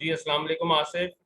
जी अस्सलाम वालेकुम आसिफ।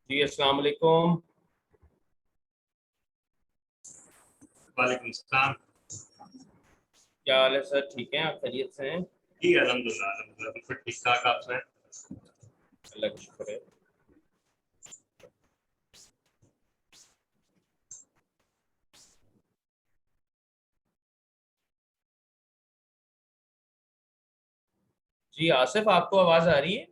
जी अस्सलाम वालेकुम। वालेकुम सलाम। क्या हाल है सर? ठीक है, आप खैरियत से हैं? जी अल्हम्दुलिल्लाह बिल्कुल ठीक ठाक। आप सुनाएं? अल्लाह का शुक्र है। जी आसिफ, आपको आवाज आ रही है?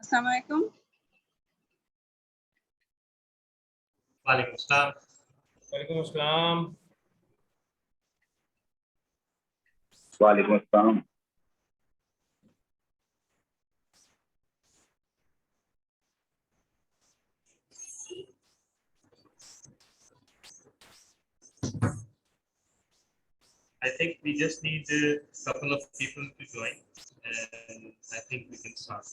Assalamu alaikum. Walaikum Assalam. Walaikum Assalam. Walaikum Assalam. I think we just need a couple of people to join, and I think we can start.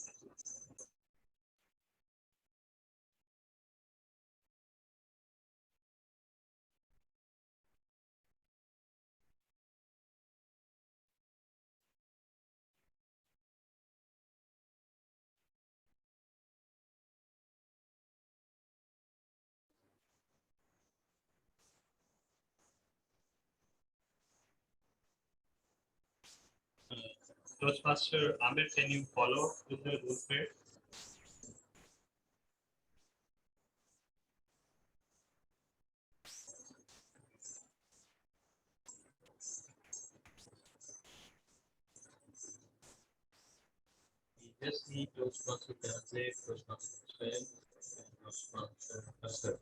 Toastmaster Amir, can you follow with the rule fair? We just need Toastmaster Translate, Toastmaster Spell, and Toastmaster Cluster.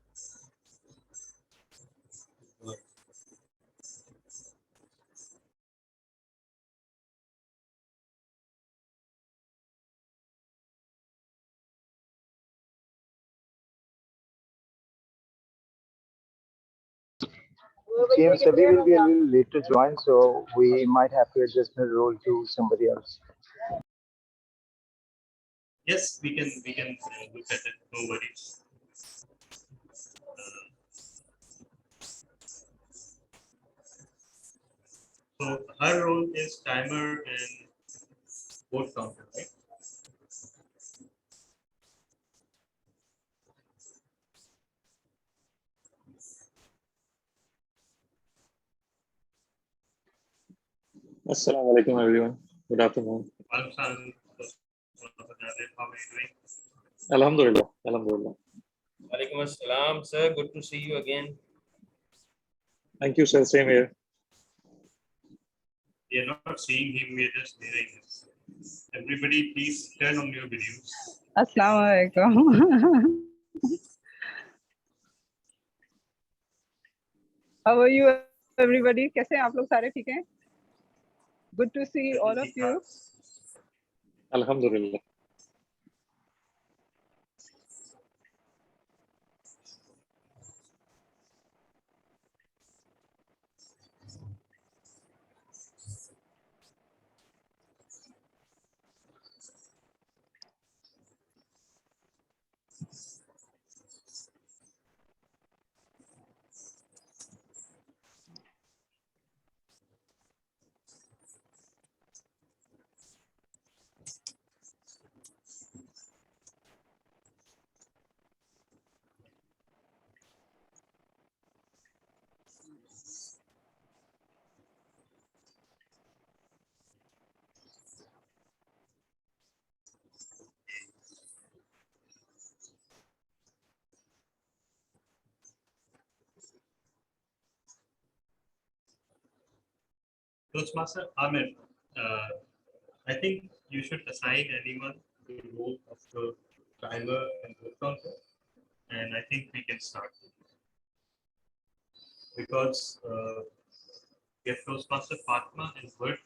James, we will be a little late to join, so we might have to adjust the role to somebody else. Yes, we can look at it. No worries. So her role is timer and vote counter, right? Assalamu alaikum, everyone. Good afternoon. How are you doing? Alhamdulillah. Alhamdulillah. Walaikum Assalam, sir. Good to see you again. Thank you, sir. Same here. We are not seeing him, we are just hearing him. Everybody, please turn on your videos. Assalamu alaikum. How are you, everybody? कैसे हैं आप लोग सारे ठीक हैं? Good to see all of you. Alhamdulillah. Toastmaster Amir, I think you should assign anyone to the role of the timer and vote counter, and I think we can start. Because we have Toastmaster Fatma and word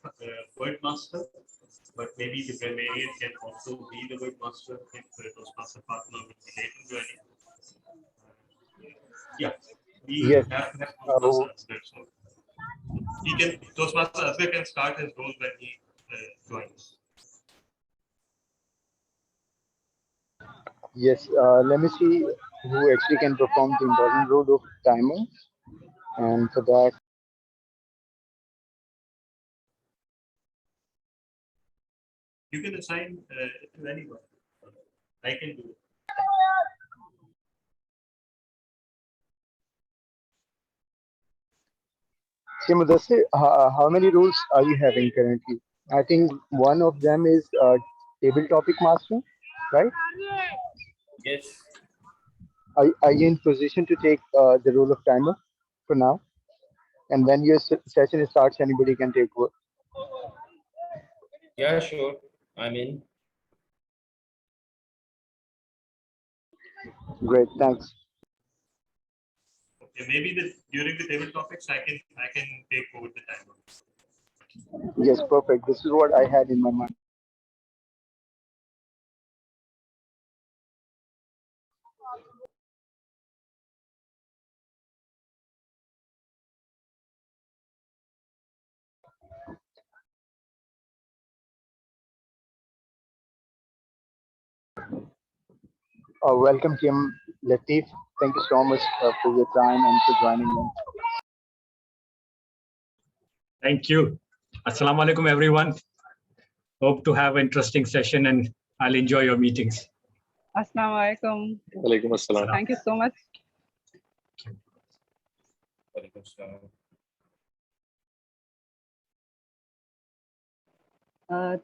master, but maybe the grammarian can also be the word master if Toastmaster Fatma will be late in joining. Yeah, we Yes. have to have Toastmaster Asghar, so he can Toastmaster Asghar can start his role when he joins. Yes, let me see who actually can perform the important role of timer. And for that, You can assign it to anyone. I can do it. Mudassir, how many roles are you having currently? I think one of them is table topic master, right? Yes. Are you in position to take the role of timer for now? And when your session starts, anybody can take over. Yeah, sure. I'm in. Great, thanks. Okay, maybe during the table topics, I can take over the timer. Yes, perfect. This is what I had in my mind. Welcome, Kim Latif. Thank you so much for your time and for joining in. Thank you. Assalamu alaikum, everyone. Hope to have an interesting session and I'll enjoy your meetings. Assalamu alaikum. Walaikum assalam. Thank you so much. Walaikum assalam.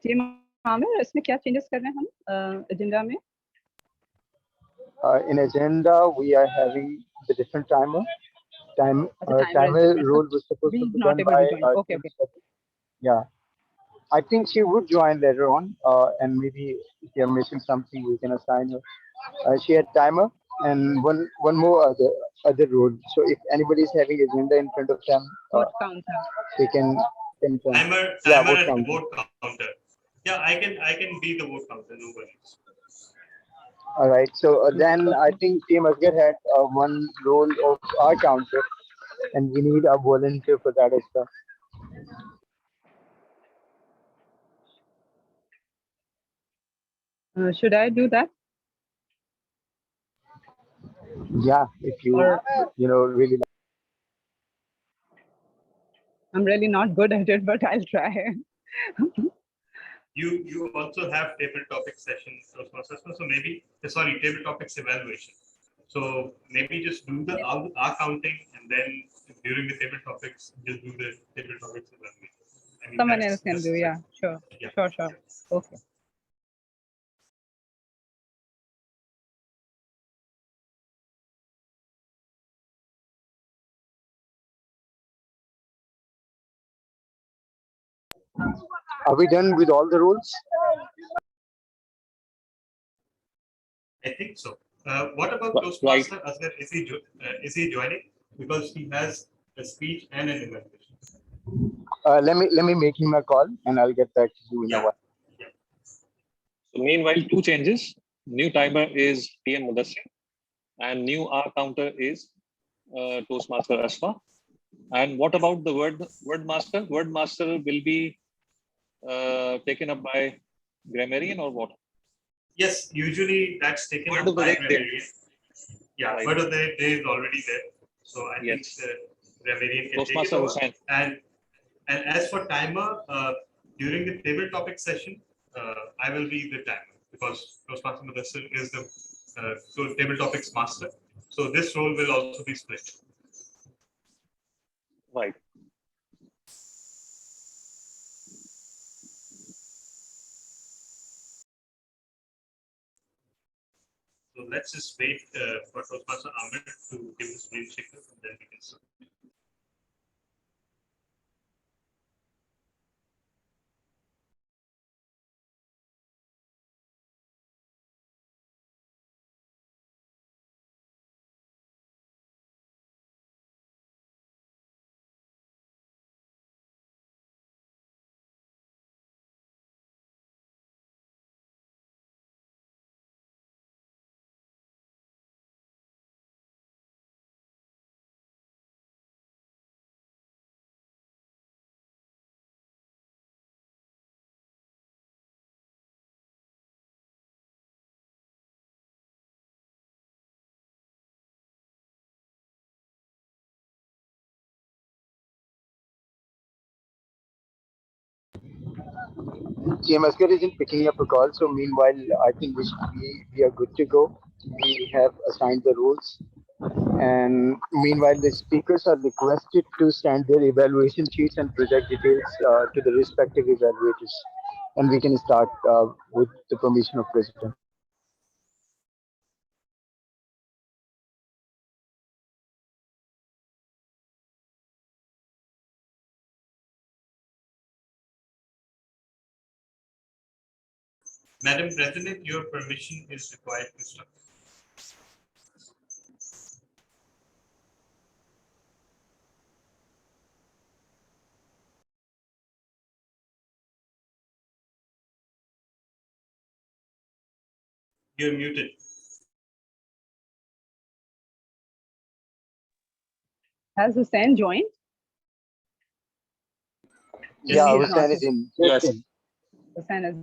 Team Aamir इसमें क्या changes कर रहे हैं हम agenda में? In agenda, we are having the different timer. Timer is Timer different. role was supposed B to is be not done able by. to join. Okay, okay. Yeah, I think she would join later on, and maybe if you're missing something, we can assign her. She had timer and one more other role. So if anybody is having agenda in front of them, Vote counter. they can join. Timer Yeah, and vote counter. vote counter. Yeah, I can be the vote counter. No worries. All right. So then I think Team Asgar had one role of our counter, and we need a volunteer for that as well. Should I do that? Yeah, if you Or really. I'm really not good at it, but I'll try. You also have table topic sessions, so maybe sorry, table topics evaluation. So maybe just do the our counting, and then during the table topics, just do the table topics evaluation. I mean, Someone that's else can do. Yeah, sure. Yeah. Sure. Okay. Are we done with all the rules? I think so. What about Right. Toastmaster Asgar? Is he joining? Because he has a speech and an evaluation. Let me make him a call, and I'll get back to you in a while. So meanwhile, two changes. New timer is PM Mudassir and new R counter is Toastmaster Asfa. And what about the word master? Word master will be taken up by grammarian or what? Yes, usually that's taken Word up of the by day. grammarian. Yeah, Right. word of the day is already there. So I Yes. think grammarian can take Toastmaster it over. Hussain. And as for timer, during the table topic session, I will be the timer because Toastmaster Mudassir is the table topics master. So this role will also be split. Right. So let's just wait for Toastmaster Ahmed to give his green signal, and then we can start. Team Asgar isn't picking up a call, so meanwhile, I think we are good to go. We have assigned the rules. And meanwhile, the speakers are requested to send their evaluation sheets and project details to the respective evaluators. And we can start with the permission of President. Madam President, your permission is required to start. You're muted. Has Hussein joined? Yeah, Yes, Hussein is in. Yes. Hussein has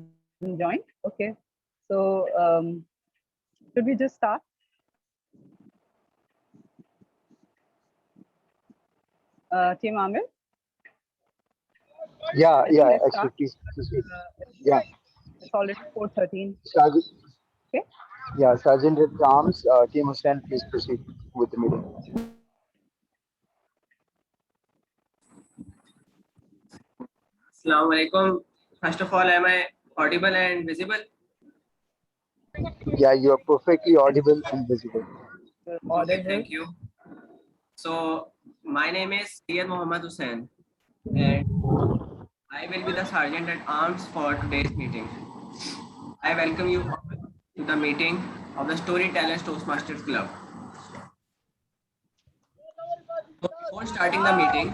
joined. Okay. So should we just start? Team Amir? Yeah, I think yeah, let's actually, start. please proceed. Yeah, It's already 4:13. Sergeant, Okay. yeah, Sergeant at Arms, Team Hussein, please proceed with the meeting. Assalamu alaikum. First of all, am I audible and visible? Yeah, you are perfectly audible and visible. So Okay, audible. thank you. So, my name is Syed Mohammad Hussain, and I will be the Sergeant at Arms for today's meeting. I welcome you all to the meeting of the Storytellers Toastmasters Club. So before starting the meeting,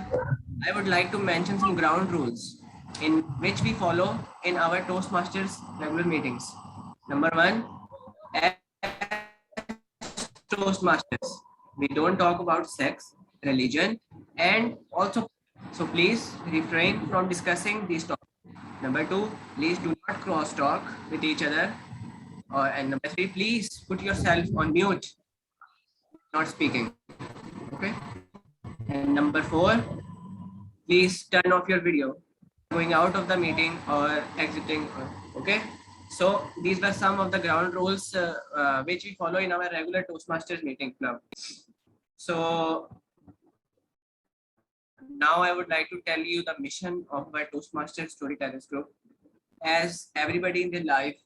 I would like to mention some ground rules in which we follow in our Toastmasters regular meetings. Number one, as Toastmasters, we don't talk about sex, religion, and also, so please refrain from discussing these topics. Number two, please do not cross talk with each other. And number three, please put yourself on mute, not speaking. Okay. And number four, please turn off your video going out of the meeting or exiting. Okay. So these were some of the ground rules which we follow in our regular Toastmasters meeting club. So now I would like to tell you the mission of our Toastmasters Storytellers group. As everybody in their life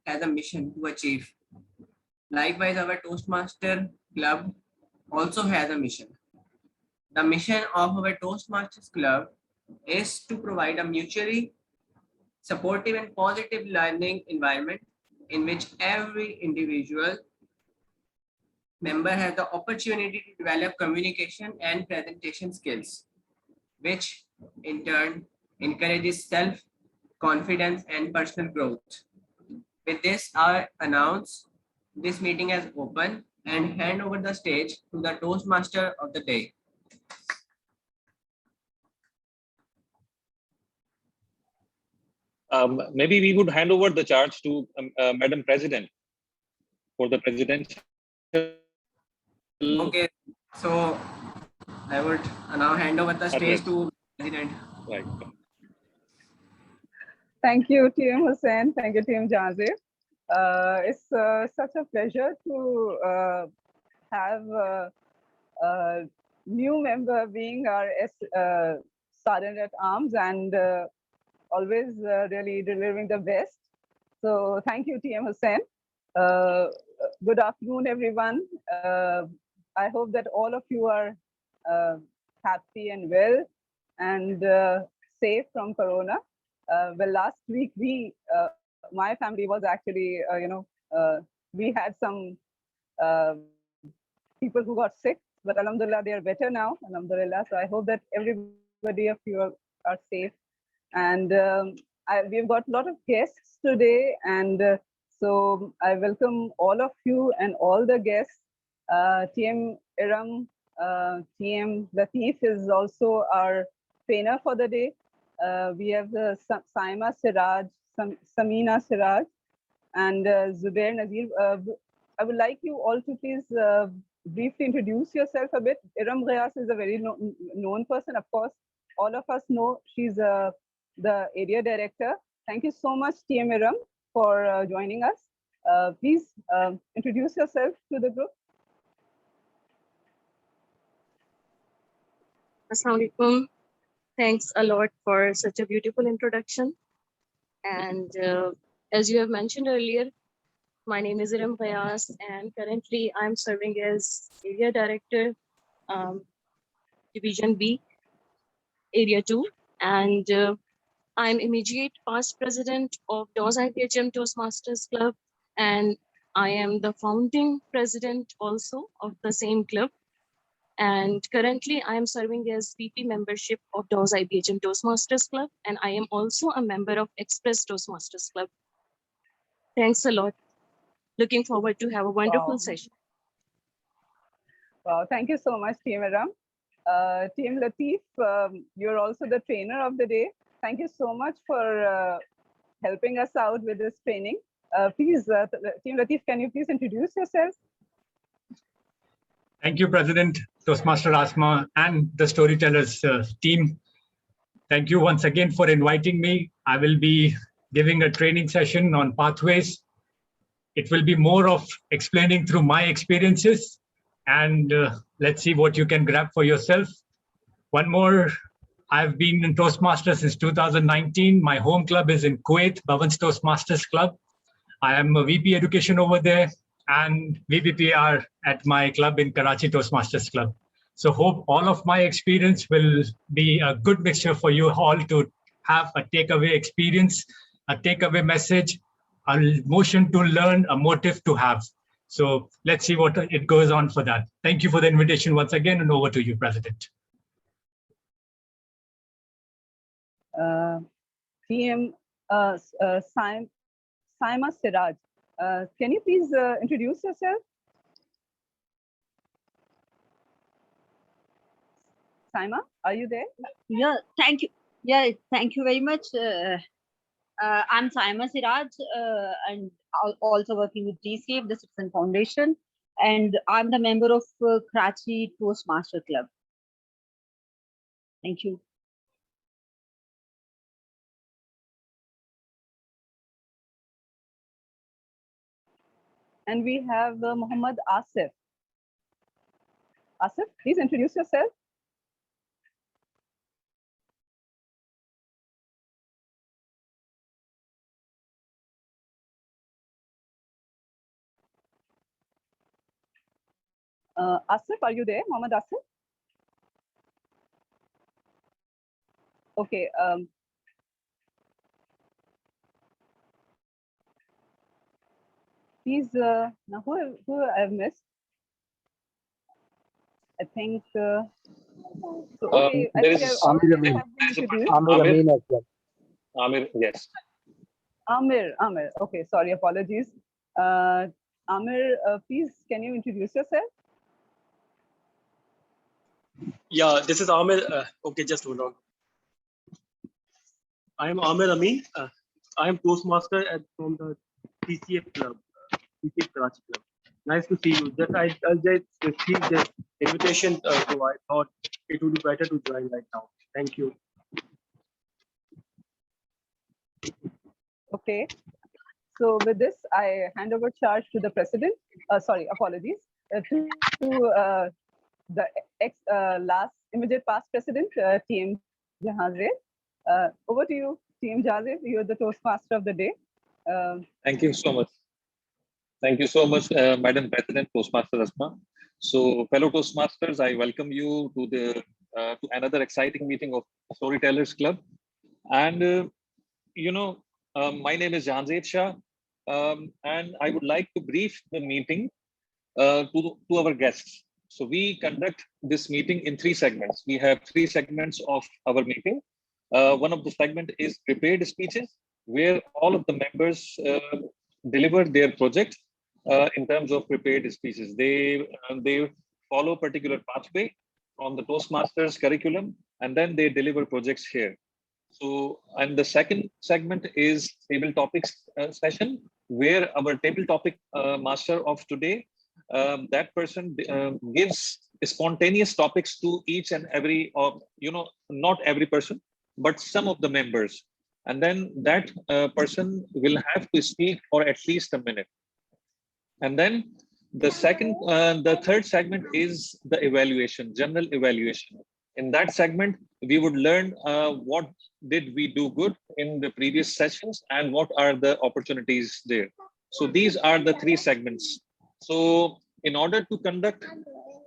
has a mission to achieve. Likewise, our Toastmaster club also has a mission. The mission of our Toastmasters club is to provide a mutually supportive and positive learning environment in which every individual member has the opportunity to develop communication and presentation skills, which in turn encourages self-confidence and personal growth. With this, I announce this meeting as open and hand over the stage to the Toastmaster of the day. Maybe we would hand over the charge to Madam President for the presidential. Okay, so I would now hand over the stage Address. to President. Right. Thank you, Team Hussein. Thank you, Team Jazir. It's such a pleasure to have a new member being our Sergeant at Arms and always really delivering the best. So thank you, TM Hussain. Good afternoon, everyone. I hope that all of you are happy and well and safe from Corona. Well, last week my family was actually, we had some people who got sick, but alhamdulillah, they are better now, alhamdulillah. So I hope that everybody of you are safe. And we've got a lot of guests today, and so I welcome all of you and all the guests. TM Iram, TM Latif is also our trainer for the day. We have Saima Siraj, Samina Siraj, and Zubair Nazir. I would like you all to please briefly introduce yourself a bit. Iram Ghayas is a very known person, of course. All of us know she's the area director. Thank you so much, TM Iram, for joining us. Please introduce yourself to the group. Assalamu alaikum. Thanks a lot for such a beautiful introduction. And as you have mentioned earlier, my name is Iram Bayas, and currently I'm serving as Area Director, Division B, Area 2. And I'm immediate past president of DOS IPHM Toastmasters Club, and I am the founding president also of the same club. And currently I am serving as VP membership of DOS IPHM Toastmasters Club, and I am also a member of Express Toastmasters Club. Thanks a lot. Looking forward to have a wonderful Wow. session. Wow, thank you so much, Team Aram. Team Latif, you're also the trainer of the day. Thank you so much for helping us out with this training. Please, Team Latif, can you please introduce yourself? Thank you, President, Toastmaster Asma, and the Storytellers team. Thank you once again for inviting me. I will be giving a training session on pathways. It will be more of explaining through my experiences, and let's see what you can grab for yourself. One more, I've been in Toastmasters since 2019. My home club is in Kuwait, Bhavan's Toastmasters Club. I am a VP Education over there, and VPPR at my club in Karachi Toastmasters Club. So hope all of my experience will be a good mixture for you all to have a takeaway experience, a takeaway message, a motion to learn, a motive to have. So let's see what it goes on for that. Thank you for the invitation once again, and over to you, President. Team Saima Siraj, can you please introduce yourself? Saima, are you there? Yeah, thank you. Yeah, thank you very much. I'm Saima Siraj, and also working with GCF, the Citizen Foundation, and I'm the member of Karachi Toastmaster Club. Thank you. And we have Muhammad Asif. Asif, please introduce yourself. Asif, are you there, Muhammad Asif? Okay. Please, now who I've missed? I think. So, okay, I there think is Amir already Amin. have been introduced. Amir Amir. Amin as well. Amir, yes. Amir. Okay, sorry, apologies. Amir, please, can you introduce yourself? Yeah, this is Amir. Okay, just hold on. I am Amir Amin. I am Toastmaster from the TCF Club, TCF Karachi Club. Nice to see you. Just I just received the invitation, so I thought it would be better to join right now. Thank you. Okay. So with this, I hand over charge to the president. Sorry, apologies. To the last immediate past president, Team Jahazir. Over to you, Team Jahazir. You're the Toastmaster of the day. Thank you so much. Thank you so much, Madam President, Toastmaster Asma. So, fellow Toastmasters, I welcome you to the to another exciting meeting of Storytellers Club. And my name is Janzet Shah, and I would like to brief the meeting to our guests. So we conduct this meeting in 3 segments. We have 3 segments of our meeting. One of the segment is prepared speeches, where all of the members deliver their project in terms of prepared speeches. They follow particular pathway from the Toastmasters curriculum, and then they deliver projects here. So, and the second segment is table topics session, where our table topic master of today, that person gives spontaneous topics to each and every, not every person, but some of the members. And then that person will have to speak for at least a minute. And then the third segment is the evaluation, general evaluation. In that segment, we would learn what did we do good in the previous sessions and what are the opportunities there. So these are the 3 segments. So in order to conduct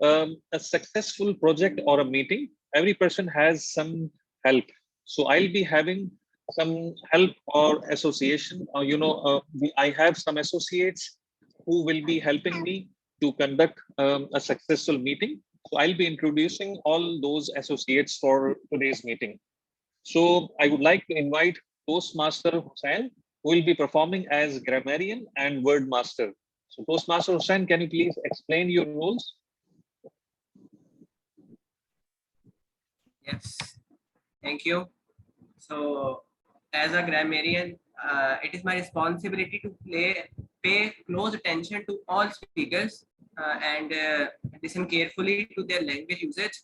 a successful project or a meeting, every person has some help. So I'll be having some help or association, I have some associates who will be helping me to conduct a successful meeting. So I'll be introducing all those associates for today's meeting. So I would like to invite Toastmaster Hussain, who will be performing as grammarian and word master. So Toastmaster Hussain, can you please explain your roles? Yes, thank you. So, as a grammarian, it is my responsibility to pay close attention to all speakers and listen carefully to their language usage.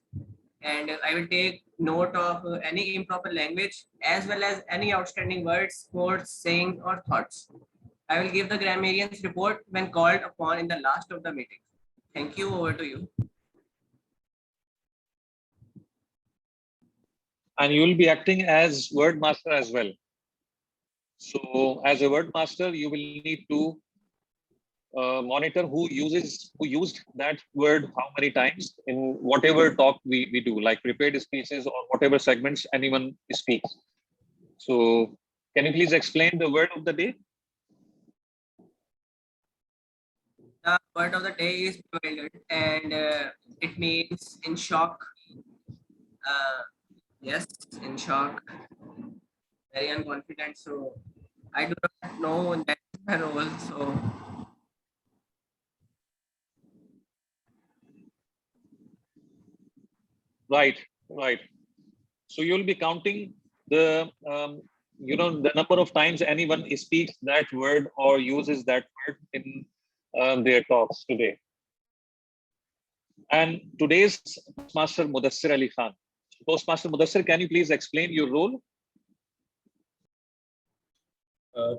And I will take note of any improper language as well as any outstanding words, quotes, sayings, or thoughts. I will give the grammarian's report when called upon in the last of the meeting. Thank you. Over to you. And you will be acting as word master as well. So as a word master, you will need to monitor who used that word how many times in whatever talk we do, like prepared speeches or whatever segments anyone speaks. So can you please explain the word of the day? The word of the day is bewildered, and it means in shock. Yes, in shock, very unconfident. So I do not know that my role. So Right, right. So you'll be counting the the number of times anyone speaks that word or uses that word in their talks today. And today's Toastmaster Mudassir Ali Khan. Toastmaster Mudassir, can you please explain your role?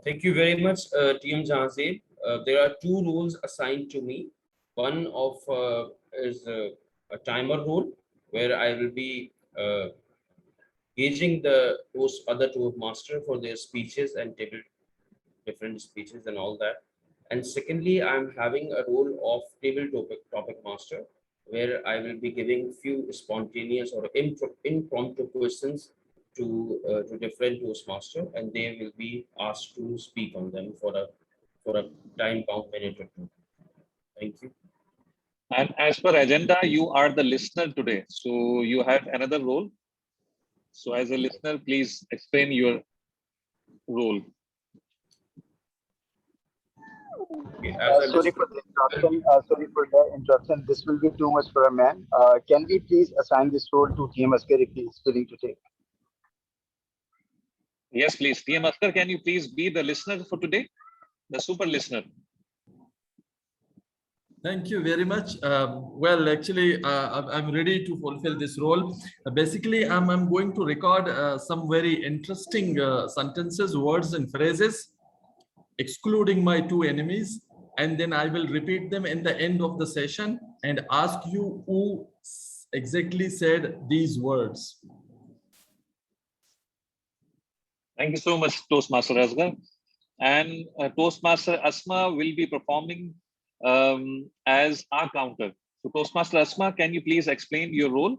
Thank you very much, TM Jahazir. There are two roles assigned to me. One of is a timer role, where I will be gauging the other Toastmaster for their speeches and different speeches and all that. And secondly, I'm having a role of table topic master, where I will be giving few spontaneous or impromptu questions to different Toastmaster, and they will be asked to speak on them for a time bound minute or two. Thank you. And as per agenda, you are the listener today. So you have another role. So as a listener, please explain your role. Okay, Sorry for the interruption. This will be too much for a man. Can we please assign this role to TM Asghar if he is willing to take? Yes, please. TM Asghar, can you please be the listener for today? The super listener. Thank you very much. Well, actually, I'm ready to fulfill this role. Basically, I'm going to record some very interesting sentences, words, and phrases, excluding my two enemies, and then I will repeat them in the end of the session and ask you who exactly said these words. Thank you so much, Toastmaster Asghar. And Toastmaster Asma will be performing as our counter. So Toastmaster Asma, can you please explain your role?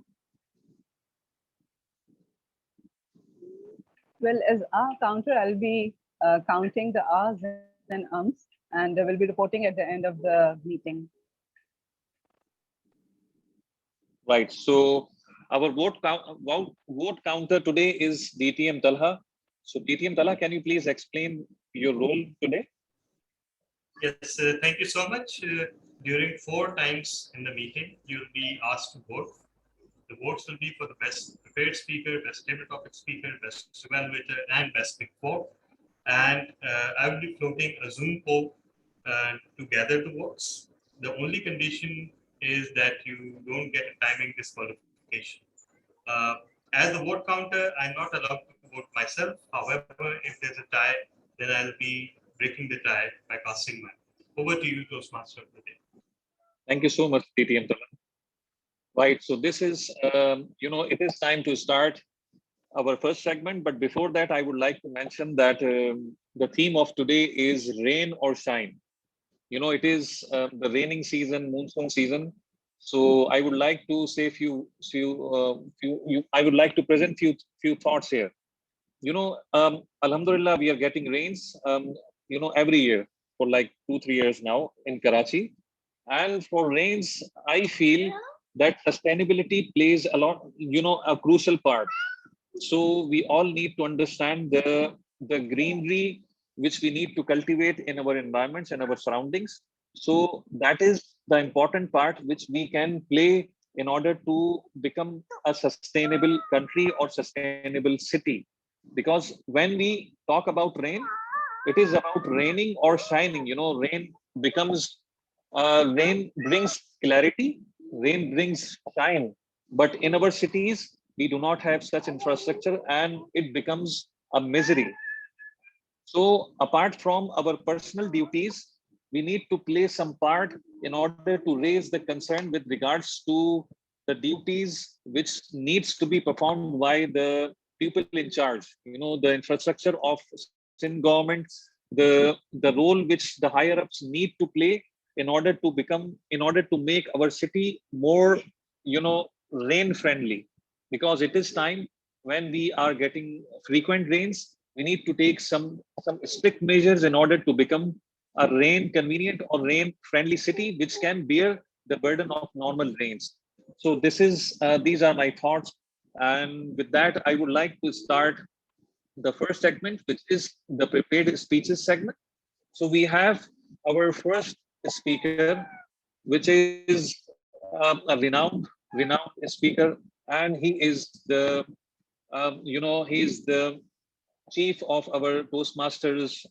Well, as our counter, I'll be counting the ahs and ums, and I will be reporting at the end of the meeting. Right. So our vote counter today is DTM Talha. So DTM Talha, can you please explain your role today? Yes, thank you so much. During 4 times in the meeting, you'll be asked to vote. The votes will be for the best prepared speaker, best table topic speaker, best evaluator, and best pick 4. And I will be floating a Zoom poll to gather the votes. The only condition is that you don't get a timing disqualification. As the vote counter, I'm not allowed to vote myself. However, if there's a tie, then I'll be breaking the tie by casting my vote. Over to you, Toastmaster of the day. Thank you so much, DTM Talha. Right. So this is, it is time to start our first segment. But before that, I would like to mention that the theme of today is rain or shine. It is the raining season, monsoon season. So I would like to say I would like to present few thoughts here. Alhamdulillah, we are getting rains, every year for like 2-3 years now in Karachi. And for rains, I feel that sustainability plays a crucial part. So we all need to understand the greenery which we need to cultivate in our environments and our surroundings. So that is the important part which we can play in order to become a sustainable country or sustainable city. Because when we talk about rain, it is about raining or shining. Rain becomes, rain brings clarity, rain brings shine. But in our cities, we do not have such infrastructure and it becomes a misery. So apart from our personal duties, we need to play some part in order to raise the concern with regards to the duties which needs to be performed by the people in charge. The infrastructure of Sindh government, the role which the higher ups need to play in order to make our city more, rain friendly. Because it is time when we are getting frequent rains, we need to take some strict measures in order to become a rain convenient or rain friendly city which can bear the burden of normal rains. So these are my thoughts, and with that I would like to start the first segment, which is the prepared speeches segment. So we have our first speaker, which is a renowned speaker, and he is he's the chief of our Toastmasters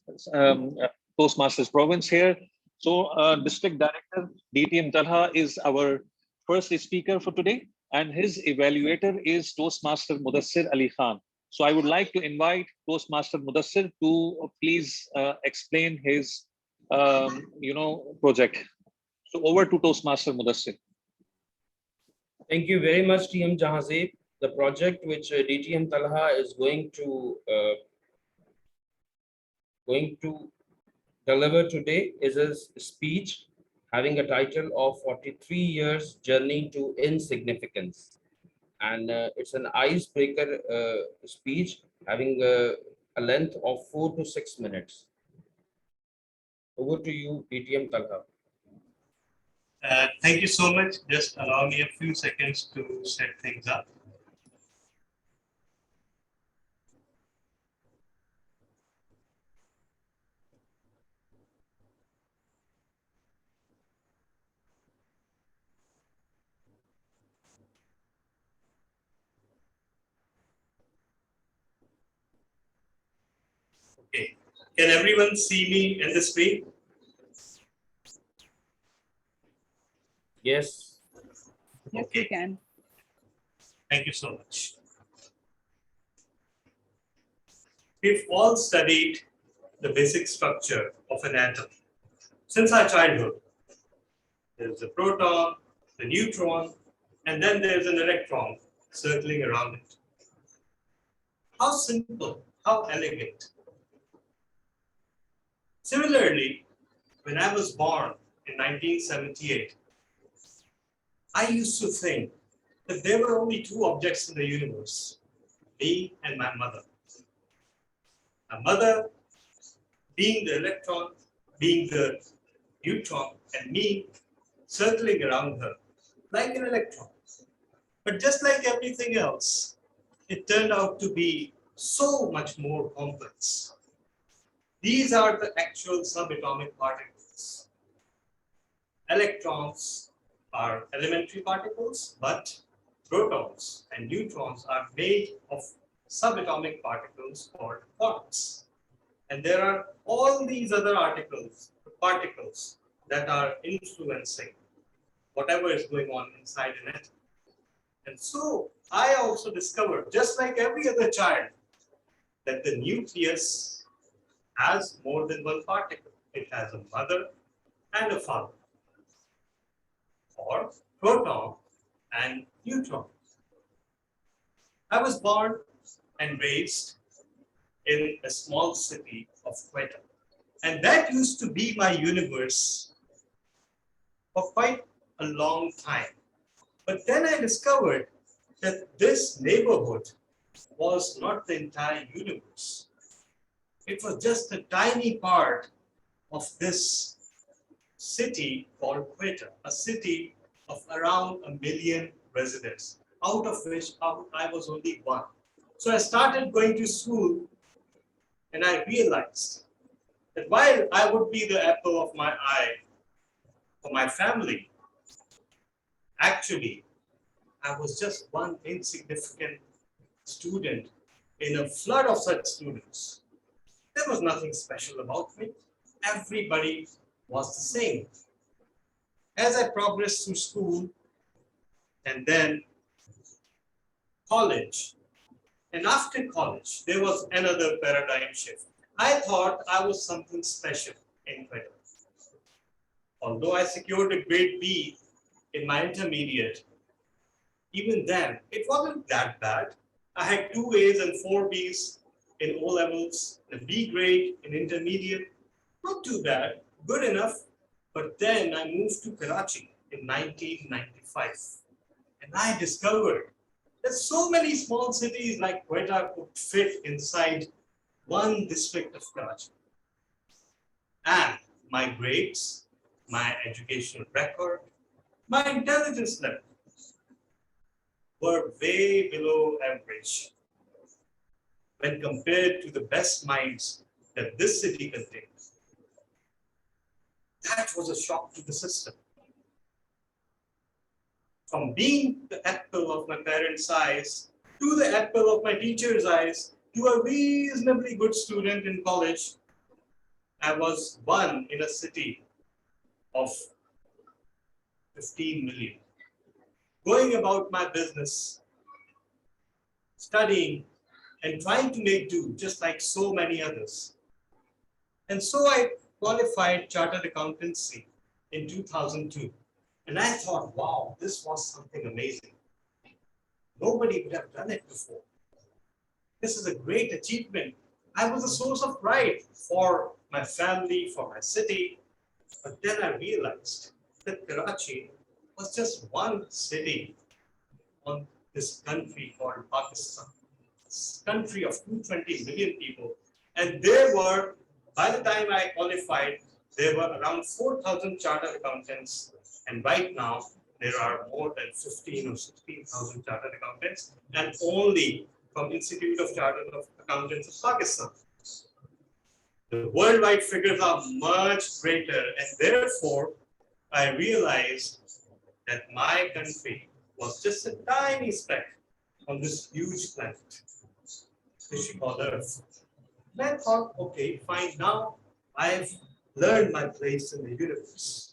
province here. So, District Director DTM Talha is our first speaker for today, and his evaluator is Toastmaster Mudassir Ali Khan. So, I would like to invite Toastmaster Mudassir to please explain his, project. So, over to Toastmaster Mudassir. Thank you very much, TM Jahazeeb. The project which DTM Talha is going to deliver today is a speech having a title of 43 years journey to insignificance, and it's an icebreaker speech having a length of 4 to 6 minutes. Over to you, DTM Talha. Thank you so much. Just allow me a few seconds to set things up. Okay. Can everyone see me in the screen? Yes. Yes, Okay. we can. Thank you so much. We've all studied the basic structure of an atom since our childhood. There's the proton, the neutron, and then there's an electron circling around it. How simple, how elegant. Similarly, when I was born in 1978, I used to think that there were only two objects in the universe, me and my mother. My mother being the electron, being the neutron, and me circling around her like an electron. But just like everything else, it turned out to be so much more complex. These are the actual subatomic particles. Electrons are elementary particles, but protons and neutrons are made of subatomic particles called quarks. And there are all these other particles that are influencing whatever is going on inside an atom. And so I also discovered, just like every other child, that the nucleus has more than one particle. It has a mother and a father, or proton and neutron. I was born and raised in a small city of Quetta. And that used to be my universe for quite a long time. But then I discovered that this neighborhood was not the entire universe. It was just a tiny part of this city called Quetta, a city of around 1 million residents, out of which I was only one. So I started going to school and I realized that while I would be the apple of my eye, For my family, actually, I was just one insignificant student in a flood of such students. There was nothing special about me. Everybody was the same. As I progressed through school and then college, and after college, there was another paradigm shift. I thought I was something special in Twitter. Although I secured a grade B in my intermediate, even then, it wasn't that bad. I had 2 A's and 4 B's in O levels, a B grade in intermediate. Not too bad, good enough. But then I moved to Karachi in 1995. And I discovered that so many small cities like Quetta could fit inside one district of Karachi. And my grades, my educational record, my intelligence level were way below average when compared to the best minds that this city contains. That was a shock to the system. From being the apple of my parents' eyes to the apple of my teacher's eyes to a reasonably good student in college, I was one in a city of 15 million. Going about my business, studying, and trying to make do just like so many others. And so I qualified chartered accountancy in 2002. And I thought, wow, this was something amazing. Nobody would have done it before. This is a great achievement. I was a source of pride for my family, for my city. But then I realized that Karachi was just one city on this country called Pakistan. This country of 220 million people. And there were, by the time I qualified, there were around 4,000 chartered accountants. And right now, there are more than 15 or 16,000 chartered accountants, and only from Institute of Chartered Accountants of Pakistan. The worldwide figures are much greater, and therefore, I realized that my country was just a tiny speck on this huge planet, which we call Earth. And I thought, okay, fine, now I've learned my place in the universe.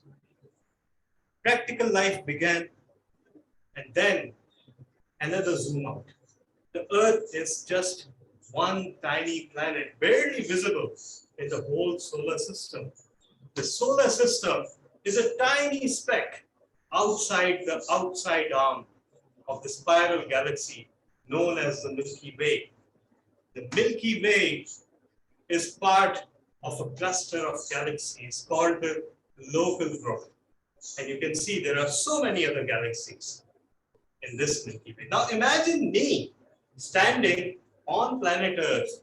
Practical life began, and then another zoom out. The Earth is just one tiny planet, barely visible in the whole solar system. The solar system is a tiny speck outside the outside arm of the spiral galaxy known as the Milky Way. The Milky Way is part of a cluster of galaxies called the local group. And you can see there are so many other galaxies in this Milky Way. Now imagine me standing on planet Earth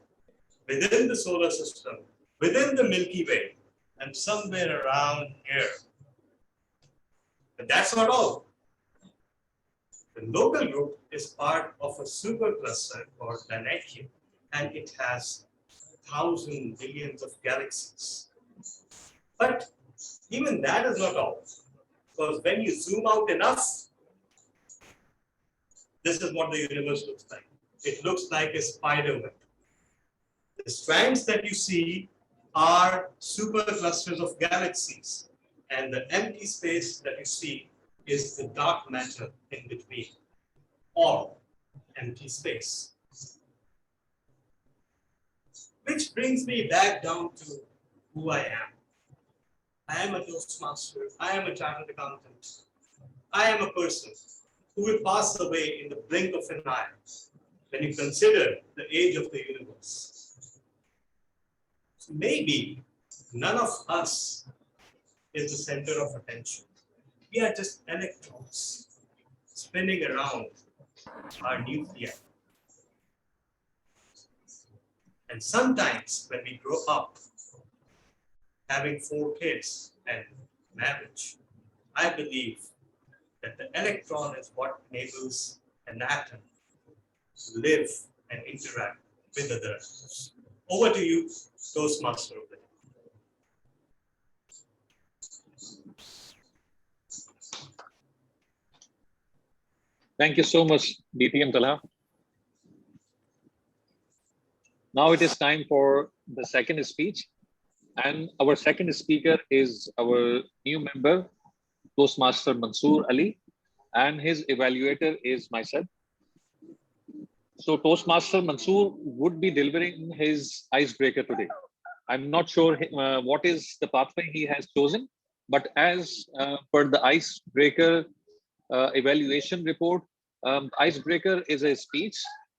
within the solar system, within the Milky Way, and somewhere around here. But that's not all. The local group is part of a supercluster called Planetium, and it has 1,000 billions of galaxies. But even that is not all. Because when you zoom out enough, this is what the universe looks like. It looks like a spider web. The strands that you see are superclusters of galaxies, and the empty space that you see is the dark matter in between, or empty space. Which brings me back down to who I am. I am a Toastmaster. I am a chartered accountant. I am a person who will pass away in the blink of an eye when you consider the age of the universe. So maybe none of us is the center of attention. We are just electrons spinning around our nuclei. And sometimes when we grow up, having 4 kids and marriage, I believe that the electron is what enables an atom to live and interact with other atoms. Over to you, Toastmaster of the day. Thank you so much, DTM Talha. Now it is time for the second speech. And our second speaker is our new member, Toastmaster Mansoor Ali, and his evaluator is myself. So Toastmaster Mansoor would be delivering his icebreaker today. I'm not sure what is the pathway he has chosen, but as per the icebreaker evaluation report, icebreaker is a speech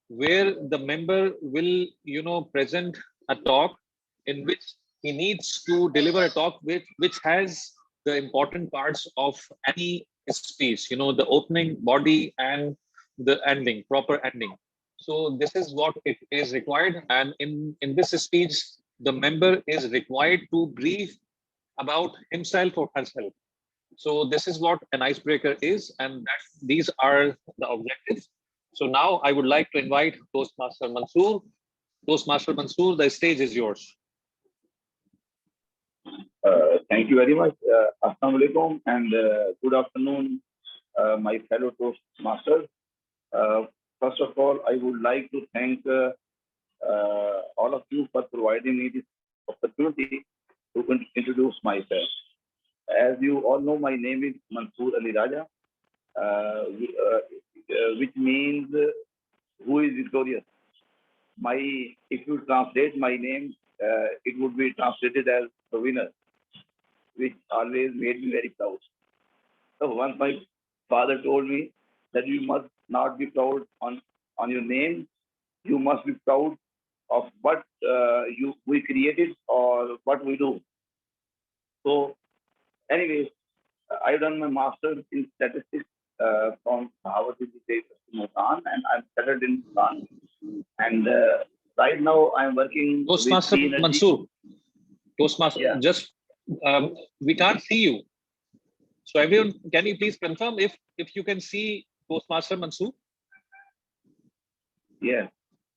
where the member will, present a talk in which he needs to deliver a talk which has the important parts of any speech, the opening, body, and the ending, proper ending. So this is what it is required. And in this speech, the member is required to brief about himself or herself. So this is what an icebreaker is, and these are the objectives. So now I would like to invite Toastmaster Mansoor. Toastmaster Mansoor, the stage is yours. Thank you very much. Assalamu alaikum and good afternoon, my fellow Toastmasters. First of all, I would like to thank all of you for providing me this opportunity to introduce myself. As you all know, my name is Mansoor Ali Raja, which means who is victorious. If you translate my name, it would be translated as the winner, which always made me very proud. So once my father told me that you must not be proud on your name, you must be proud of what we created or what we do. So anyways, I've done my master's in statistics from Harvard University in Bhutan, and I'm settled in Bhutan. And right now I'm working Toastmaster with Mansoor. Toastmaster, just we can't see you. So everyone, can you please confirm if you can see Toastmaster Mansoor? Yeah.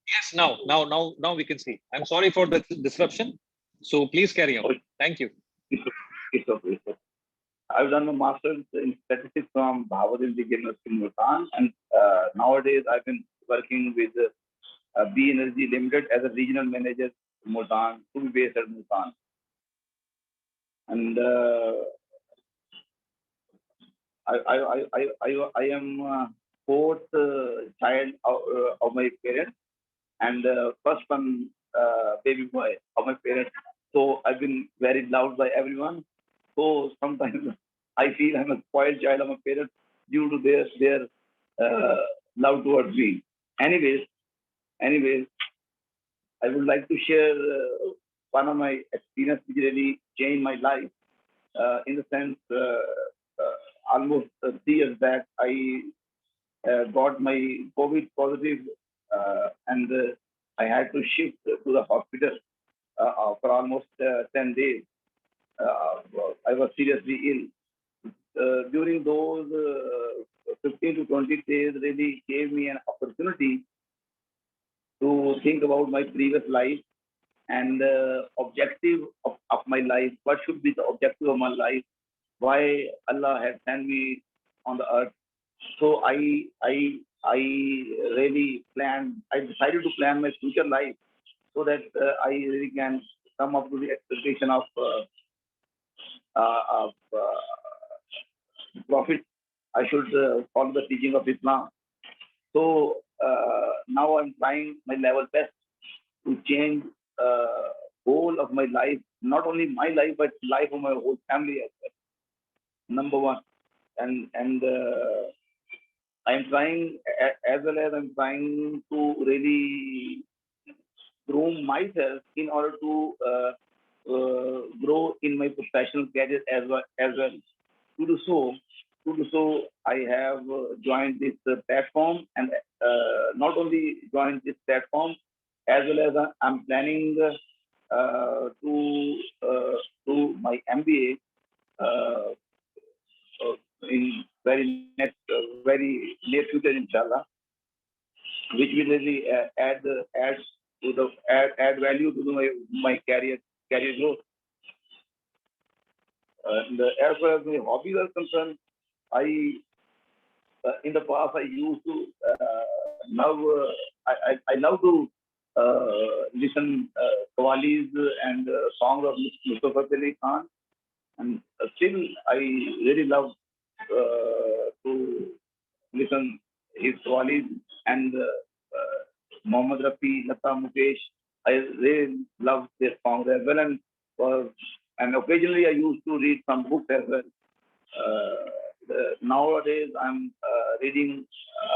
Yes, now we can see. I'm sorry for the disruption. So please carry on. Thank you. It's okay. I've done my master's in statistics from Harvard University in Bhutan, and nowadays I've been working with B Energy Limited as a regional manager in Bhutan, to be based at Bhutan. And I am fourth child of my parents, and first one baby boy of my parents. So I've been very loved by everyone. So sometimes I feel I'm a spoiled child of my parents due to their love towards me. Anyways, I would like to share one of my experience which really changed my life. In the sense, almost 3 years back, I got my COVID positive, and I had to shift to the hospital for almost 10 days. I was seriously ill. During those 15 to 20 days, really gave me an opportunity to think about my previous life and objective of my life. What should be the objective of my life? Why Allah has sent me on the earth? So I really planned. I decided to plan my future life so that I really can come up to the expectation of Prophet. I should follow the teaching of Islam. So now I'm trying my level best to change whole of my life, not only my life but life of my whole family as well. Number one, and I'm trying as well as I'm trying to really groom myself in order to grow in my professional career as well. To do so, I have joined this platform, and not only joined this platform, as well as I'm planning to do my MBA in very near future, inshallah, which will really add value to my career growth. And as far as my hobbies are concerned, I in the past I used to love I love to listen qawwalis and songs of Mustafa Ali Khan, and still I really love to listen his qawwalis and Mohammad Rafi, Lata Mukesh. I really love their songs as well, and occasionally I used to read some books as well. Nowadays, I'm reading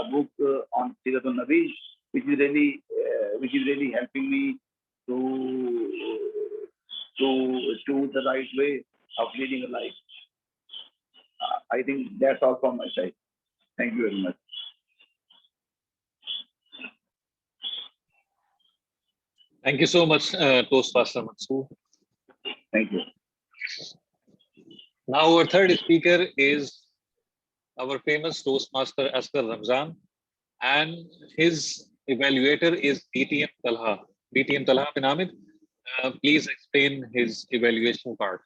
a book on Siratul Nabi, which is really helping me to choose the right way of leading a life. I think that's all from my side. Thank you very much. Thank you so much, Toastmaster Mansoor. Thank you. Now our third speaker is our famous Toastmaster Asghar Ramzan, and his evaluator is DTM Talha. DTM Talha bin Hamid, please explain his evaluation part.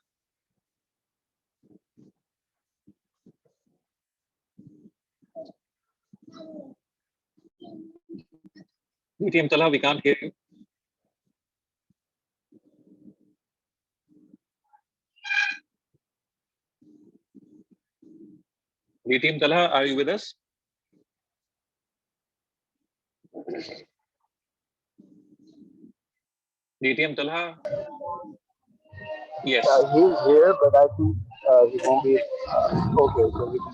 DTM Talha, we can't hear you. DTM Talha, are you with us? DTM Talha? Yes. He's here, but I think he won't be. Okay, so we can.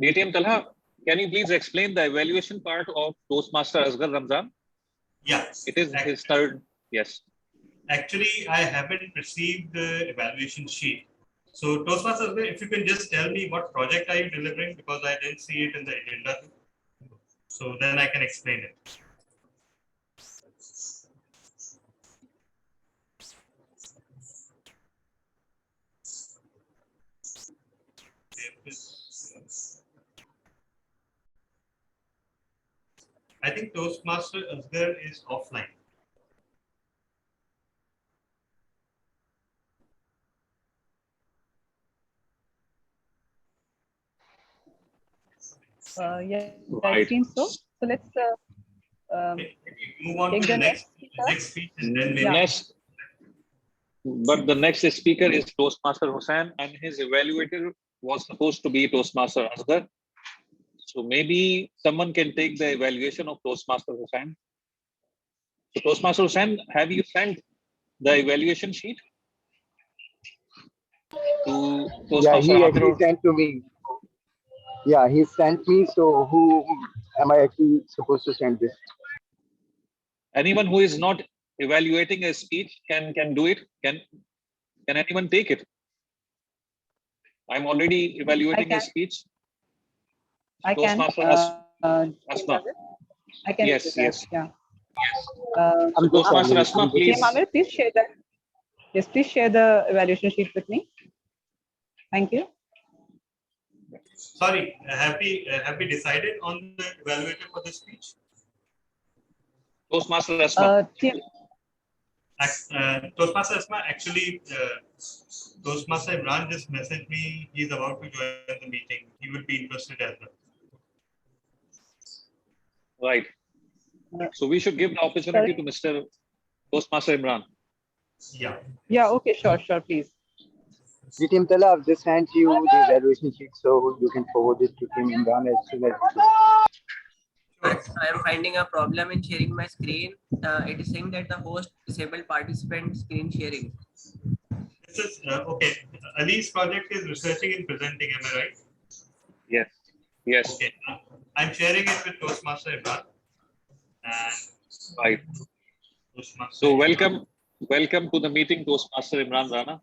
DTM Talha, can you please explain the evaluation part of Toastmaster Asghar Ramzan? Yeah. It is his third. Yes. Actually, I haven't received the evaluation sheet. So Toastmasters, if you can just tell me what project are you delivering, because I didn't see it in the agenda. So then I can explain it. I think Toastmaster Asghar is offline. Yeah, Right. it seems so. So let's Move on take to the the next speaker. speech, and then maybe. Next, but the next speaker is Toastmaster Hussain, and his evaluator was supposed to be Toastmaster Asghar. So maybe someone can take the evaluation of Toastmaster Hussain. So Toastmaster Hussain, have you sent the evaluation sheet to Yeah, Toastmaster he Asghar? actually sent to me. Yeah, he sent me. So who am I actually supposed to send this? Anyone who is not evaluating a speech can do it. Can anyone take it? I'm already evaluating a speech. I can. Toastmaster Asma. I can Yes, do that. yes. Yeah. So Toastmaster Asma, please. TM Amir, please share that. Yes, please share the evaluation sheet with me. Thank you. Sorry, have we decided on the evaluator for the speech? Toastmaster Asma. Toastmaster Asma, actually, Toastmaster Imran just messaged me. He's about to join the meeting. He would be interested as well. Right. So we should give the opportunity to Mr. Toastmaster Imran. Yeah. Yeah, okay, sure, please. DTM Talha, I've just sent you the evaluation sheet, so you can forward it to Team Imran as soon as you go. I am finding a problem in sharing my screen. It is saying that the host disabled participant screen sharing. This is okay. Ali's project is researching and presenting. Am I right? Yes. Yes. Okay. I'm sharing it with Toastmaster Imran. Right. So welcome to the meeting, Toastmaster Imran Rana.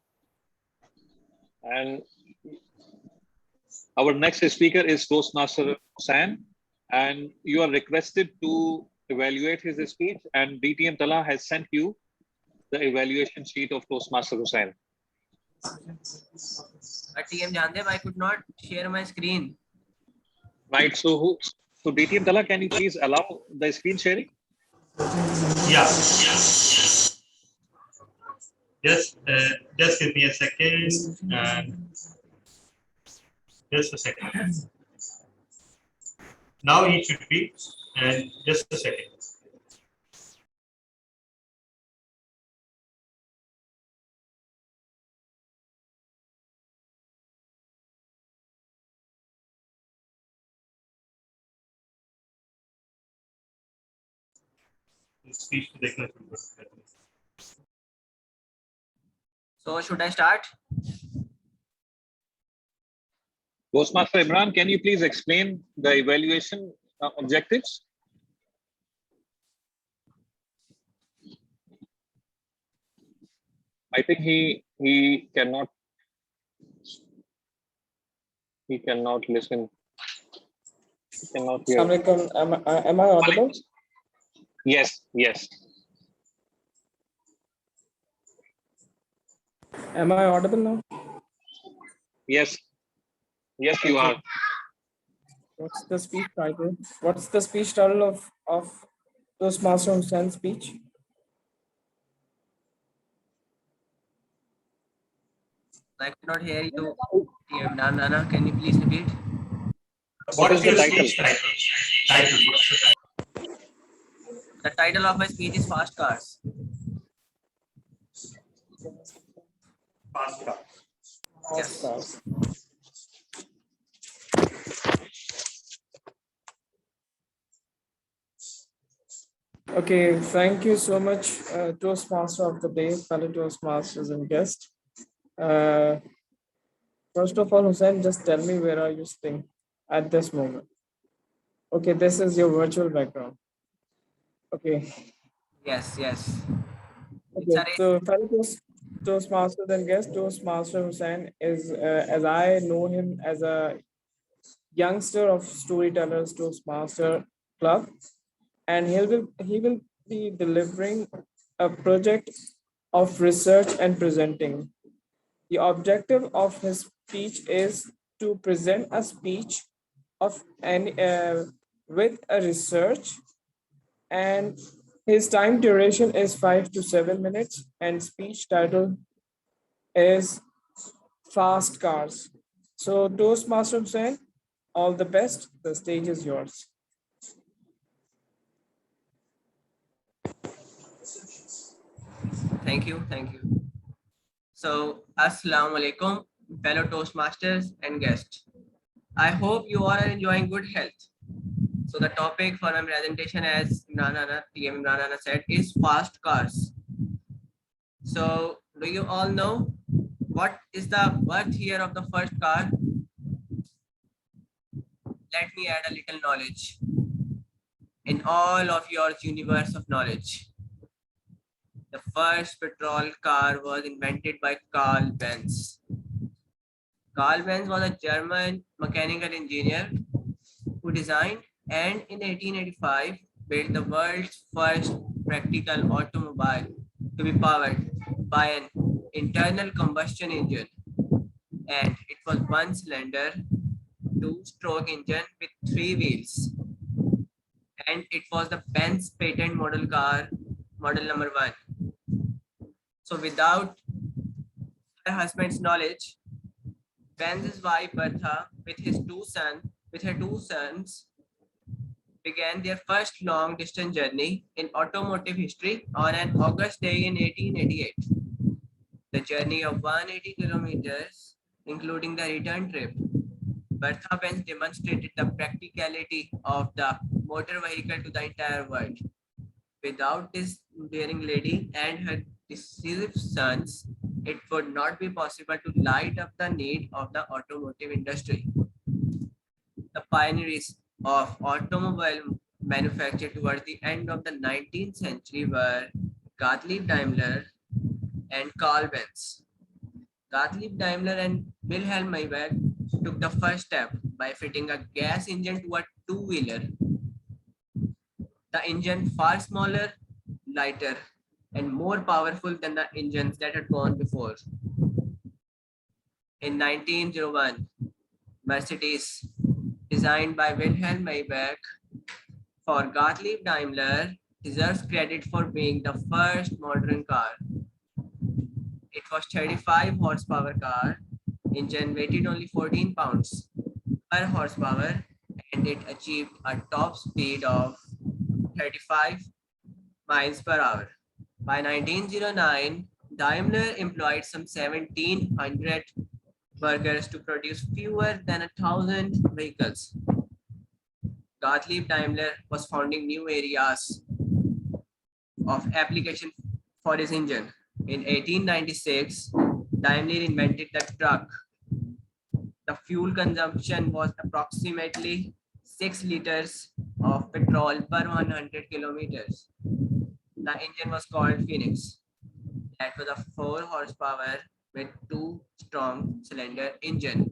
And our next speaker is Toastmaster Hussain, and you are requested to evaluate his speech, and DTM Talha has sent you the evaluation sheet of Toastmaster Hussain. TM Jandev, I could not share my screen. Right. So DTM Talha, can you please allow the screen sharing? Yeah. Just give me a second. Just a second. Now he should be, and just a second. Speech to देखना शुरू करते हैं. So should I start? Toastmaster Imran, can you please explain the evaluation objectives? I think he cannot listen. He cannot hear. Am I audible? Yes, yes. Am I audible now? Yes. Yes, you are. What's the speech title? What's the speech title of Toastmaster Hussein's speech? I cannot hear you. Nana, can you please repeat? What is the title? speech title? What's the title? The title of my speech is Fast Cars. Fast cars. Fast cars. Okay, thank you so much, Toastmaster of the day, fellow Toastmasters and guests. First of all, Hussein, just tell me where are you sitting at this moment? Okay, this is your virtual background. Okay. Yes, yes. Okay, so fellow Toastmasters and guests, Toastmaster Hussein is, as I know him as a youngster of Storytellers Toastmaster Club, and he will be delivering a project of research and presenting. The objective of his speech is to present a speech of with a research, and his time duration is 5 to 7 minutes, and speech title is Fast Cars. So Toastmaster Hussain, all the best. The stage is yours. Thank you. So, Assalamu alaikum, fellow Toastmasters and guests. I hope you all are enjoying good health. So the topic for my presentation, as TM Imran said, is fast cars. So do you all know what is the birth year of the first car? Let me add a little knowledge in all of your universe of knowledge. The first petrol car was invented by Carl Benz. Carl Benz was a German mechanical engineer who designed and in 1885 built the world's first practical automobile to be powered by an internal combustion engine, and it was one cylinder, two-stroke engine with 3 wheels, and it was the Benz patent model car, model number 1. So without her husband's knowledge, Benz's wife Bertha with her two sons began their first long distance journey in automotive history on an August day in 1888. The journey of 180 kilometers, including the return trip, Bertha Benz demonstrated the practicality of the motor vehicle to the entire world. Without this daring lady and her decisive sons, it would not be possible to light up the need of the automotive industry. The pioneers of automobile manufacture towards the end of the 19th century were Gottlieb Daimler and Carl Benz. Gottlieb Daimler and Wilhelm Maybach took the first step by fitting a gas engine to a two-wheeler. The engine far smaller, lighter, and more powerful than the engines that had gone before. In 1901, Mercedes, designed by Wilhelm Maybach for Gottlieb Daimler, deserves credit for being the first modern car. It was 35 horsepower car, engine weighted only 14 pounds per horsepower, and it achieved a top speed of 35 miles per hour. By 1909, Daimler employed some 1,700 workers to produce fewer than 1,000 vehicles. Gottlieb Daimler was founding new areas of application for his engine. In 1896, Daimler invented the truck. The fuel consumption was approximately 6 liters of petrol per 100 kilometers. The engine was called Phoenix. That was a 4 horsepower with 2 strong cylinder engine.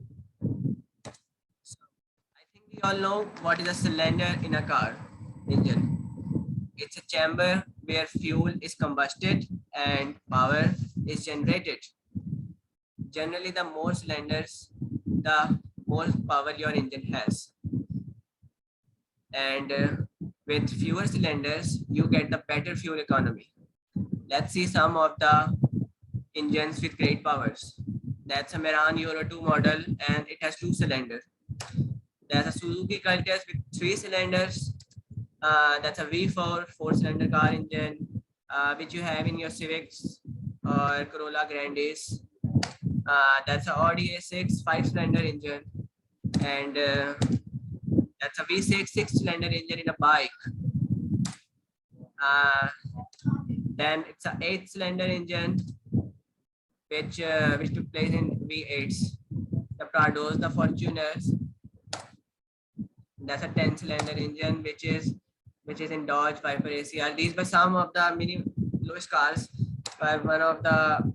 So I think we all know what is a cylinder in a car engine. It's a chamber where fuel is combusted and power is generated. Generally, the more cylinders, the more power your engine has. And with fewer cylinders, you get the better fuel economy. Let's see some of the engines with great powers. That's a Meran Euro 2 model and it has 2 cylinders. There's a Suzuki Cultus with 3 cylinders. That's a V4 4-cylinder car engine, which you have in your Civics or Corolla Grandis. That's a Audi A6 5-cylinder engine, and that's a V6 6-cylinder engine in a bike. Then it's a 8-cylinder engine, which took place in V8s. The Prados, the Fortuners. That's a 10-cylinder engine, which is in Dodge, Viper, ACR. These were some of the mini lowest cars. But one of the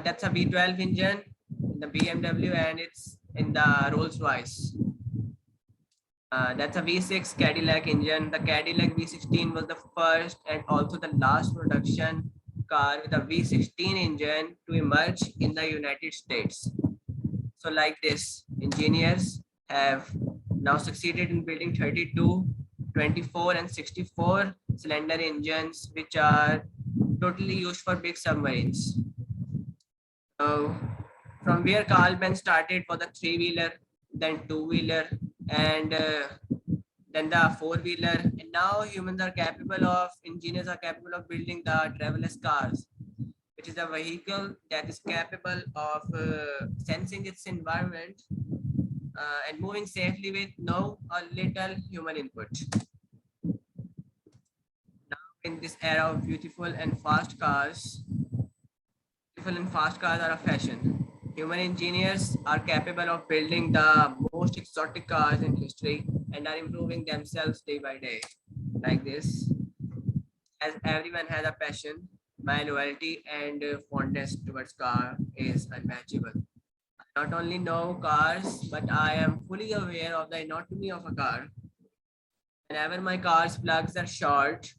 that's a V12 engine in the BMW, and it's in the Rolls Royce. That's a V6 Cadillac engine. The Cadillac V16 was the first and also the last production car with a V16 engine to emerge in the United States. So like this, engineers have now succeeded in building 32, 24 and 64 cylinder engines, which are totally used for big submarines. So from where Carl Benz started for the 3-wheeler, then 2-wheeler, and then the 4-wheeler, and now humans are capable of, engineers are capable of building the driverless cars, which is a vehicle that is capable of sensing its environment and moving safely with no or little human input. Now in this era of beautiful and fast cars are a fashion. Human engineers are capable of building the most exotic cars in history and are improving themselves day by day. Like this, as everyone has a passion, my loyalty and fondness towards car is unmatchable. I not only know cars, but I am fully aware of the anatomy of a car. Whenever my car's plugs are short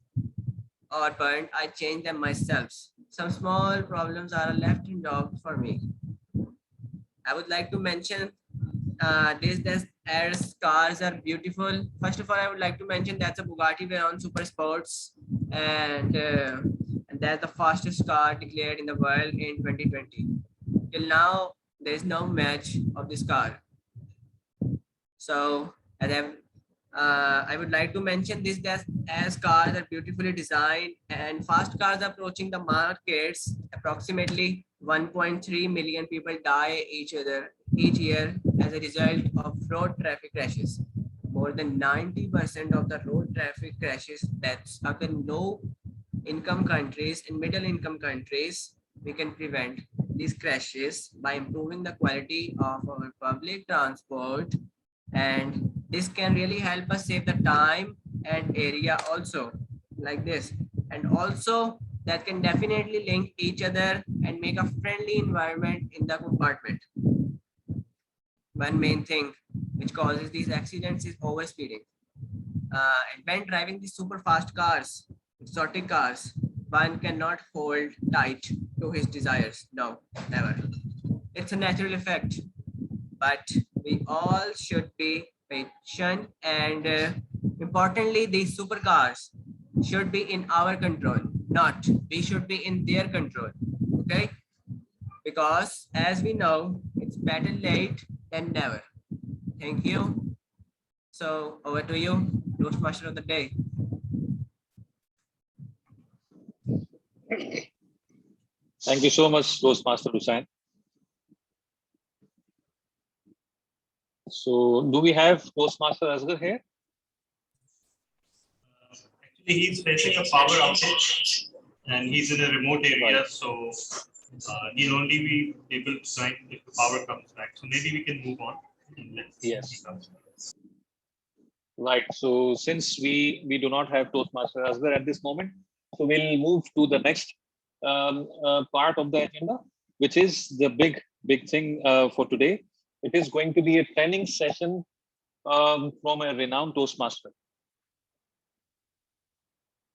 or burnt, I change them myself. Some small problems are a left-hand job for me. I would like to mention this as cars are beautiful. First of all, I would like to mention that's a Bugatti Veyron Super Sports, and that's the fastest car declared in the world in 2020. Till now, there is no match of this car. So, I would like to mention this as cars are beautifully designed and fast cars are approaching the markets. Approximately 1.3 million people die each year as a result of road traffic crashes. More than 90% of the road traffic crashes that's occur in low-income countries and middle-income countries, we can prevent these crashes by improving the quality of our public transport, and this can really help us save the time and area also, like this, and also that can definitely link each other and make a friendly environment in the compartment. One main thing which causes these accidents is overspeeding. And when driving these super fast cars, exotic cars, one cannot hold tight to his desires. No, never. It's a natural effect, but we all should be patient, and importantly, these supercars should be in our control, not we should be in their control. Okay, because as we know, it's better late than never. Thank you. So over to you, Toastmaster of the day. Thank you so much, Toastmaster Hussain. So do we have Toastmaster Asghar here? Actually, he's facing a power outage and he's in a remote area, so he'll only be able to join if the power comes back. So maybe we can move on. And let's see if he comes back. Right. So since we do not have Toastmaster Asghar at this moment, so we'll move to the next part of the agenda, which is the big thing for today. It is going to be a training session from a renowned Toastmaster.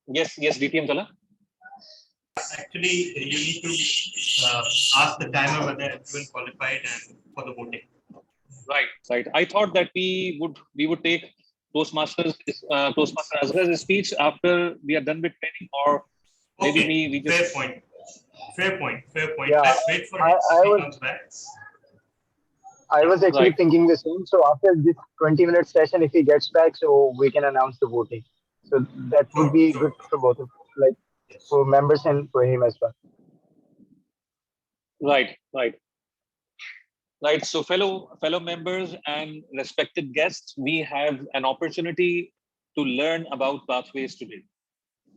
Yes, DTM Tala. Actually, you need to ask the timer whether everyone qualified and for the voting. Right. I thought that we would take Toastmaster Asghar's speech after we are done with training, or maybe Okay. we just. Fair point. Yeah, Let's wait for him if he comes back. I was actually Right. thinking the same. So after this 20-minute session, if he gets back, so we can announce the voting. So that would be good for both of, like, for members and for him as well. Right. So fellow members and respected guests, we have an opportunity to learn about pathways today.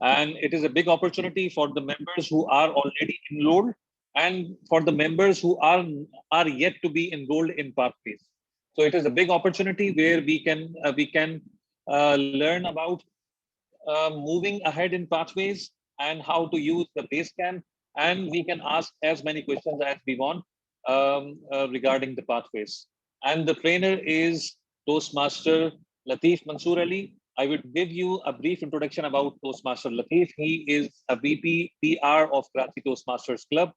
And it is a big opportunity for the members who are already enrolled and for the members who are yet to be enrolled in pathways. So it is a big opportunity where we can learn about moving ahead in pathways and how to use the base camp, and we can ask as many questions as we want regarding the pathways. And the trainer is Toastmaster Latif Mansoor Ali. I would give you a brief introduction about Toastmaster Latif. He is a VP PR of Karachi Toastmasters Club.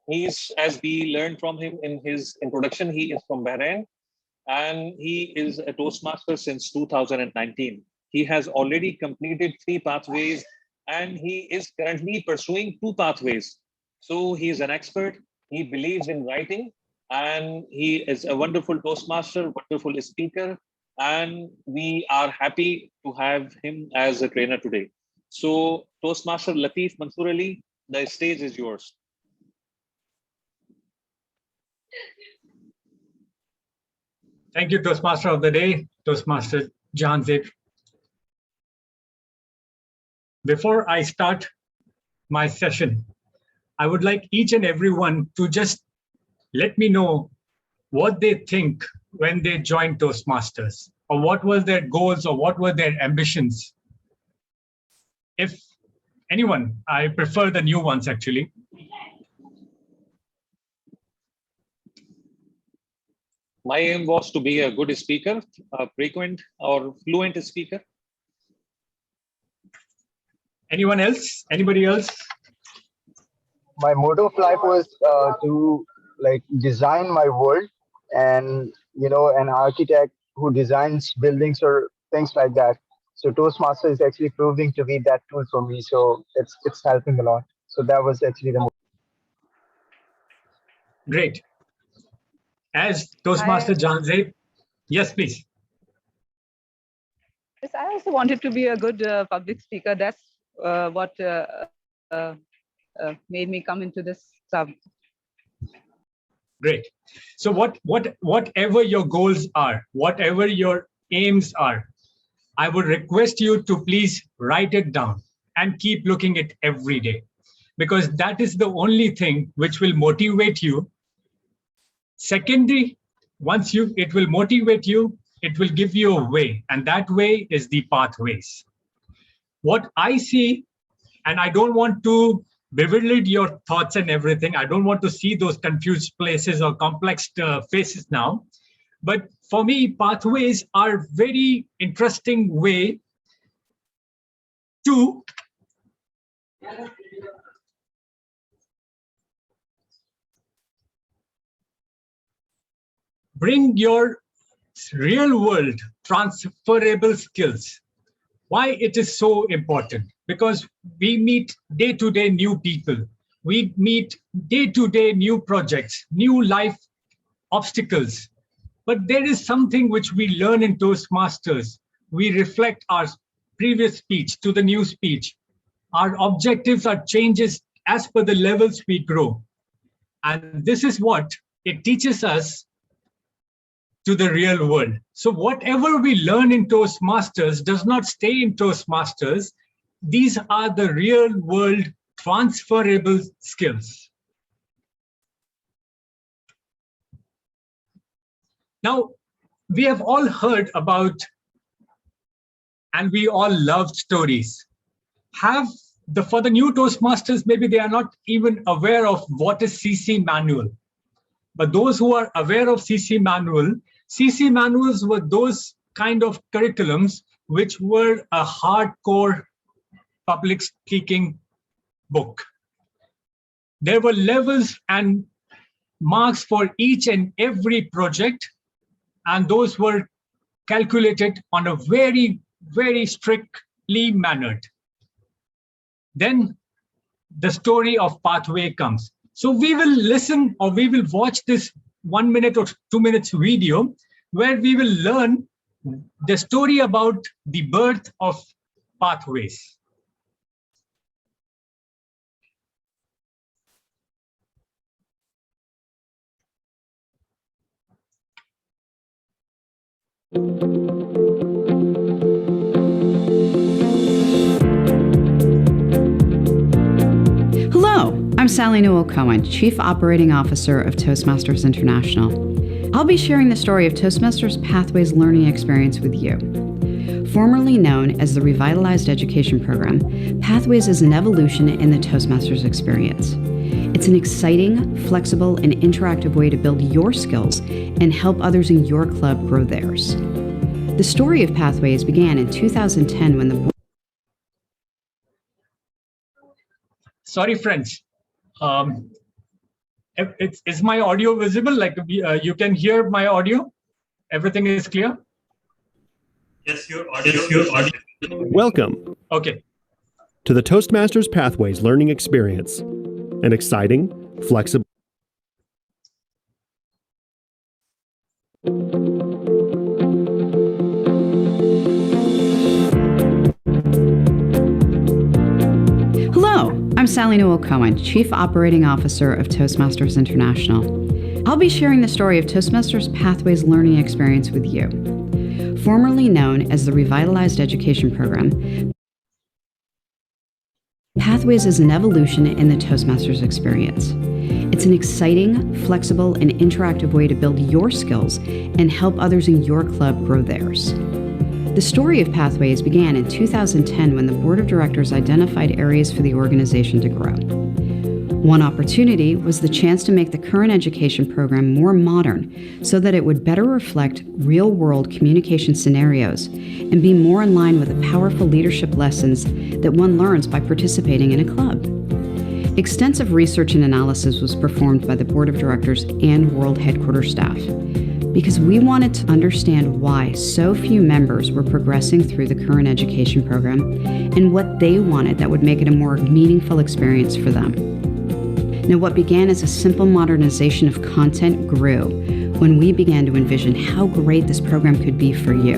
He is, as we learned from him in his introduction, he is from Bahrain, and he is a Toastmaster since 2019. He has already completed 3 pathways, and he is currently pursuing 2 pathways. So he is an expert. He believes in writing, and he is a wonderful Toastmaster, wonderful speaker, and we are happy to have him as a trainer today. So Toastmaster Latif Mansoor Ali, the stage is yours. Thank you, Toastmaster of the Day, Toastmaster Jahanzeb. Before I start my session, I would like each and everyone to just let me know what they think when they joined Toastmasters, or what were their goals, or what were their ambitions. If anyone, I prefer the new ones actually. My aim was to be a good speaker, a frequent or fluent speaker. Anyone else? Anybody else? My motto of life was to like design my world, and an architect who designs buildings or things like that. So Toastmaster is actually proving to be that tool for me. So it's helping a lot. So that was actually the. Great. As Toastmaster Jahanzeb, yes, please. Yes, I also wanted to be a good public speaker. That's what made me come into this club. Great. So whatever your goals are, whatever your aims are, I would request you to please write it down and keep looking at it every day, because that is the only thing which will motivate you. Secondly, it will motivate you, it will give you a way, and that way is the pathways. What I see, and I don't want to bewilder your thoughts and everything, I don't want to see those confused places or complex faces now, but for me, pathways are very interesting way to bring your real world transferable skills. Why it is so important? Because we meet day-to-day new people. We meet day-to-day new projects, new life obstacles, But there is something which we learn in Toastmasters. We reflect our previous speech to the new speech. Our objectives are changes as per the levels we grow. And this is what it teaches us to the real world. So whatever we learn in Toastmasters does not stay in Toastmasters. These are the real world transferable skills. Now, we have all heard about, and we all love stories. For the new Toastmasters, maybe they are not even aware of what is CC manual. But those who are aware of CC manuals were those kind of curriculums which were a hardcore public speaking book. There were levels and marks for each and every project, and those were calculated on a very, very strictly mannered. Then the story of pathway comes. So we will listen, or we will watch this 1 minute or 2 minutes video where we will learn the story about the birth of pathways. Hello, I'm Sally Newell Cohen, Chief Operating Officer of Toastmasters International. I'll be sharing the story of Toastmasters Pathways learning experience with you. Formerly known as the Revitalized Education Program, Pathways is an evolution in the Toastmasters experience. It's an exciting, flexible, and interactive way to build your skills and help others in your club grow theirs. The story of Pathways began in 2010 when the Sorry, friends. Is my audio visible? Like you can hear my audio? Everything is clear? Yes, your audio. Welcome. Okay. To the Toastmasters Pathways learning experience. An exciting, flexible. Hello, I'm Sally Newell Cohen, Chief Operating Officer of Toastmasters International. I'll be sharing the story of Toastmasters Pathways learning experience with you. Formerly known as the Revitalized Education Program, Pathways is an evolution in the Toastmasters experience. It's an exciting, flexible, and interactive way to build your skills and help others in your club grow theirs. The story of Pathways began in 2010 when the board of directors identified areas for the organization to grow. One opportunity was the chance to make the current education program more modern so that it would better reflect real-world communication scenarios and be more in line with the powerful leadership lessons that one learns by participating in a club. Extensive research and analysis was performed by the board of directors and world headquarters staff because we wanted to understand why so few members were progressing through the current education program and what they wanted that would make it a more meaningful experience for them. Now, what began as a simple modernization of content grew when we began to envision how great this program could be for you.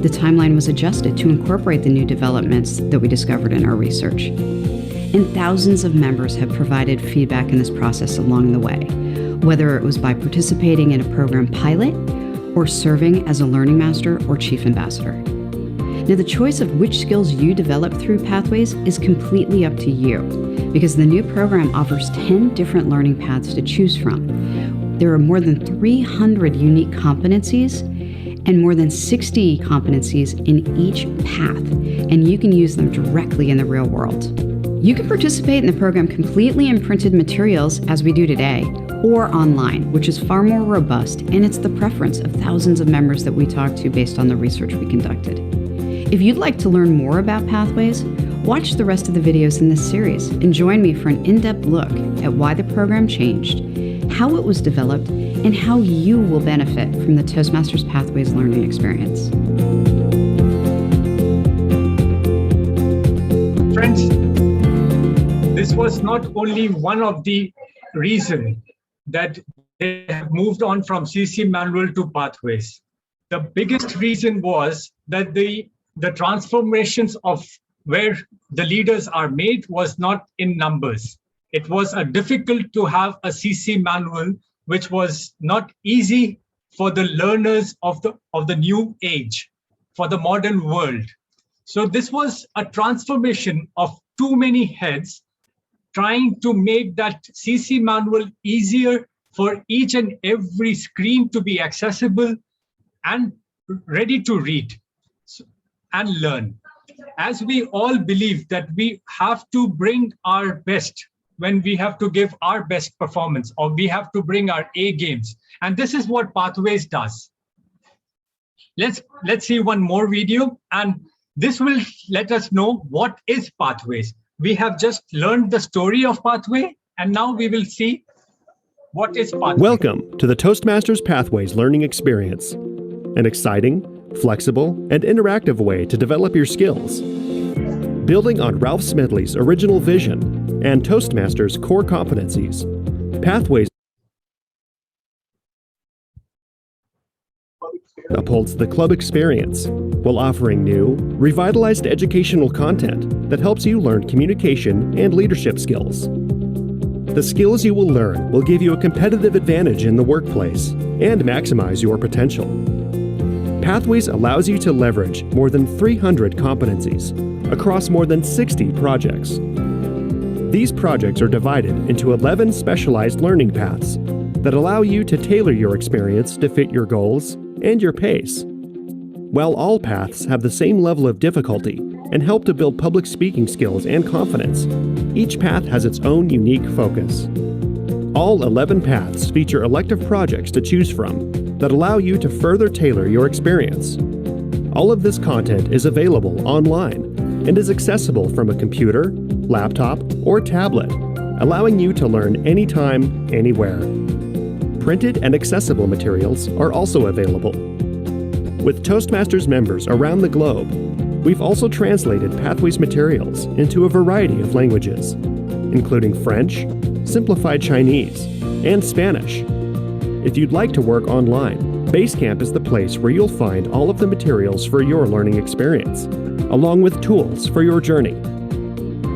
The timeline was adjusted to incorporate the new developments that we discovered in our research. And thousands of members have provided feedback in this process along the way, whether it was by participating in a program pilot or serving as a learning master or chief ambassador. Now, the choice of which skills you develop through Pathways is completely up to you, because the new program offers 10 different learning paths to choose from. There are more than 300 unique competencies and more than 60 competencies in each path, and you can use them directly in the real world. You can participate in the program completely in printed materials, as we do today, or online, which is far more robust, and it's the preference of thousands of members that we talked to based on the research we conducted. If you'd like to learn more about Pathways, watch the rest of the videos in this series and join me for an in-depth look at why the program changed, how it was developed, and how you will benefit from the Toastmasters Pathways learning experience. Friends, this was not only one of the reasons that they have moved on from CC manual to pathways. The biggest reason was that the transformations of where the leaders are made was not in numbers. It was difficult to have a CC manual, which was not easy for the learners of the new age, for the modern world. So this was a transformation of too many heads trying to make that CC manual easier for each and every screen to be accessible and ready to read and learn. As we all believe that we have to bring our best when we have to give our best performance, or we have to bring our A games. And this is what Pathways does. Let's see one more video, and this will let us know what is Pathways. We have just learned the story of Pathway, and now we will see what is Pathway. Welcome to the Toastmasters Pathways learning experience, an exciting, flexible, and interactive way to develop your skills. Building on Ralph Smedley's original vision and Toastmasters' core competencies, Pathways upholds the club experience while offering new, revitalized educational content that helps you learn communication and leadership skills. The skills you will learn will give you a competitive advantage in the workplace and maximize your potential. Pathways allows you to leverage more than 300 competencies across more than 60 projects. These projects are divided into 11 specialized learning paths that allow you to tailor your experience to fit your goals and your pace. While all paths have the same level of difficulty and help to build public speaking skills and confidence, each path has its own unique focus. All 11 paths feature elective projects to choose from that allow you to further tailor your experience. All of this content is available online and is accessible from a computer, laptop, or tablet, allowing you to learn anytime, anywhere. Printed and accessible materials are also available. With Toastmasters members around the globe, we've also translated Pathways materials into a variety of languages, including French, Simplified Chinese, and Spanish. If you'd like to work online, Basecamp is the place where you'll find all of the materials for your learning experience, along with tools for your journey.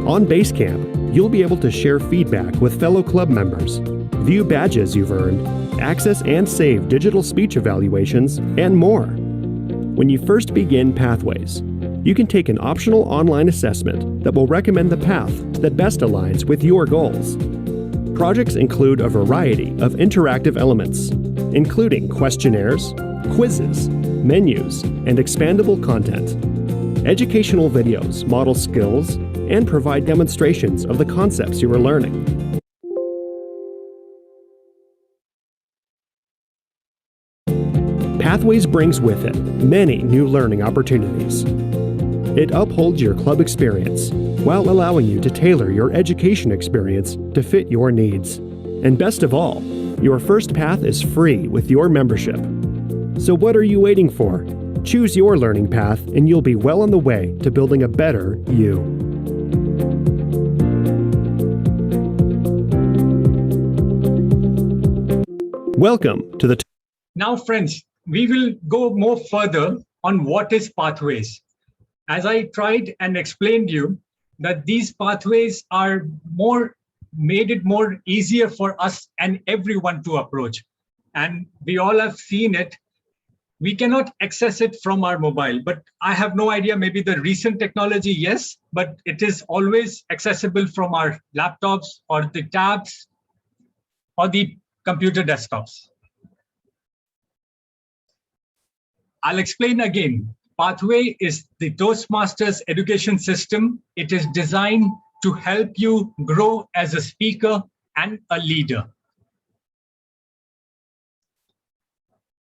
On Basecamp, you'll be able to share feedback with fellow club members, view badges you've earned, access and save digital speech evaluations, and more. When you first begin Pathways, you can take an optional online assessment that will recommend the path that best aligns with your goals. Projects include a variety of interactive elements, including questionnaires, quizzes, menus, and expandable content. Educational videos model skills and provide demonstrations of the concepts you are learning. Pathways brings with it many new learning opportunities. It upholds your club experience while allowing you to tailor your education experience to fit your needs. And best of all, your first path is free with your membership. So what are you waiting for? Choose your learning path and you'll be well on the way to building a better you. Welcome to the... Now, friends, we will go more further on what is Pathways. As I tried and explained you that these pathways are made it more easier for us and everyone to approach. And we all have seen it. We cannot access it from our mobile, but I have no idea, maybe the recent technology, yes, but it is always accessible from our laptops or the tabs or the computer desktops. I'll explain again. Pathway is the Toastmasters education system. It is designed to help you grow as a speaker and a leader.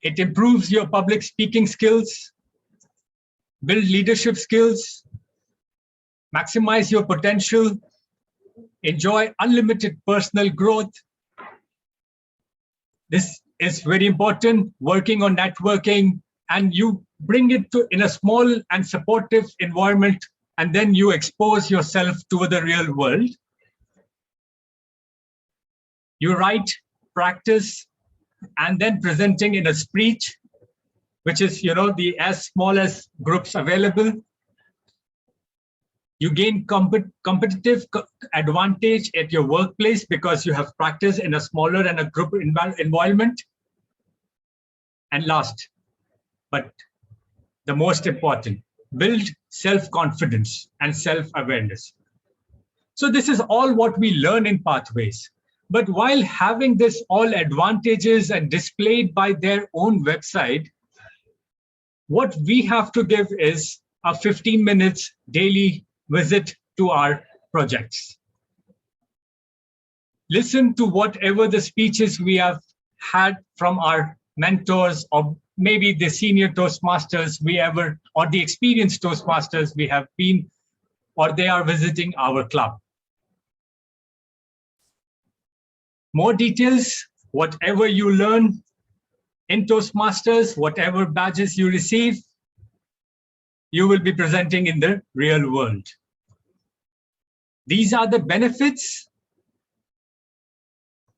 It improves your public speaking skills, build leadership skills, maximize your potential, enjoy unlimited personal growth. This is very important, working on networking, and you bring it to in a small and supportive environment, and then you expose yourself to the real world. You write, practice, and then presenting in a speech, which is, the as small as groups available. You gain competitive advantage at your workplace because you have practice in a smaller and a group environment. And last, but the most important, build self-confidence and self-awareness. So this is all what we learn in Pathways. But while having this all advantages and displayed by their own website, what we have to give is a 15 minutes daily visit to our projects. Listen to whatever the speeches we have had from our mentors, or maybe the senior Toastmasters or the experienced Toastmasters we have been, or they are visiting our club. More details, whatever you learn in Toastmasters, whatever badges you receive, you will be presenting in the real world. These are the benefits.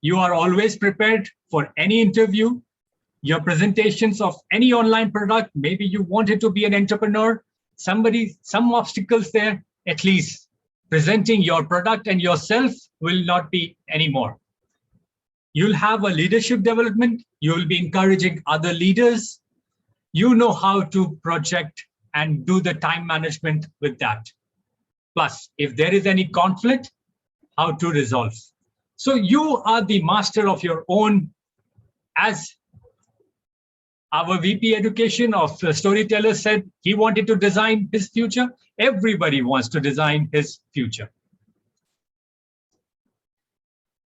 You are always prepared for any interview. Your presentations of any online product, maybe you wanted to be an entrepreneur, some obstacles there, at least presenting your product and yourself will not be anymore. You'll have a leadership development. You will be encouraging other leaders. You know how to project and do the time management with that. Plus, if there is any conflict, how to resolve. So you are the master of your own. As our VP Education of Storytellers said, he wanted to design his future. Everybody wants to design his future.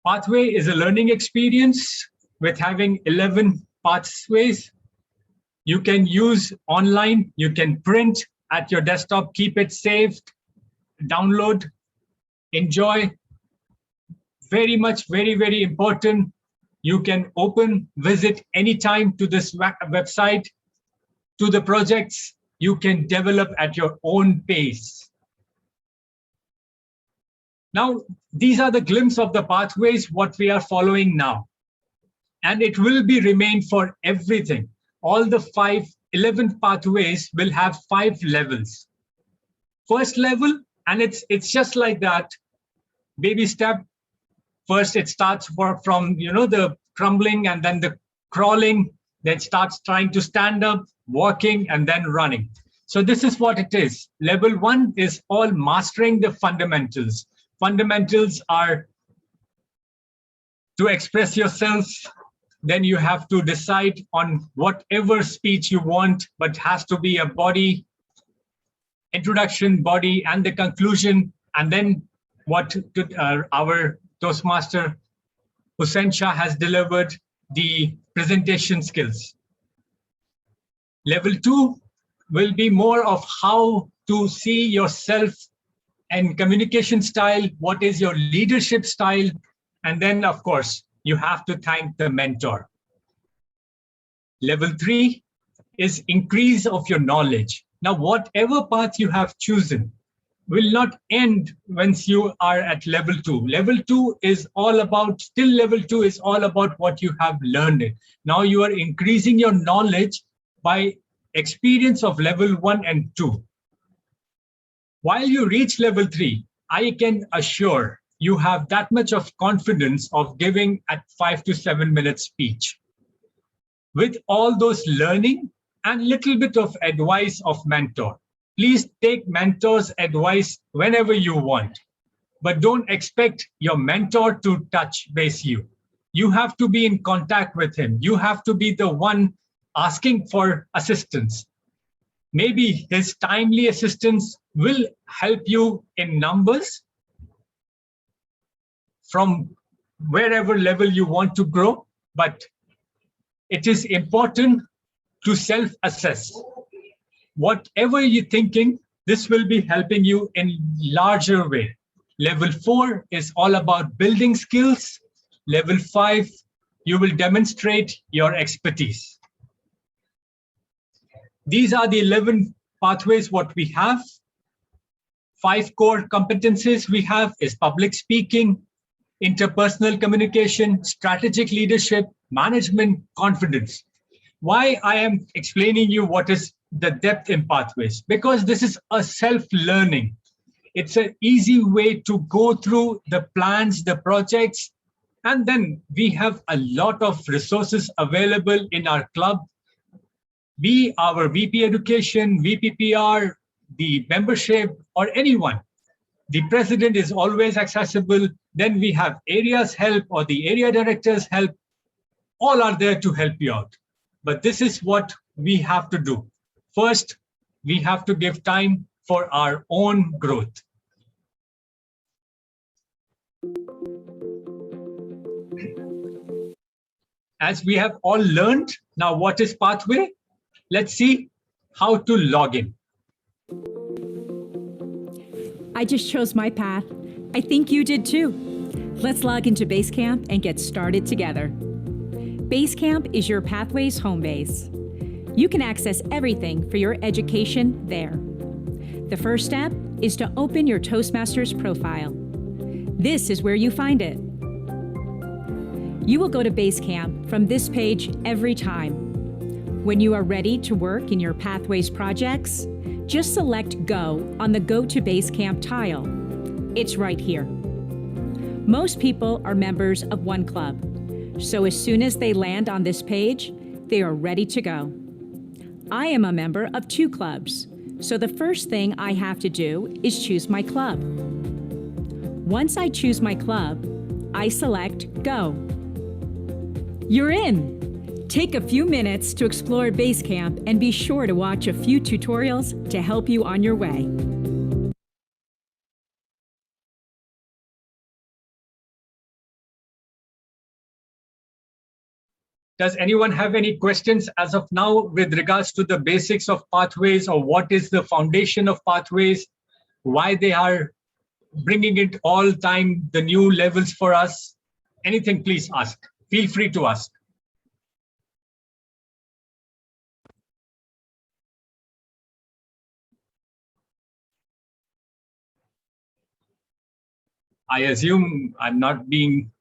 Pathway is a learning experience with having 11 pathways. You can use online, you can print at your desktop, keep it saved, download, enjoy. Very much, very, very important. You can visit anytime to this website, to the projects. You can develop at your own pace. Now, these are the glimpse of the pathways, what we are following now. And it will be remain for everything. All the 11 pathways will have 5 levels. First level, and it's just like that, baby step. First, it starts from the crumbling and then the crawling, then starts trying to stand up, walking, and then running. So this is what it is. Level 1 is all mastering the fundamentals. Fundamentals are to express yourself. Then you have to decide on whatever speech you want, but has to be a body, introduction, body, and the conclusion. And then what our Toastmaster Hussain Shah has delivered, the presentation skills. Level 2 will be more of how to see yourself and communication style, what is your leadership style, and then of course, you have to thank the mentor. Level 3 is increase of your knowledge. Now, whatever path you have chosen will not end once you are at level 2. Level 2 is all about, still level 2 is all about what you have learned. Now you are increasing your knowledge by experience of level 1 and 2. While you reach level 3, I can assure you have that much of confidence of giving at 5 to 7 minute speech. With all those learning and little bit of advice of mentor. Please take mentor's advice whenever you want, but don't expect your mentor to touch base you. You have to be in contact with him. You have to be the one asking for assistance. Maybe his timely assistance will help you in numbers from wherever level you want to grow, but it is important to self-assess. Whatever you're thinking, this will be helping you in larger way. Level 4 is all about building skills. Level 5, you will demonstrate your expertise. These are the 11 pathways what we have. 5 core competencies we have is public speaking, interpersonal communication, strategic leadership, management confidence. Why I am explaining you what is the depth in pathways? Because this is a self-learning. It's an easy way to go through the plans, the projects, and then we have a lot of resources available in our club. Our VP Education, VPPR, the membership, or anyone. The president is always accessible. Then we have areas help or the area directors help. All are there to help you out. But this is what we have to do. First, we have to give time for our own growth. As we have all learned, now what is Pathway? Let's see how to log in. I just chose my path. I think you did too. Let's log into Basecamp and get started together. Basecamp is your Pathways home base. You can access everything for your education there. The first step is to open your Toastmasters profile. This is where you find it. You will go to Basecamp from this page every time. When you are ready to work in your Pathways projects, just select Go on the Go to Basecamp tile. It's right here. Most people are members of one club, so as soon as they land on this page, they are ready to go. I am a member of 2 clubs, so the first thing I have to do is choose my club. Once I choose my club, I select Go. You're in! Take a few minutes to explore Basecamp and be sure to watch a few tutorials to help you on your way. Does anyone have any questions as of now with regards to the basics of Pathways, or what is the foundation of Pathways, why they are bringing it all time, the new levels for us? Anything, please ask. Feel free to ask. I assume I'm not being,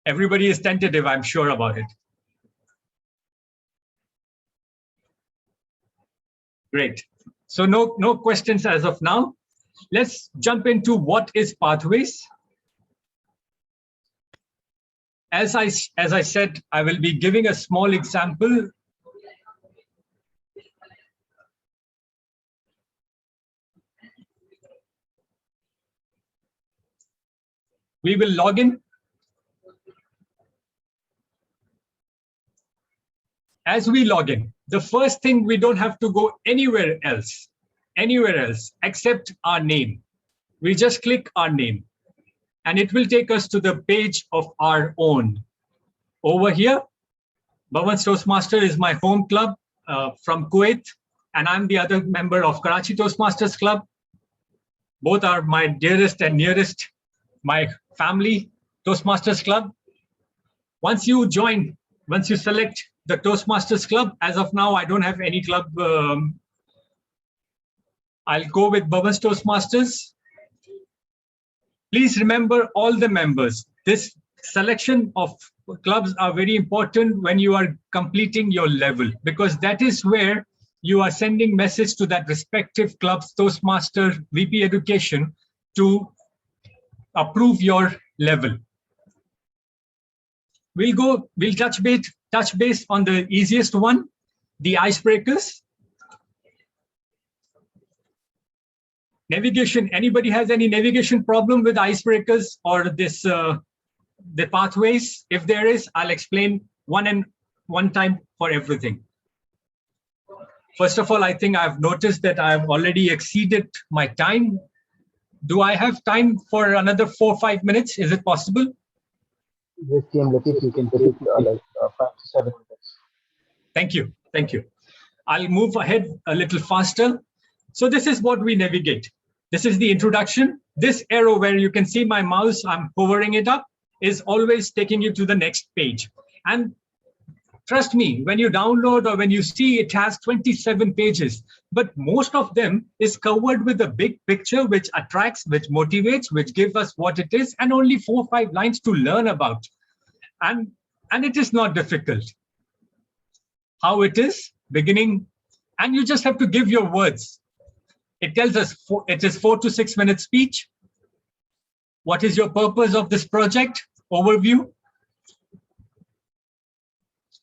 everybody is tentative, I'm sure about it. Great. So no questions as of now. Let's jump into what is Pathways. As I said, I will be giving a small example. We will log in. As we log in, the first thing, we don't have to go anywhere else except our name. We just click our name and it will take us to the page of our own. Over here, Bhavan's Toastmaster is my home club from Kuwait, and I'm the other member of Karachi Toastmasters Club. Both are my dearest and nearest, my family Toastmasters Club. Once you select the Toastmasters Club, as of now, I don't have any club. I'll go with Bhavan's Toastmasters. Please remember all the members. This selection of clubs are very important when you are completing your level, because that is where you are sending message to that respective club's Toastmaster VP Education to approve your level. We'll touch base on the easiest one, the icebreakers. Navigation, anybody has any navigation problem with icebreakers or this, the pathways? If there is, I'll explain one time for everything. First of all, I think I've noticed that I've already exceeded my time. Do I have time for another 4 or 5 minutes? Is it possible? Yes, TM Latif, you can take like 5 to 7 minutes. Thank you. Thank you. I'll move ahead a little faster. So this is what we navigate. This is the introduction. This arrow where you can see my mouse, I'm hovering it up, is always taking you to the next page. And trust me, when you download or when you see, it has 27 pages, but most of them is covered with a big picture, which attracts, which motivates, which gives us what it is, and only 4 or 5 lines to learn about. And it is not difficult. How it is, beginning, and you just have to give your words. It tells us it is 4 to 6 minute speech. What is your purpose of this project? Overview.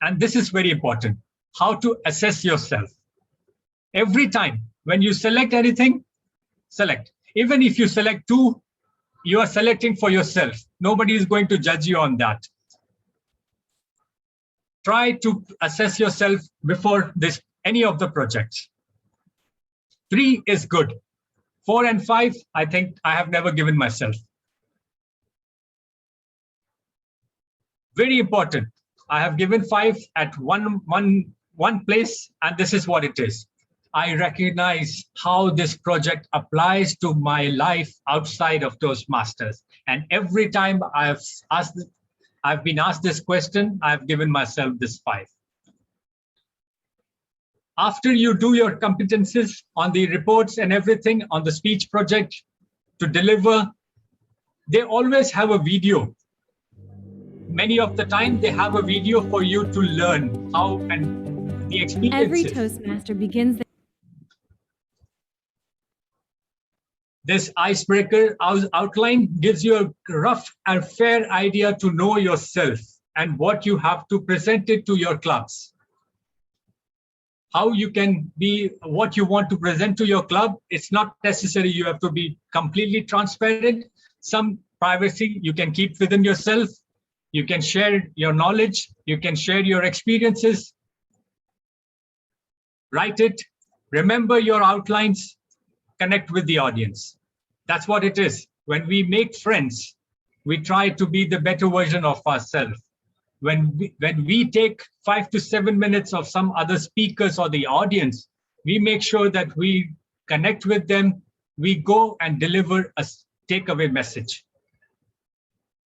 And this is very important. How to assess yourself. Every time when you select anything, select. Even if you select 2, you are selecting for yourself. Nobody is going to judge you on that. Try to assess yourself before any of the projects. 3 is good. 4 and 5, I think I have never given myself. Very important. I have given 5 at one place, and this is what it is. I recognize how this project applies to my life outside of Toastmasters. And every time I've been asked this question, I've given myself this 5. After you do your competencies on the reports and everything on the speech project to deliver, they always have a video. Many of the time they have a video for you to learn how and the experiences. Every Toastmaster begins This icebreaker outline gives you a rough and fair idea to know yourself and what you have to present it to your clubs. How you can be, what you want to present to your club. It's not necessary you have to be completely transparent. Some privacy you can keep within yourself. You can share your knowledge. You can share your experiences. Write it. Remember your outlines. Connect with the audience. That's what it is. When we make friends, we try to be the better version of ourselves. When we take 5 to 7 minutes of some other speakers or the audience, we make sure that we connect with them. We go and deliver a takeaway message.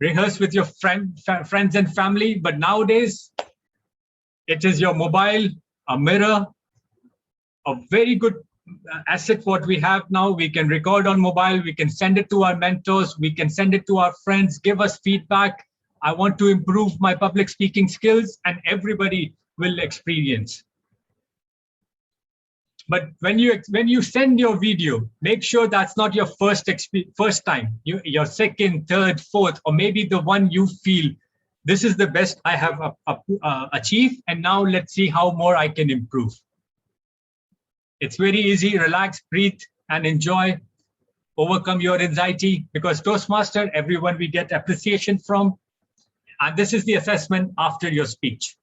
Rehearse with your friends and family, but nowadays it is your mobile, a mirror, a very good asset what we have now. We can record on mobile, we can send it to our mentors, we can send it to our friends, give us feedback. I want to improve my public speaking skills, and everybody will experience. But when you send your video, make sure that's not your first time, your second, third, fourth, or maybe the one you feel, this is the best I have achieved, and now let's see how more I can improve. It's very easy. Relax, breathe, and enjoy. Overcome your anxiety, because Toastmaster, everyone we get appreciation from. And this is the assessment after your speech.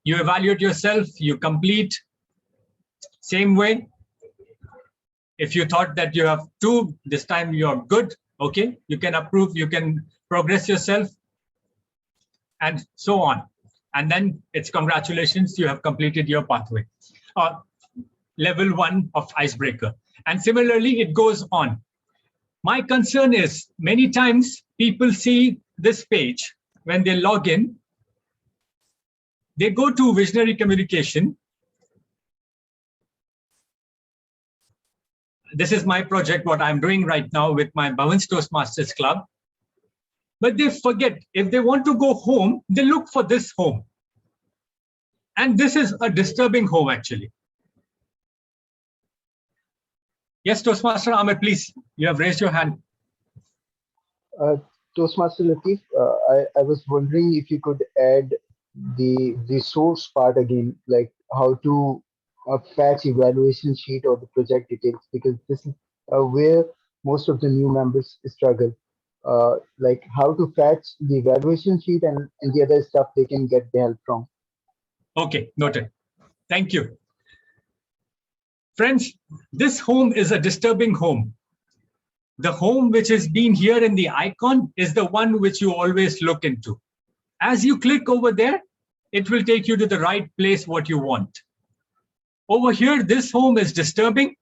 You evaluate yourself, you complete. Same way. If you thought that you have 2, this time you're good. Okay, you can approve, you can progress yourself, and so on. And then it's congratulations, you have completed your pathway. Level 1 of icebreaker. And similarly, it goes on. My concern is many times people see this page when they log in, they go to visionary communication. This is my project, what I'm doing right now with my Bhavan's Toastmasters Club. But they forget, if they want to go home, they look for this home. And this is a disturbing home, actually. Yes, Toastmaster Ahmed, please. You have raised your hand. Toastmaster Latif, I was wondering if you could add the resource part again, like how to fetch evaluation sheet or the project details, because this is where most of the new members struggle. Like how to fetch the evaluation sheet and the other stuff they can get the help from. Okay, noted. Thank you. Friends, this home is a disturbing home. The home which is being here in the icon is the one which you always look into. As you click over there, it will take you to the right place what you want. Over here, this home is disturbing.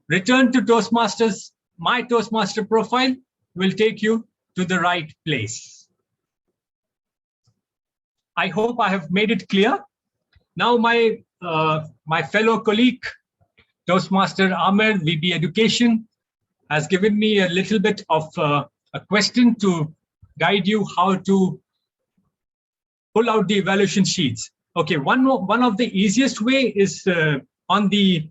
Return to Toastmasters. My Toastmaster profile will take you to the right place. I hope I have made it clear. Now my fellow colleague, Toastmaster Ahmed, VP Education, has given me a little bit of a question to guide you how to pull out the evaluation sheets. Okay, one of the easiest way is on this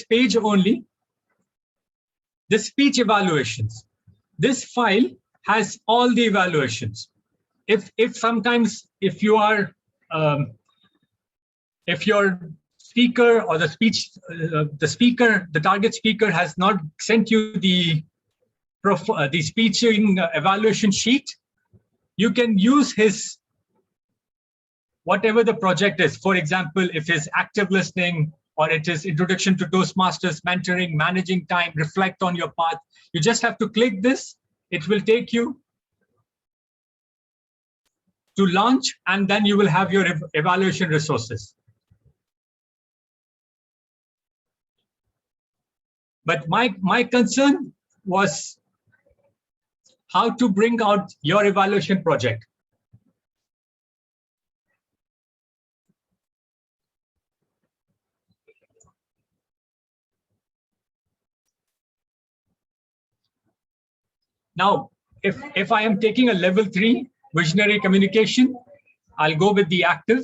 page only, the speech evaluations. This file has all the evaluations. If sometimes if you are if your speaker or the target speaker has not sent you the speeching evaluation sheet, you can use his whatever the project is. For example, if it's active listening, or it is introduction to Toastmasters, mentoring, managing time, reflect on your path. You just have to click this. It will take you to launch, and then you will have your evaluation resources. But my concern was how to bring out your evaluation project. Now, if I am taking a level 3 visionary communication, I'll go with the active.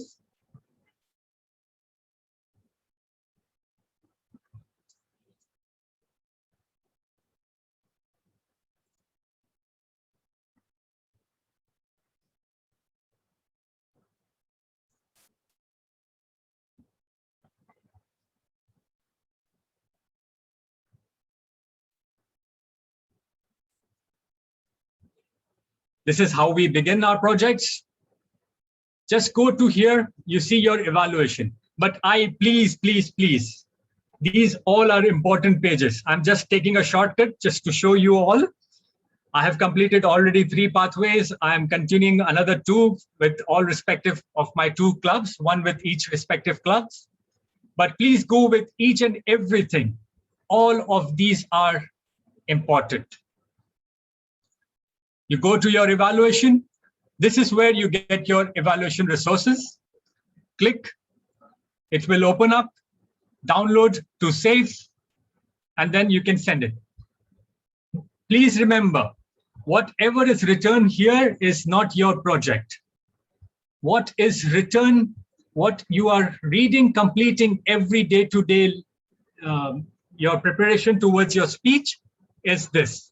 This is how we begin our projects. Just go to here, you see your evaluation. But please, these all are important pages. I'm just taking a shortcut just to show you all. I have completed already 3 pathways. I am continuing another 2 with all respective of my 2 clubs, 1 with each respective clubs. But please go with each and everything. All of these are important. You go to your evaluation. This is where you get your evaluation resources. Click. It will open up, download to save, and then you can send it. Please remember, whatever is written here is not your project. What is written, what you are reading, completing every day-to-day, your preparation towards your speech is this.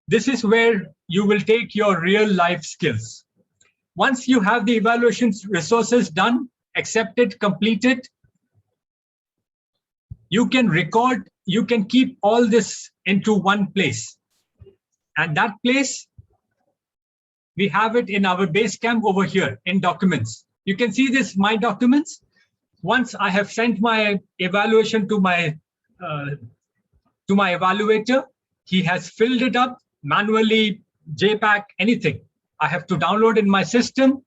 This is where you will take your real life skills. Once you have the evaluation resources done, accepted, completed, you can record, you can keep all this into one place. And that place, we have it in our Basecamp over here in documents. You can see this, my documents. Once I have sent my evaluation to my evaluator, he has filled it up manually, JPAG, anything. I have to download in my system.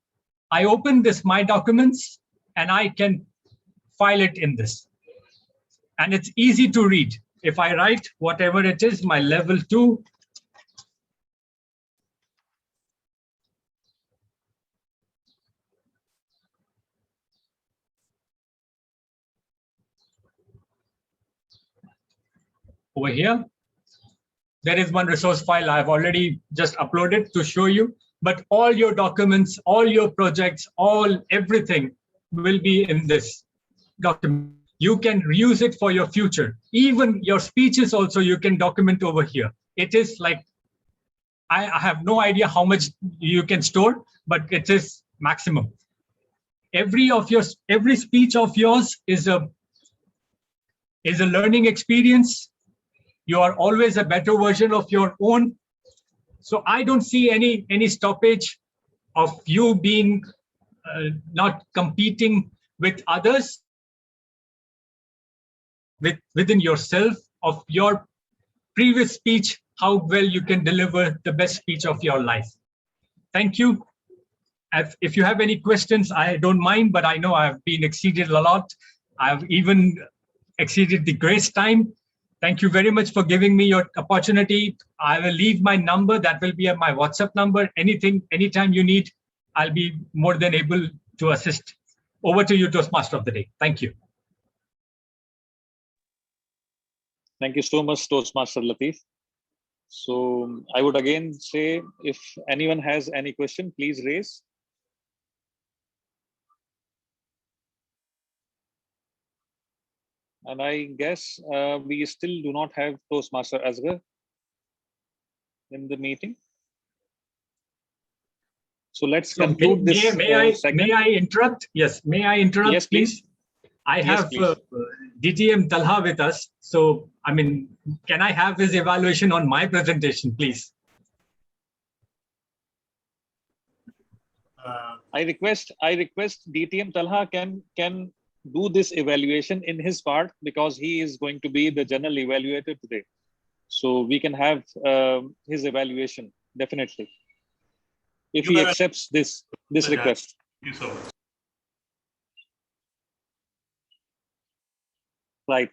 I open this, my documents, and I can file it in this. And it's easy to read. If I write whatever it is, my level 2, over here, there is one resource file I've already just uploaded to show you, but all your documents, all your projects, everything will be in this document. You can use it for your future. Even your speeches also you can document over here. It is like, I have no idea how much you can store, but it is maximum. Every speech of yours is a learning experience. You are always a better version of your own. So I don't see any stoppage of you being not competing with others, within yourself, of your previous speech, how well you can deliver the best speech of your life. Thank you. If you have any questions, I don't mind, but I know I've been exceeded a lot. I've even exceeded the grace time. Thank you very much for giving me your opportunity. I will leave my number. That will be my WhatsApp number. Anytime you need, I'll be more than able to assist. Over to you, Toastmaster of the Day. Thank you. Thank you so much, Toastmaster Latif. So I would again say, if anyone has any question, please raise. And I guess we still do not have Toastmaster Asghar in the meeting. So let's So conclude this segment. may I interrupt? Yes, may I interrupt, Yes, please? I have DTM Talha with us. So, I mean, can I have his evaluation on my presentation, please? I request DTM Talha can do this evaluation in his part, because he is going to be the general evaluator today. So we can have his evaluation, definitely, if he accepts this request. Thank you so much. Right.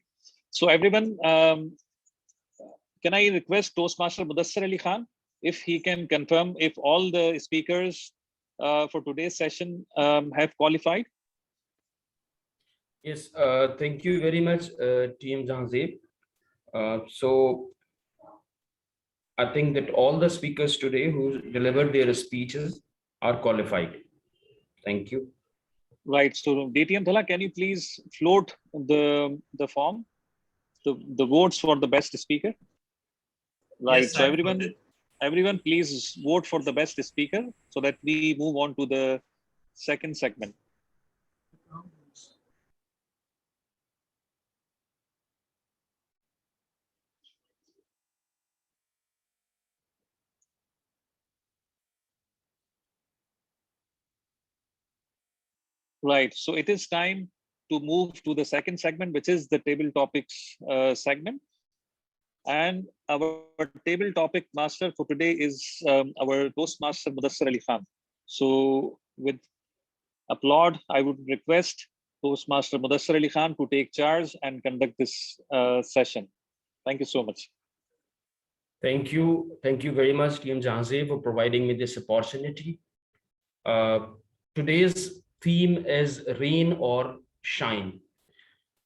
So everyone, can I request Toastmaster Mudassir Ali Khan, if he can confirm if all the speakers for today's session have qualified? Yes, thank you very much, Team Jahanzeb. So I think that all the speakers today who delivered their speeches are qualified. Thank you. Right. So DTM Thala, can you please float the form, the votes for the best speaker? Right. Yes, so everyone please vote for the best speaker, so that we move on to the second segment. Right. So it is time to move to the second segment, which is the table topics segment. And our table topic master for today is our Toastmaster Mudassir Ali Khan. So with applaud, I would request Toastmaster Mudassir Ali Khan to take charge and conduct this session. Thank you so much. Thank you. Thank you very much, Team Jahanzeb, for providing me this opportunity. Today's theme is rain or shine.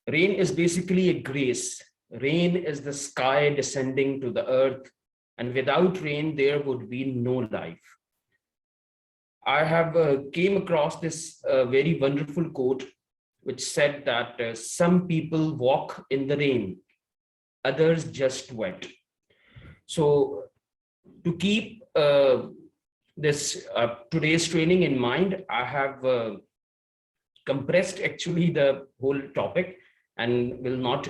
Rain is basically a grace. Rain is the sky descending to the earth, and without rain, there would be no life. I have came across this very wonderful quote, which said that some people walk in the rain, others just wet. So to keep this today's training in mind, I have compressed actually the whole topic and will not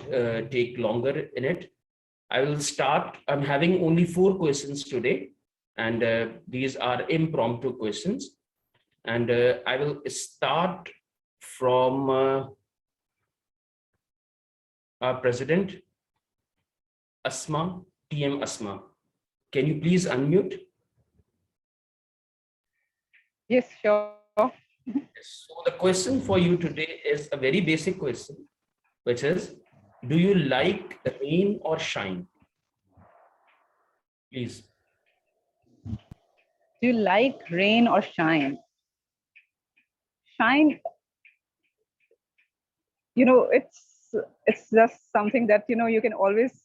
take longer in it. I will start. I'm having only 4 questions today, and these are impromptu questions. And I will start from our president, Asma, TM Asma. Can you please unmute? Yes, sure. So the question for you today is a very basic question, which is, do you like rain or shine? Please. Do you like rain or shine? Shine, it's just something that, you can always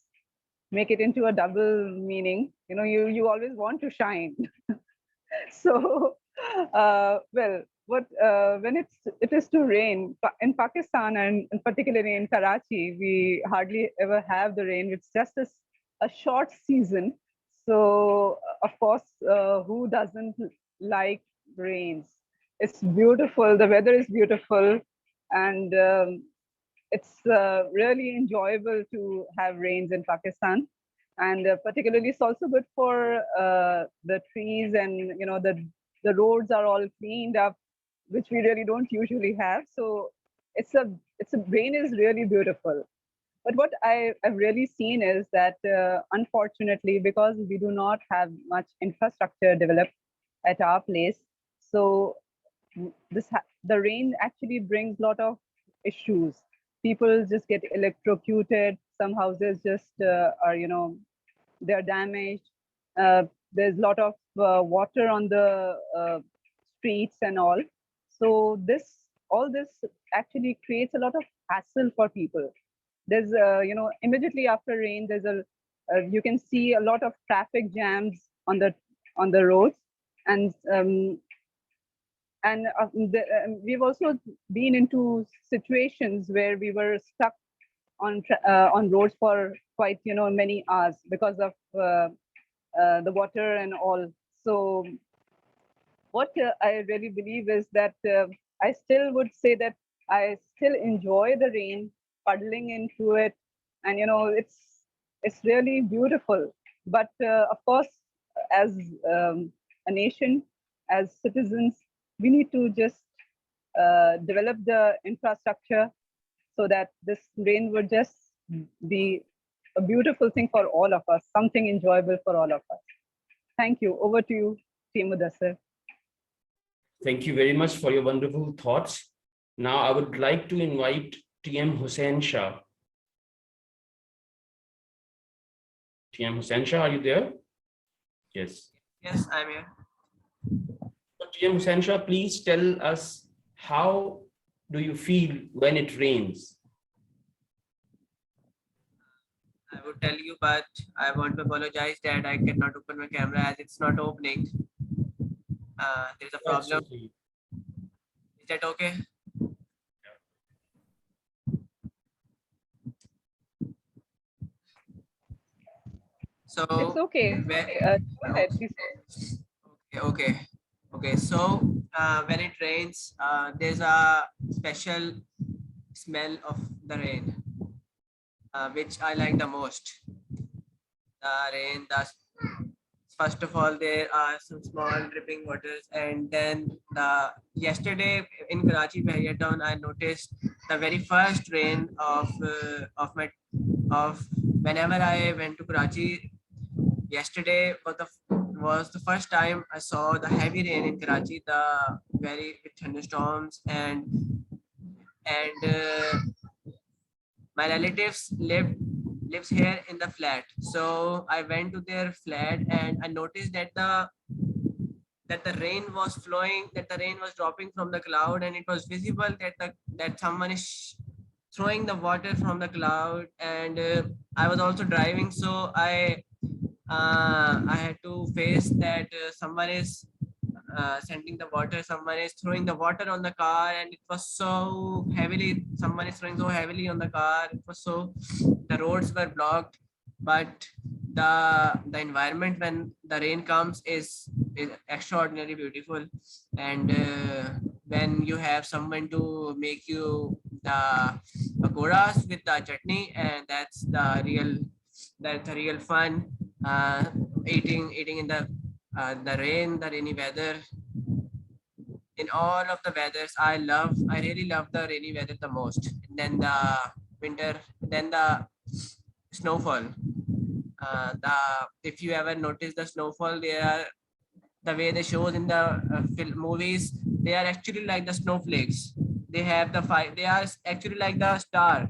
make it into a double meaning. You always want to shine. So, well, when it is to rain in Pakistan, and particularly in Karachi, we hardly ever have the rain. It's just a short season. So, of course, who doesn't like rains? It's beautiful. The weather is beautiful, and it's really enjoyable to have rains in Pakistan. And particularly, it's also good for the trees, and the roads are all cleaned up, which we really don't usually have. So it's a rain is really beautiful. But what I've really seen is that unfortunately, because we do not have much infrastructure developed at our place, so the rain actually brings a lot of issues. People just get electrocuted. Some houses just are, they're damaged. There's a lot of water on the streets and all. So all this actually creates a lot of hassle for people. There's, immediately after rain, there's you can see a lot of traffic jams on the roads, and we've also been into situations where we were stuck on roads for quite many hours because of the water and all. So what I really believe is that I still would say that I still enjoy the rain, puddling into it, and it's really beautiful. But of course, as a nation, as citizens, we need to just develop the infrastructure so that this rain would just be a beautiful thing for all of us, something enjoyable for all of us. Thank you. Over to you, Team Mudassir. Thank you very much for your wonderful thoughts. Now I would like to invite TM Hussain Shah. TM Hussain Shah, are you there? Yes. Yes, I'm here. So, TM Hussain Shah, please tell us, how do you feel when it rains? I would tell you, but I want to apologize that I cannot open my camera as it's not opening. There's a problem. Okay. Is that okay? So It's okay. Go ahead, please. Okay. So when it rains, there's a special smell of the rain, which I like the most. The rain, first of all, there are some small dripping waters, and then yesterday in Karachi, Bahia town, I noticed the very first rain of whenever I went to Karachi. Yesterday was the first time I saw the heavy rain in Karachi, the very with thunderstorms, and my relatives lives here in the flat. So I went to their flat and I noticed that the rain was flowing, that the rain was dropping from the cloud, and it was visible that someone is throwing the water from the cloud. And I was also driving, so I had to face that someone is sending the water, someone is throwing the water on the car, and it was so heavily, someone is throwing so heavily on the car. It was so, the roads were blocked. But the environment when the rain comes is extraordinarily beautiful. And when you have someone to make you the pakoras with the chutney, and that's the real fun. Eating in the rain, the rainy weather. In all of the weathers, I really love the rainy weather the most. And then the winter, then the snowfall. If you ever notice the snowfall, the way they show in the movies, they are actually like the snowflakes. They have they are actually like the star.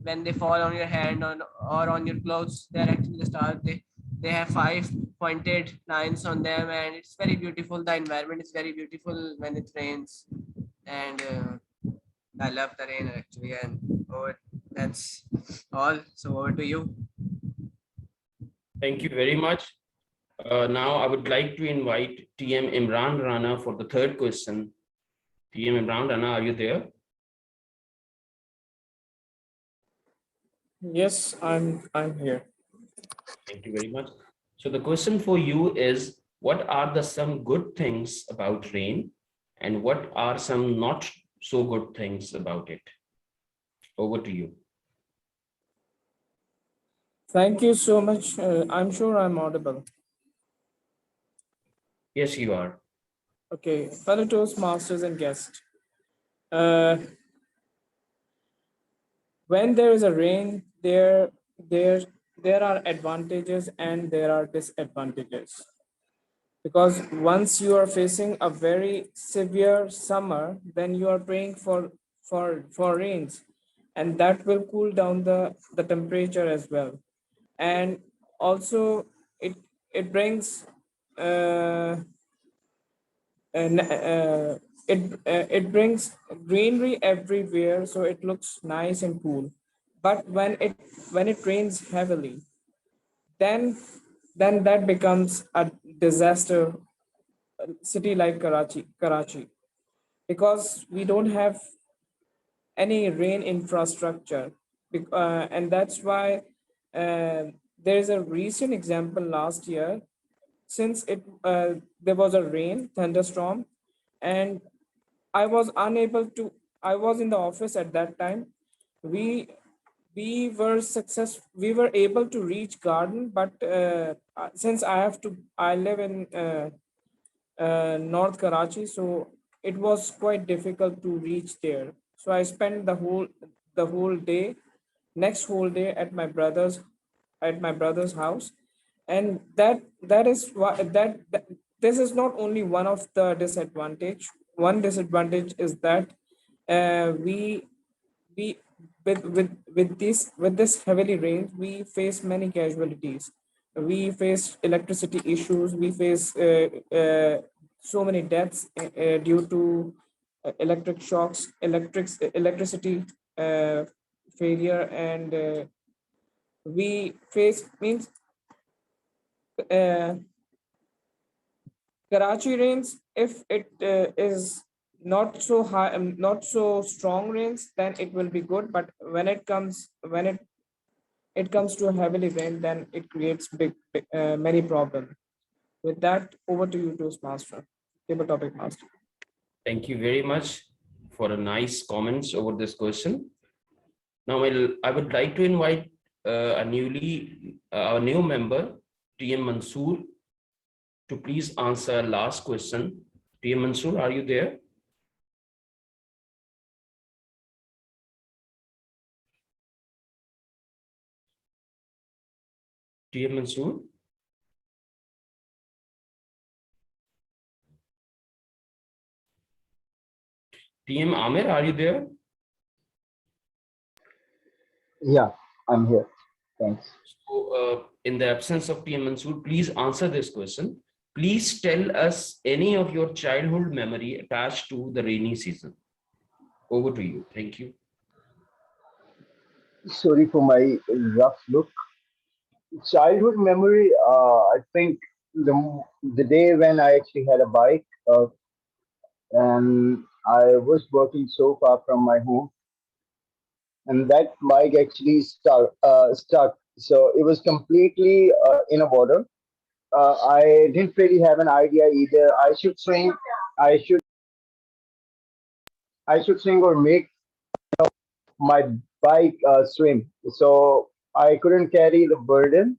When they fall on your hand or on your clothes, they are actually the star. They have 5 pointed lines on them, and it's very beautiful. The environment is very beautiful when it rains, and I love the rain actually. And that's all. So over to you. Thank you very much. Now I would like to invite TM Imran Rana for the third question. TM Imran Rana, are you there? Yes, I'm here. Thank you very much. So the question for you is, what are some good things about rain, and what are some not so good things about it? Over to you. Thank you so much. I'm sure I'm audible. Yes, you are. Okay, fellow Toastmasters and guests. When there is a rain, there are advantages and there are disadvantages. Because once you are facing a very severe summer, then you are praying for rains, and that will cool down the temperature as well. And also it brings it brings greenery everywhere, so it looks nice and cool. But when it rains heavily, then that becomes a disaster city like Karachi, because we don't have any rain infrastructure. And that's why there is a recent example last year, since there was a rain thunderstorm, and I was unable to. I was in the office at that time. We we were able to reach garden, but since I live in North Karachi, so it was quite difficult to reach there. So I spent the whole day, next whole day at my brother's house, and that is why that this is not only one of the disadvantage. One disadvantage is that we with this heavily rain, we face many casualties. We face electricity issues. We face so many deaths due to electric shocks, electricity uh, failure, and we face means uh, Karachi rains, if it is not so high, not so strong rains, then it will be good. But when it comes to a heavily rain, then it creates many problems. With that, over to you, Toastmaster, table topic master. Thank you very much for a nice comments over this question. Now, I would like to invite a new member, TM Mansoor, to please answer last question. TM Mansoor, are you there? TM Mansoor? TM Amir, are you there? Yeah, I'm here. Thanks. So, in the absence of TM Mansoor, please answer this question. Please tell us any of your childhood memory attached to the rainy season. Over to you. Thank you. Sorry for my rough look. Childhood memory, I think the day when I actually had a bike, and I was working so far from my home, and that bike actually stuck. So it was completely in a water. I didn't really have an idea either. I should I should swing or make my bike swim. So I couldn't carry the burden.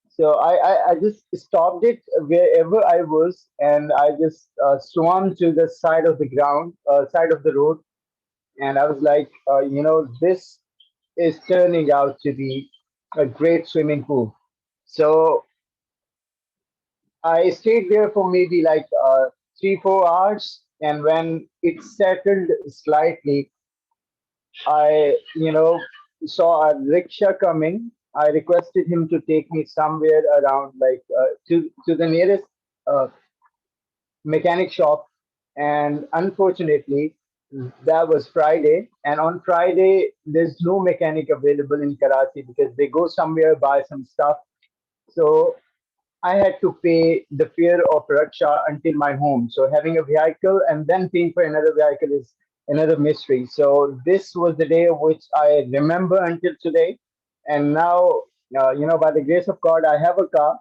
So I just stopped it wherever I was, and I just swam to the side of the side of the road, and I was like, this is turning out to be a great swimming pool. So I stayed there for maybe like 3 4 hours, and when it settled slightly, I saw a rickshaw coming. I requested him to take me somewhere around like to the nearest uh, mechanic shop, and unfortunately, that was Friday. And on Friday, there's no mechanic available in Karachi because they go somewhere buy some stuff. So I had to pay the fare of rickshaw until my home. So having a vehicle and then paying for another vehicle is another mystery. So this was the day which I remember until today. And now, by the grace of God, I have a car.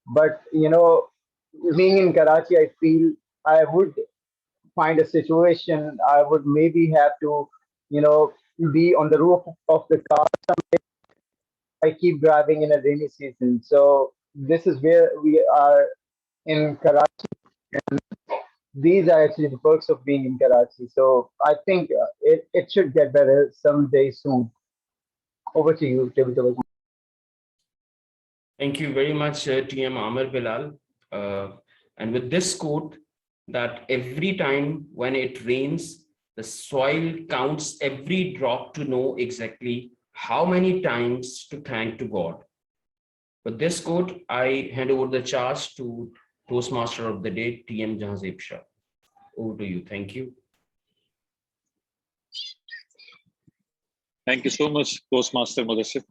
But being in Karachi, I feel I would find a situation. I would maybe have to, you know, be on the roof of the car. I keep driving in a rainy season. So this is where we are in Karachi. These are actually the perks of being in Karachi. So I think it should get better someday soon. Over to you, Tabitha. Thank you very much, TM Amir Bilal. And with this quote, that every time when it rains, the soil counts every drop to know exactly how many times to thank to God. With this quote, I hand over the charge to Toastmaster of the Day, TM Jahazib Shah. Over to you. Thank you. Thank you so much, Toastmaster Mudassir.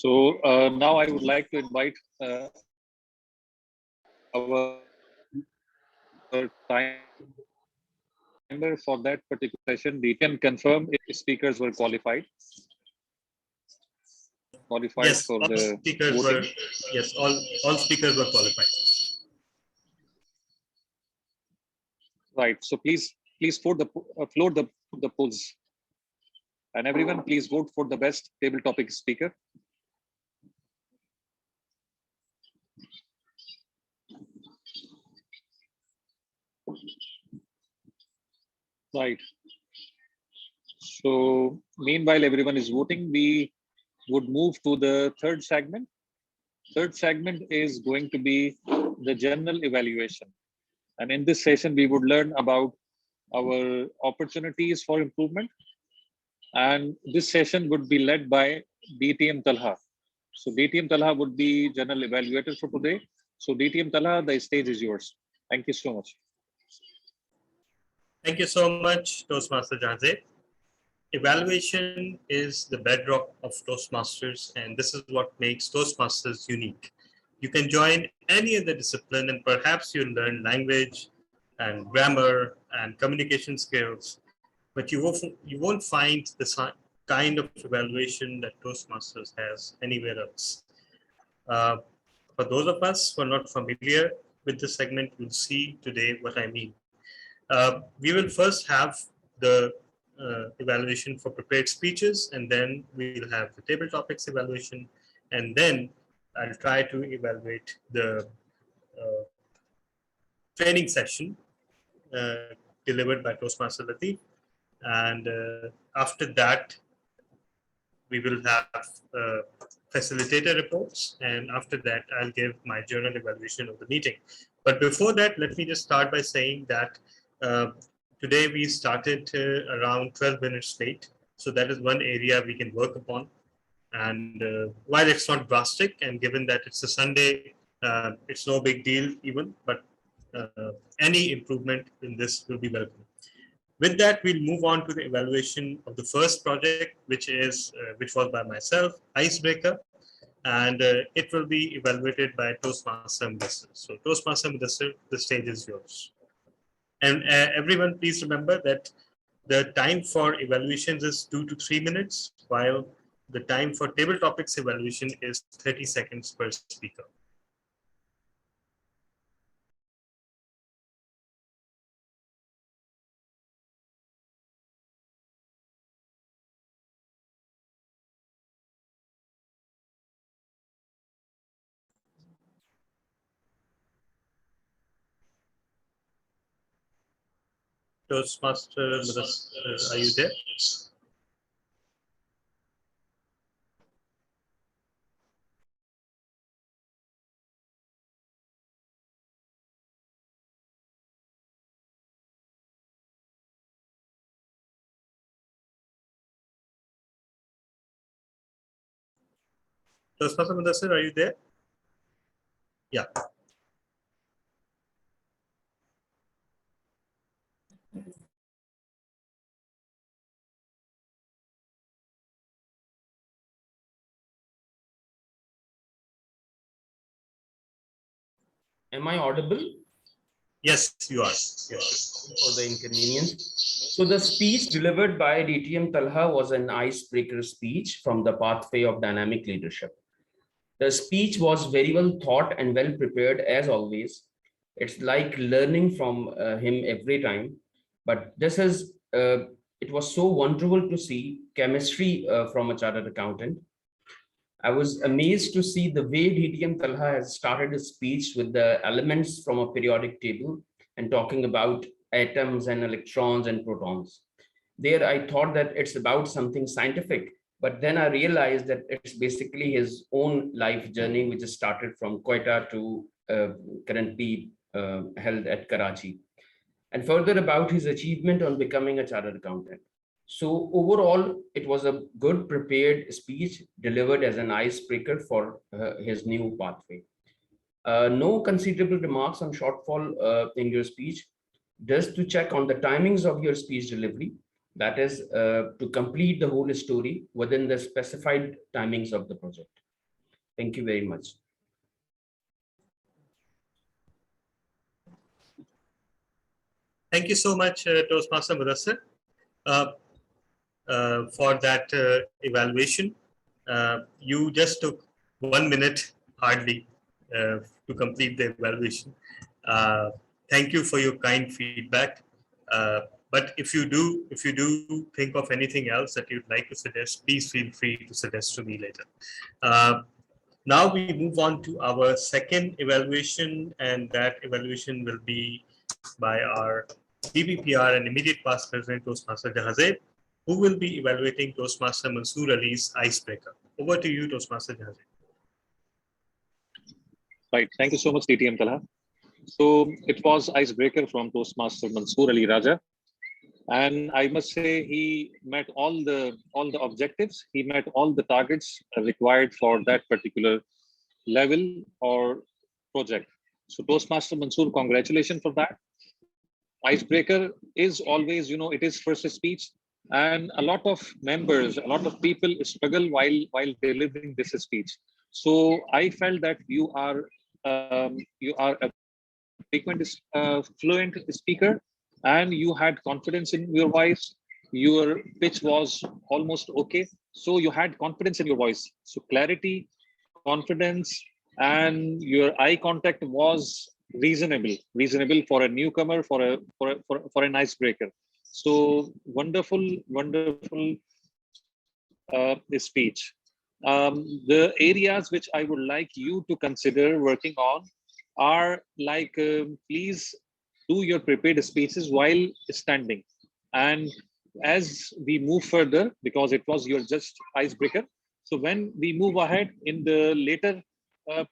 So now I would like to invite our timer for that particular session. We can confirm if speakers were qualified Yes, for all the speakers voting. were, yes, all speakers were qualified. Right. So please float the polls, and everyone please vote for the best table topic speaker. Right. So meanwhile everyone is voting, we would move to the third segment. Third segment is going to be the general evaluation. And in this session, we would learn about our opportunities for improvement. And this session would be led by DTM Talha. So DTM Talha would be general evaluator for today. So DTM Talha, the stage is yours. Thank you so much. Thank you so much, Toastmaster Janze. Evaluation is the bedrock of Toastmasters, and this is what makes Toastmasters unique. You can join any other discipline and perhaps you'll learn language and grammar and communication skills, but you won't find the kind of evaluation that Toastmasters has anywhere else. For those of us who are not familiar with this segment, you'll see today what I mean. We will first have the evaluation for prepared speeches, and then we'll have the table topics evaluation, and then I'll try to evaluate the training session delivered by Toastmaster Latif. And after that, we will have facilitator reports, and after that, I'll give my journal evaluation of the meeting. But before that, let me just start by saying that today we started around 12 minutes late. So that is one area we can work upon. And while it's not drastic, and given that it's a Sunday, it's no big deal even, but any improvement in this will be welcome. With that, we'll move on to the evaluation of the first project, which was by myself, Icebreaker, and it will be evaluated by Toastmaster Mudassir. So Toastmaster Mudassir, the stage is yours. And everyone, please remember that the time for evaluations is 2 to 3 minutes, while the time for table topics evaluation is 30 seconds per speaker. Toastmaster Mudassir, are you there? Toastmaster Mudassir, are you there? Yeah. Am I audible? Yes, you are. Yes. For the inconvenience. So the speech delivered by DTM Talha was an icebreaker speech from the pathway of dynamic leadership. The speech was very well thought and well prepared as always. It's like learning from him every time. But it was so wonderful to see chemistry from a chartered accountant. I was amazed to see the way DTM Talha has started his speech with the elements from a periodic table and talking about atoms and electrons and protons. There, I thought that it's about something scientific, but then I realized that it's basically his own life journey, which has started from Quetta to currently held at Karachi, and further about his achievement on becoming a chartered accountant. So overall, it was a good prepared speech delivered as an icebreaker for his new pathway. No considerable remarks on shortfall in your speech, just to check on the timings of your speech delivery. That is to complete the whole story within the specified timings of the project. Thank you very much. Thank you so much, Toastmaster Mudassir, for that evaluation. You just took 1 minute hardly to complete the evaluation. Thank you for your kind feedback. But if you do think of anything else that you'd like to suggest, please feel free to suggest to me later. Now we move on to our second evaluation, and that evaluation will be by our DBPR and immediate past president Toastmaster Jahazeeb, who will be evaluating Toastmaster Mansoor Ali's icebreaker. Over to you, Toastmaster Jahazeeb. Right. Thank you so much, DTM Talha. So it was icebreaker from Toastmaster Mansoor Ali Raja. And I must say he met all the objectives. He met all the targets required for that particular level or project. So Toastmaster Mansoor, congratulations for that. Icebreaker is always, it is first speech, and a lot of members, a lot of people struggle while delivering this speech. So I felt that you are a frequent fluent speaker, and you had confidence in your voice. Your pitch was almost okay, so you had confidence in your voice. So clarity, confidence, and your eye contact was reasonable for a newcomer, for an icebreaker. So wonderful speech. The areas which I would like you to consider working on are like, please do your prepared speeches while standing. And as we move further, because it was your just icebreaker, so when we move ahead in the later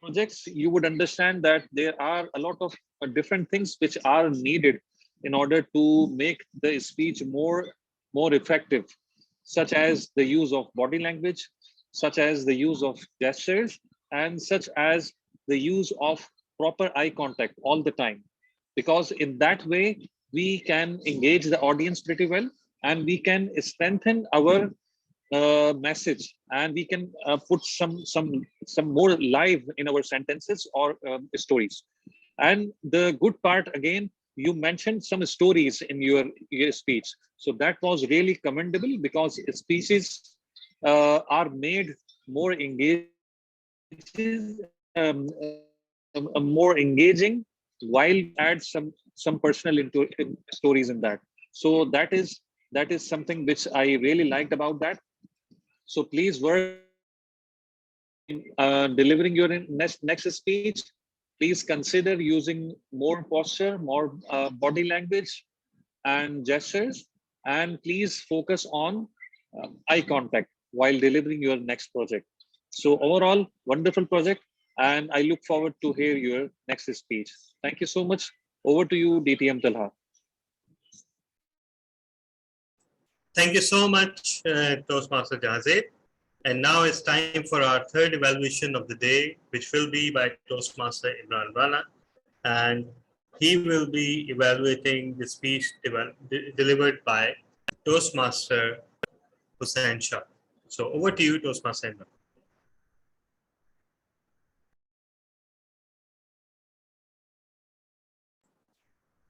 projects, you would understand that there are a lot of different things which are needed in order to make the speech more effective, such as the use of body language, such as the use of gestures, and such as the use of proper eye contact all the time. Because in that way, we can engage the audience pretty well, and we can strengthen our message, and we can put some more live in our sentences or stories. And the good part, again, you mentioned some stories in your speech, so that was really commendable, because speeches are made more engaging while add some personal stories in that. So that is something which I really liked about that. So please work in delivering your next speech. Please consider using more posture, more body language and gestures, and please focus on eye contact while delivering your next project. So overall, wonderful project, and I look forward to hear your next speech. Thank you so much. Over to you, DTM Talha. Thank you so much, Toastmaster Jahazeeb. And now it's time for our third evaluation of the day, which will be by Toastmaster Imran Rana. And he will be evaluating the speech delivered by Toastmaster Hussain Shah. So over to you, Toastmaster Imran.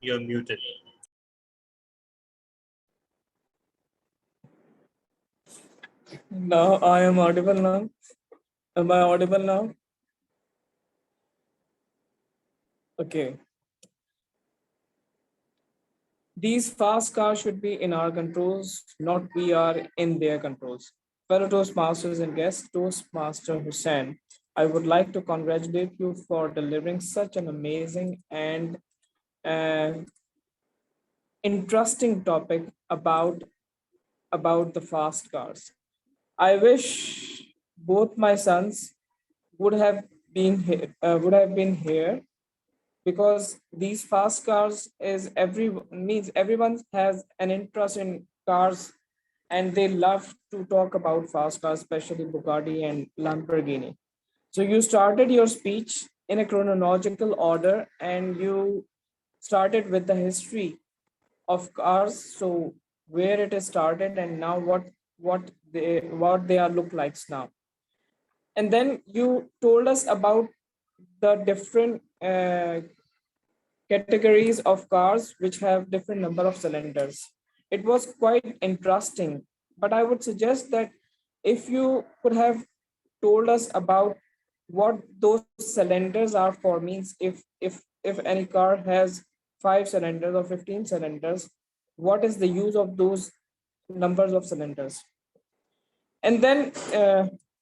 You're muted. Now I am audible now. Am I audible now? Okay. These fast cars should be in our controls, not we are in their controls. Fellow Toastmasters and guests, Toastmaster Hussain, I would like to congratulate you for delivering such an amazing and interesting topic about the fast cars. I wish both my sons would have been here, because these fast cars means everyone has an interest in cars, and they love to talk about fast cars, especially Bugatti and Lamborghini. So you started your speech in a chronological order, and you started with the history of cars, so where it is started and now what they are look like now. And then you told us about the different categories of cars which have different number of cylinders. It was quite interesting, but I would suggest that if you could have told us about what those cylinders are for, means if any car has 5 cylinders or 15 cylinders, what is the use of those numbers of cylinders? And then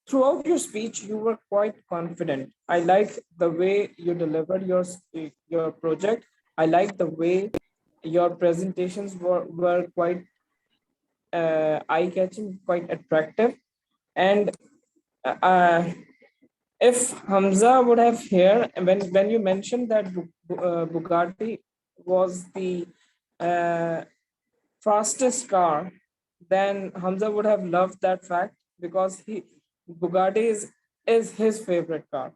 throughout your speech, you were quite confident. I like the way you delivered your project. I like the way your presentations were quite eye-catching, quite attractive. And uh, if Hamza would have here, when you mentioned that Bugatti was the uh, fastest car, then Hamza would have loved that fact because Bugatti is his favorite car.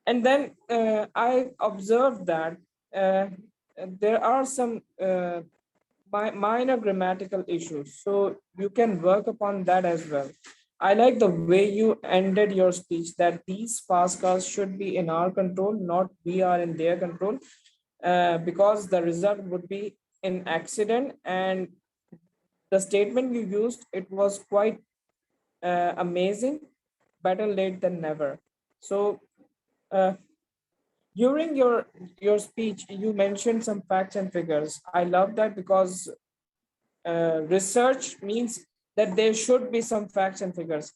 And then I observed that there are some minor grammatical issues, so you can work upon that as well. I like the way you ended your speech that these fast cars should be in our control, not we are in their control, because the result would be an accident. And the statement you used, it was quite amazing, better late than never. So uh, during your speech, you mentioned some facts and figures. I love that because research means that there should be some facts and figures.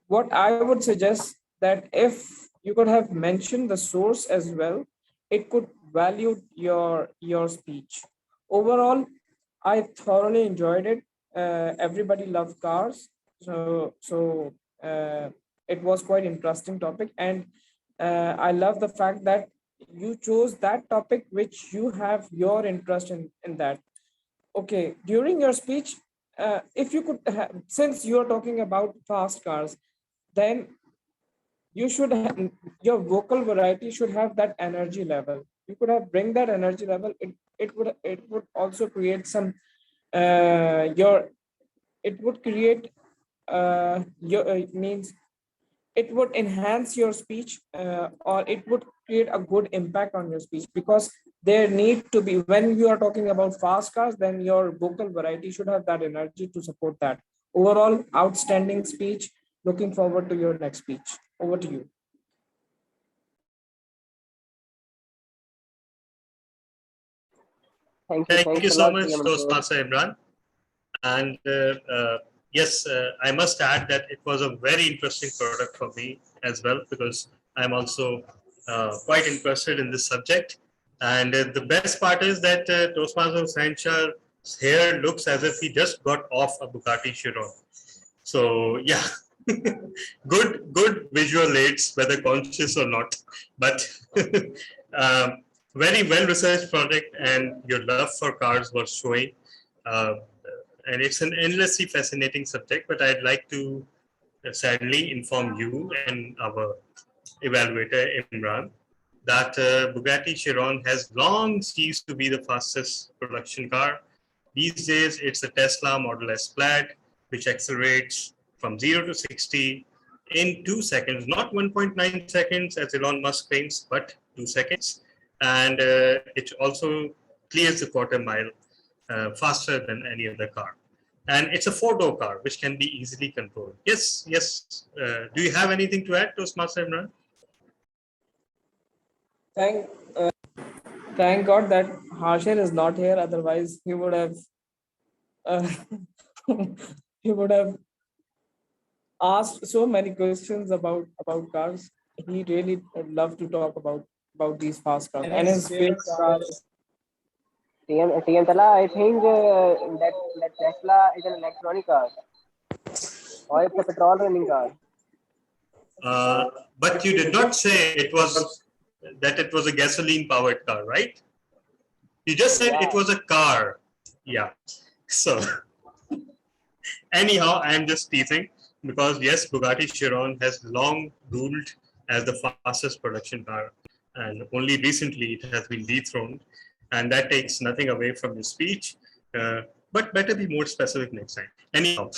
What I would suggest that if you could have mentioned the source as well, it could value your speech. Overall, I thoroughly enjoyed it. Everybody loved cars, so it was quite interesting topic, and I love the fact that you chose that topic which you have your interest in that. Okay, during your speech, if you could, since you are talking about fast cars, then you should have, your vocal variety should have that energy level. You could have bring that energy level. It would also create some your it would create your means it would enhance your speech, or it would create a good impact on your speech, because there need to be, when you are talking about fast cars, then your vocal variety should have that energy to support that. Overall, outstanding speech. Looking forward to your next speech. Over to you. Thank you so much, Toastmaster Imran. And yes, I must add that it was a very interesting product for me as well, because I'm also quite interested in this subject. And the best part is that Toastmaster Hussain Shah's hair looks as if he just got off a Bugatti Chiron. So yeah, good visual aids, whether conscious or not. But very well researched project, and your love for cars was showing. Uh, and it's an endlessly fascinating subject, but I'd like to sadly inform you and our evaluator Imran that Bugatti Chiron has long ceased to be the fastest production car. These days, it's a Tesla Model S Plaid, which accelerates from 0 to 60 in 2 seconds, not 1.9 seconds as Elon Musk claims, but 2 seconds. And it also clears the quarter mile faster than any other car. And it's a 4-door car, which can be easily controlled. Yes. Do you have anything to add, Toastmaster Imran? Thank God that Harshir is not here. Otherwise, he would have uh, he would have asked so many questions about cars. He really would love to talk about these fast cars, and his favorite car is TM Tala, I think that Tesla is an electronic car, or it's a petrol running car. But you did not say it was a gasoline powered car, right? You just said it was a car. Yeah. So anyhow, I'm just teasing, because yes, Bugatti Chiron has long ruled as the fastest production car, and only recently it has been dethroned, and that takes nothing away from your speech. But better be more specific next time. Anyhow,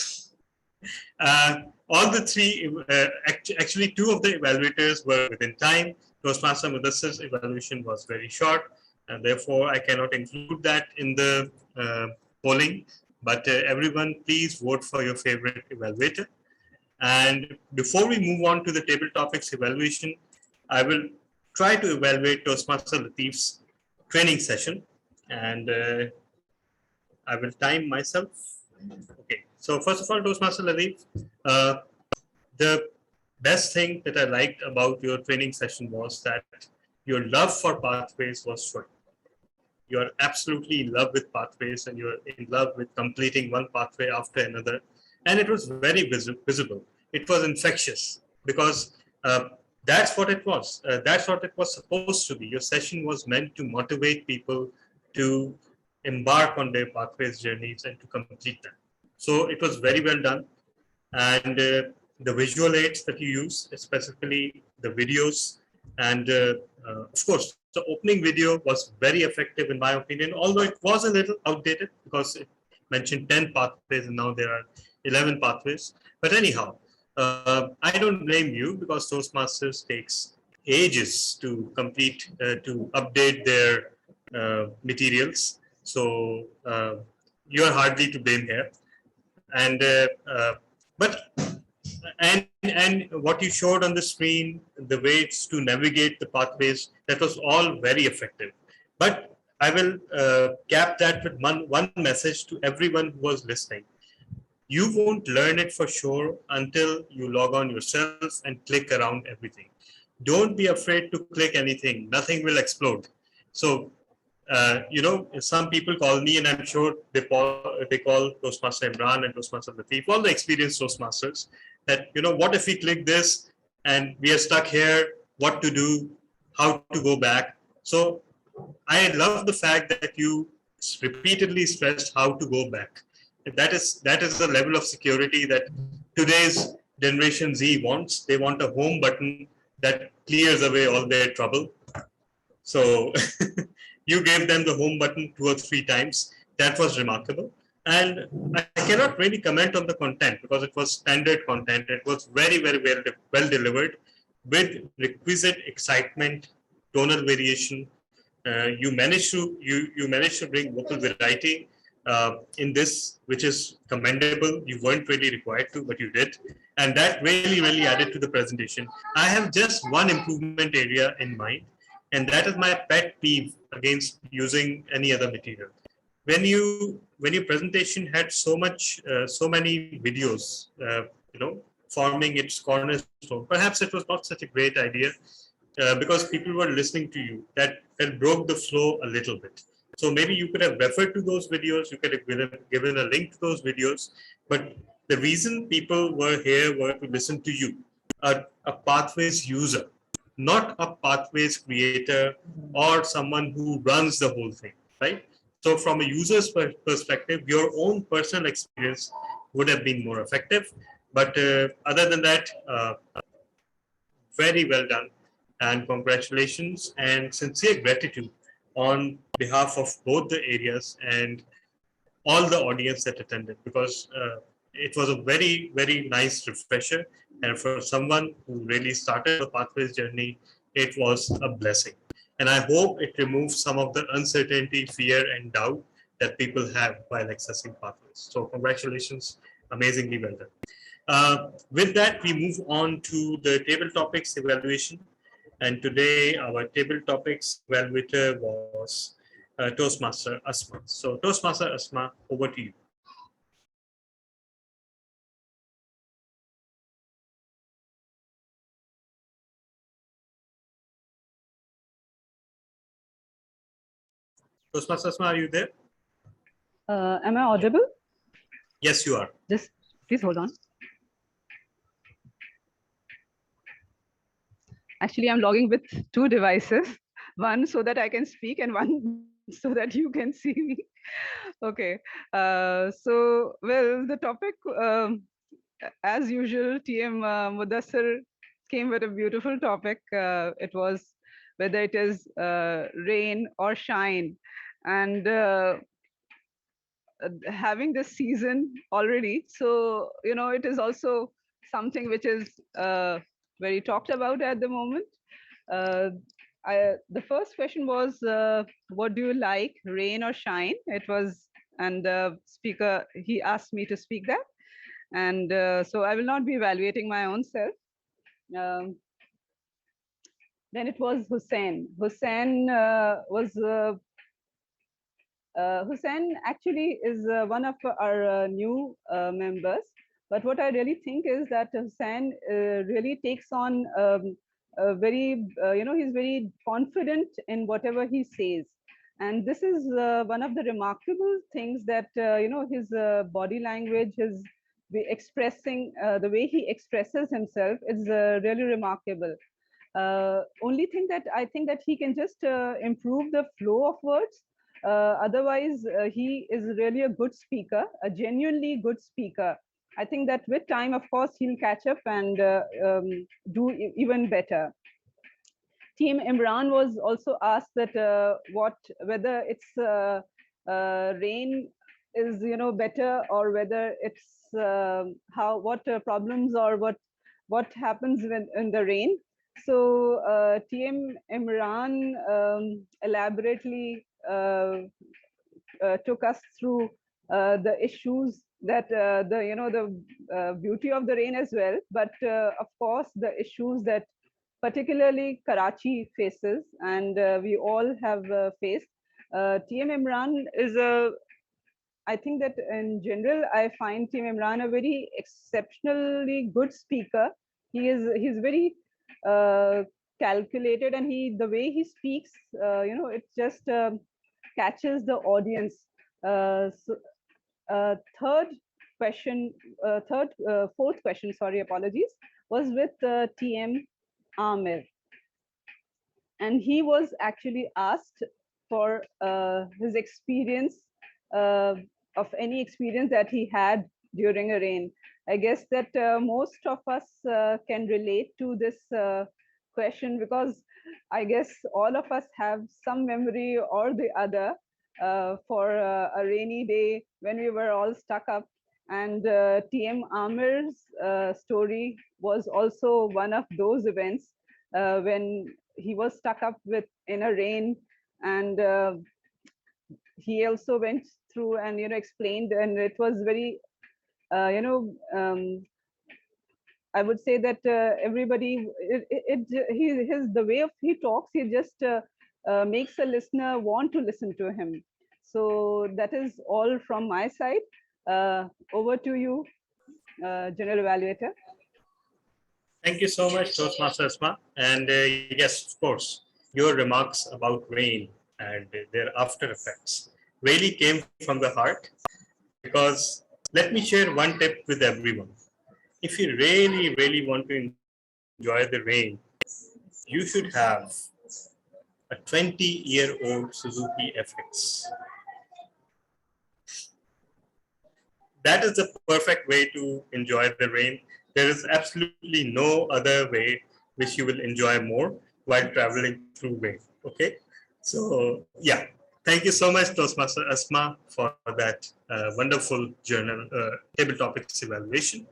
All the three, actually, two of the evaluators were within time. Toastmaster Mudassir's evaluation was very short, and therefore I cannot include that in the polling. But everyone, please vote for your favorite evaluator. And before we move on to the table topics evaluation, I will try to evaluate Toastmaster Latif's training session, and I will time myself. Okay, so first of all, Toastmaster Latif, the best thing that I liked about your training session was that your love for pathways was showing. You are absolutely in love with pathways and you're in love with completing one pathway after another. And it was very visible. It was infectious because that's what it was. That's what it was supposed to be. Your session was meant to motivate people to embark on their pathways journeys and to complete them. So it was very well done. And the visual aids that you use, specifically the videos, and of course, the opening video was very effective in my opinion, although it was a little outdated because it mentioned 10 pathways and now there are 11 pathways. But anyhow, I don't blame you because Toastmasters takes ages to complete, to update their materials. So you're hardly to blame here. And but and what you showed on the screen, the ways to navigate the pathways, that was all very effective. But I will cap that with one message to everyone who was listening. You won't learn it for sure until you log on yourself and click around everything. Don't be afraid to click anything. Nothing will explode. So you know, some people call me, and I'm sure they call Toastmaster Imran and Toastmaster Latif, all the experienced Toastmasters, that, you know, what if we click this and we are stuck here, what to do, how to go back. So I love the fact that you repeatedly stressed how to go back. That is the level of security that today's Generation Z wants. They want a home button that clears away all their trouble. So you gave them the home button 2 or 3 times. That was remarkable. And I cannot really comment on the content because it was standard content. It was very, very well delivered with requisite excitement, tonal variation. You managed to bring vocal variety in this, which is commendable. You weren't really required to, but you did. And that really added to the presentation. I have just one improvement area in mind, and that is my pet peeve against using any other material. When your presentation had so many videos, you know, forming its cornerstone, perhaps it was not such a great idea because people were listening to you. That broke the flow a little bit. So maybe you could have referred to those videos, you could have given a link to those videos, but the reason people were here were to listen to you, a pathways user, not a pathways creator or someone who runs the whole thing, right? So from a user's perspective, your own personal experience would have been more effective. But other than that, very well done, and congratulations and sincere gratitude on behalf of both the areas and all the audience that attended, because it was a very nice refresher, and for someone who really started the pathways journey, it was a blessing. And I hope it removes some of the uncertainty, fear and doubt that people have while accessing pathways. So congratulations, amazingly well done. With that, we move on to the table topics evaluation. And today our table topics evaluator was Toastmaster Asma. So Toastmaster Asma, over to you. Toastmaster Asma, are you there? Am I audible? Yes, you are. Just please hold on. Actually, I'm logging with 2 devices, one so that I can speak and one so that you can see me. Okay. So, well, the topic, as usual, TM Mudassir came with a beautiful topic. It was whether it is rain or shine. And having this season already. So, it is also something which is very talked about at the moment. Uh, the first question was, what do you like, rain or shine? It was, and the speaker, he asked me to speak that. And so I will not be evaluating my own self. Then it was Hussein. Hussein actually is one of our new members. But what I really think is that Hussein really takes on a very, he's very confident in whatever he says. And this is one of the remarkable things that, his body language, his the way he expresses himself is really remarkable. Only thing that I think that he can just improve the flow of words. Otherwise, he is really a good speaker, a genuinely good speaker. I think that with time, of course, he'll catch up and do even better. Team Imran was also asked that whether it's rain is better, or whether it's what problems or what happens when in the rain. So TM Imran elaborately took us through the issues that the beauty of the rain as well, but of course the issues that particularly Karachi faces, and we all have faced. TM Imran is I think that in general, I find TM Imran a very exceptionally good speaker. He's very calculated, and the way he speaks, it just catches the audience. Third question, fourth question, sorry, apologies, was with TM Amir. And he was actually asked for his experience of any experience that he had during a rain. I guess that most of us can relate to this question, because I guess all of us have some memory or the other for a rainy day when we were all stuck up. And TM Amir's story was also one of those events when he was stuck up in a rain, and he also went through and explained, and it was very I would say that everybody the way of he talks, he just makes a listener want to listen to him. So that is all from my side. Over to you, General Evaluator. Thank you so much, Toastmaster Asma. And yes, of course, your remarks about rain and their after effects really came from the heart, because let me share one tip with everyone. If you really, really want to enjoy the rain, you should have a 20-year-old Suzuki FX. That is the perfect way to enjoy the rain. There is absolutely no other way which you will enjoy more while traveling through rain. Okay, so yeah, thank you so much, Toastmaster Asma, for that wonderful journal table topics evaluation.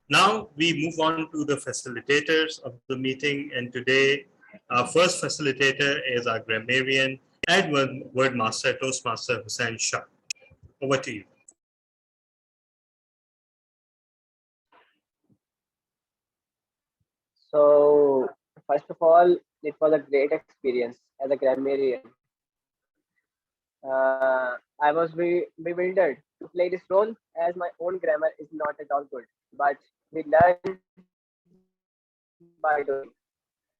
Now we move on to the facilitators of the meeting, and today our first facilitator is our grammarian and word master, Toastmaster Hussein Shah. Over to you. So, first of all, it was a great experience as a grammarian. I was bewildered to play this role, as my own grammar is not at all good, but we learn by doing.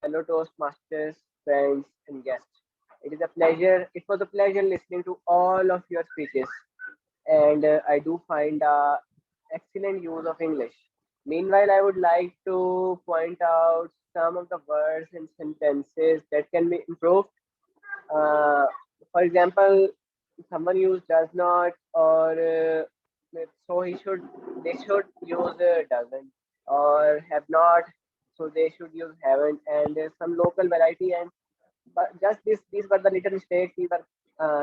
Hello, Toastmasters, friends, and guests. It was a pleasure listening to all of your speeches, and I do find excellent use of English. Meanwhile, I would like to point out some of the words and sentences that can be improved. For example, someone used does not, or so they should use doesn't, or have not, so they should use haven't, and there's some local variety. And but just these were the little mistakes. These are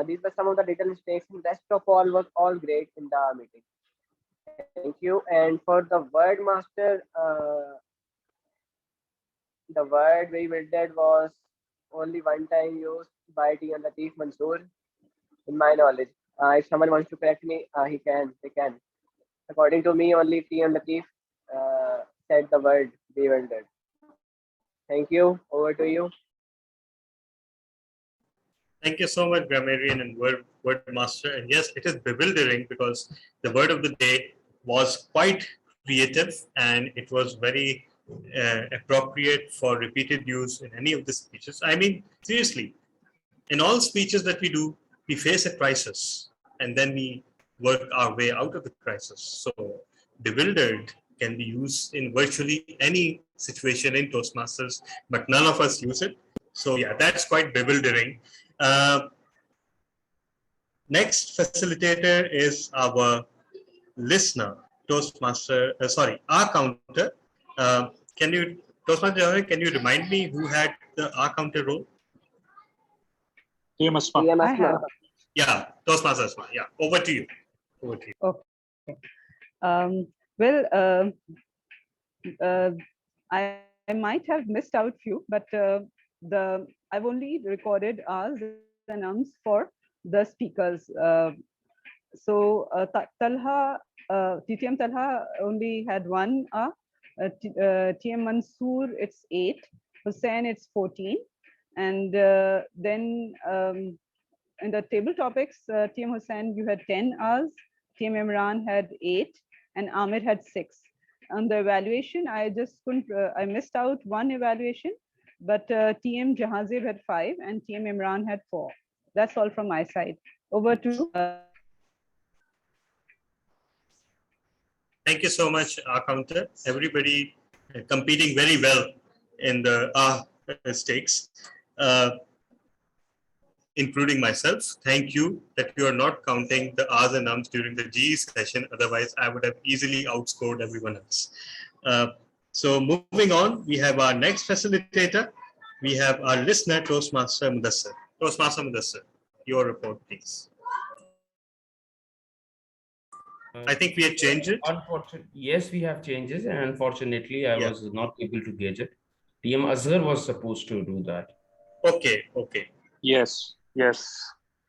These were some of the little mistakes. And rest of all was all great in the meeting. Thank you. And for the word master, the word we built was only one time used by TM Latif Mansoor, in my knowledge. If someone wants to correct me, he can. They can. According to me, only TM Latif said the word bewildered. Thank you. Over to you. Thank you so much, grammarian and word master. And yes, it is bewildering because the word of the day was quite creative and it was very appropriate for repeated use in any of the speeches. I mean, seriously, in all speeches that we do, we face a crisis and then we work our way out of the crisis. So bewildered can be used in virtually any situation in Toastmasters, but none of us use it. So yeah, that's quite bewildering. Next facilitator is our listener, Toastmaster, our counter. Can you, Toastmaster, can you remind me who had the our counter role? TM Asma. I have. Yeah, Toastmaster Asma. Yeah, over to you. Over to you. Okay. Well, I might have missed out few, but I've only recorded R's and Ums for the speakers. So Talha, TTM Talha only had one TM Mansoor, it's 8. Hussain, it's 14. And then in the table topics, TM Hussain, you had 10 R's. TM Imran had 8 and Ahmed had 6. On the evaluation, I just couldn't, I missed out one evaluation, but TM Jahazib had 5 and TM Imran had 4. That's all from my side. Over to Thank you so much, our counter. Everybody competing very well in the stakes, including myself. Thank you that you are not counting the R's and Ums during the GE session. Otherwise, I would have easily outscored everyone else. So moving on, we have our next facilitator. We have our listener, Toastmaster Mudassir. Toastmaster Mudassir, your report, please. I think we had changed it. Unfortunately, yes, we have changes, and unfortunately, I was not able to gauge it. TM Azhar was supposed to do that. Okay, okay. Yes, yes.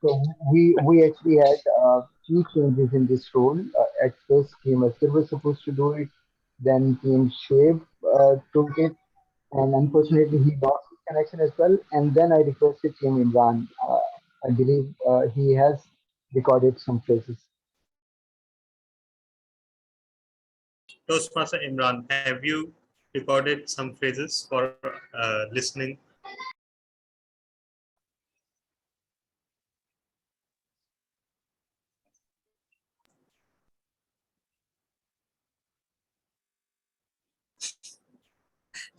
So we actually had 2 changes in this role. At first, Team Asir was supposed to do it. Then Team Shoaib took it, and unfortunately, he lost his connection as well. And then I requested Team Imran. I believe he has recorded some phrases. Toastmaster Imran, have you recorded some phrases for listening?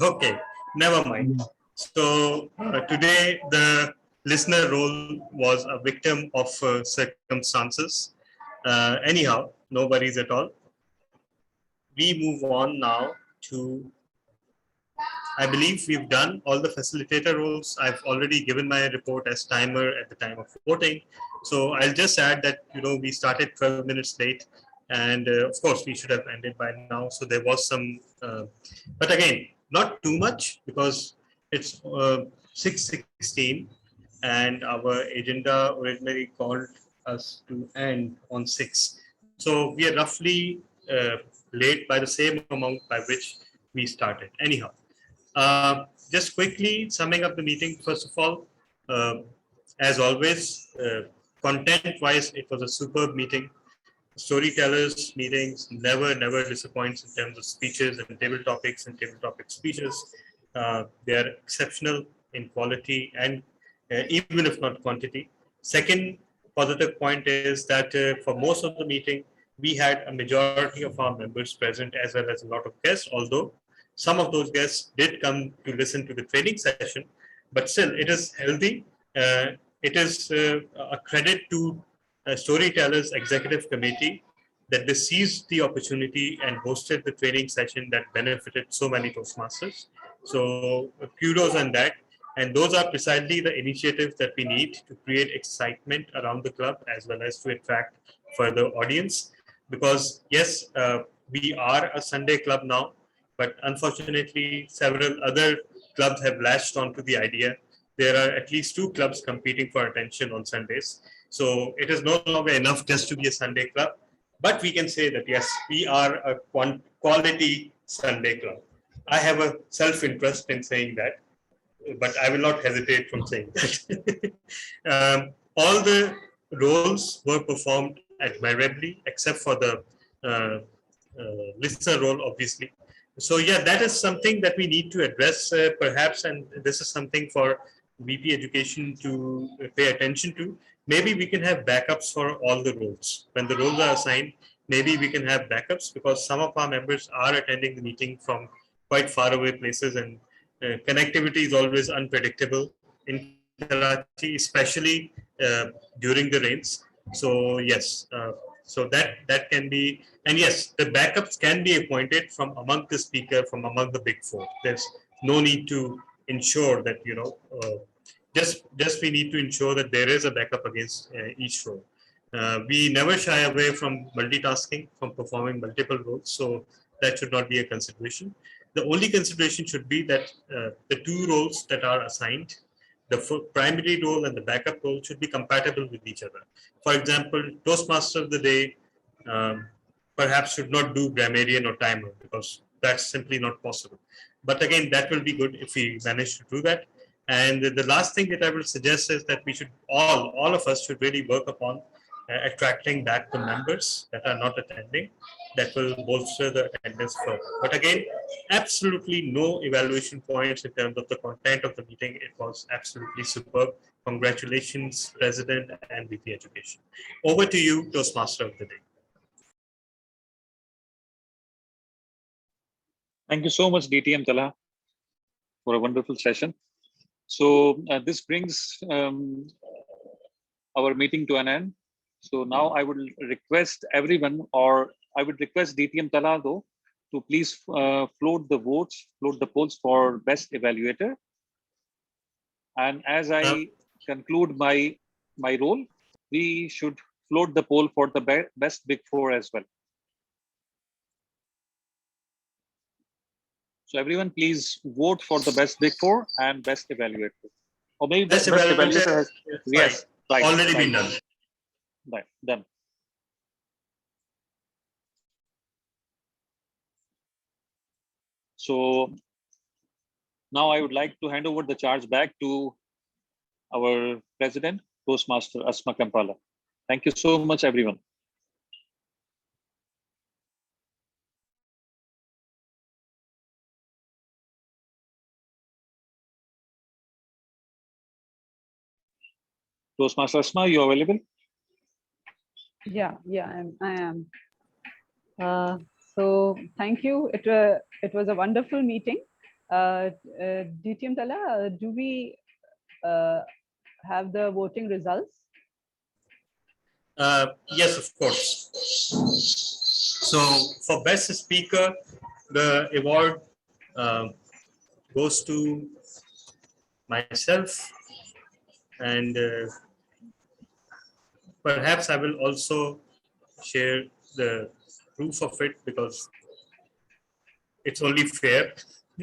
Okay, never mind. So today the listener role was a victim of circumstances. Anyhow, no worries at all. We move on now to, I believe we've done all the facilitator roles. I've already given my report as timer at the time of voting. So I'll just add that, we started 12 minutes late and of course we should have ended by now. So there was some, but again, not too much because it's 6:16 and our agenda originally called us to end on 6. So we are roughly late by the same amount by which we started. Anyhow, just quickly summing up the meeting, first of all, as always, content-wise, it was a superb meeting. Storytellers meetings never disappoints in terms of speeches and table topics and table topic speeches. They are exceptional in quality and even if not quantity. Second positive point is that for most of the meeting, we had a majority of our members present as well as a lot of guests, although some of those guests did come to listen to the training session, but still it is healthy. It is a credit to Storytellers Executive Committee that they seized the opportunity and hosted the training session that benefited so many Toastmasters. So kudos on that. And those are precisely the initiatives that we need to create excitement around the club as well as to attract further audience. Because yes, we are a Sunday club now, but unfortunately several other clubs have latched onto the idea. There are at least 2 clubs competing for attention on Sundays. So it is no longer enough just to be a Sunday club, but we can say that yes, we are a quality Sunday club. I have a self-interest in saying that, but I will not hesitate from saying that. All the roles were performed admirably, except for the listener role, obviously. So yeah, that is something that we need to address perhaps, and this is something for VP Education to pay attention to. Maybe we can have backups for all the roles. When the roles are assigned, maybe we can have backups, because some of our members are attending the meeting from quite far away places, and connectivity is always unpredictable in Karachi, especially during the rains. So yes, so that can be, and yes, the backups can be appointed from among the speaker, from among the big 4. There's no need to ensure that, you know, just we need to ensure that there is a backup against each role. We never shy away from multitasking, from performing multiple roles, so that should not be a consideration. The only consideration should be that the 2 roles that are assigned, the primary role and the backup role, should be compatible with each other. For example, Toastmaster of the day perhaps should not do grammarian or timer, because that's simply not possible. But again, that will be good if we manage to do that. And the last thing that I will suggest is that we should all of us should really work upon attracting back the members that are not attending. That will bolster the attendance further. But again, absolutely no evaluation points in terms of the content of the meeting. It was absolutely superb. Congratulations, President and VP Education. Over to you, Toastmaster of the day. Thank you so much, DTM Tala, for a wonderful session. So this brings our meeting to an end. So now I would request everyone, or I would request DTM Tala though, to please float the votes, float the polls for best evaluator. And as I conclude my role, we should float the poll for the best big 4 as well. So everyone, please vote for the best big 4 and best evaluator. Or maybe best evaluator has, yes, right, already right, been done. Right, done. So now I would like to hand over the charge back to our president, Toastmaster Asma Kampala. Thank you so much, everyone. Toastmaster Asma, you available? Yeah, I am. So thank you. It was a wonderful meeting. DTM Tala, do we have the voting results? Yes, of course. So for best speaker, the award goes to myself, and perhaps I will also share the proof of it, because it's only fair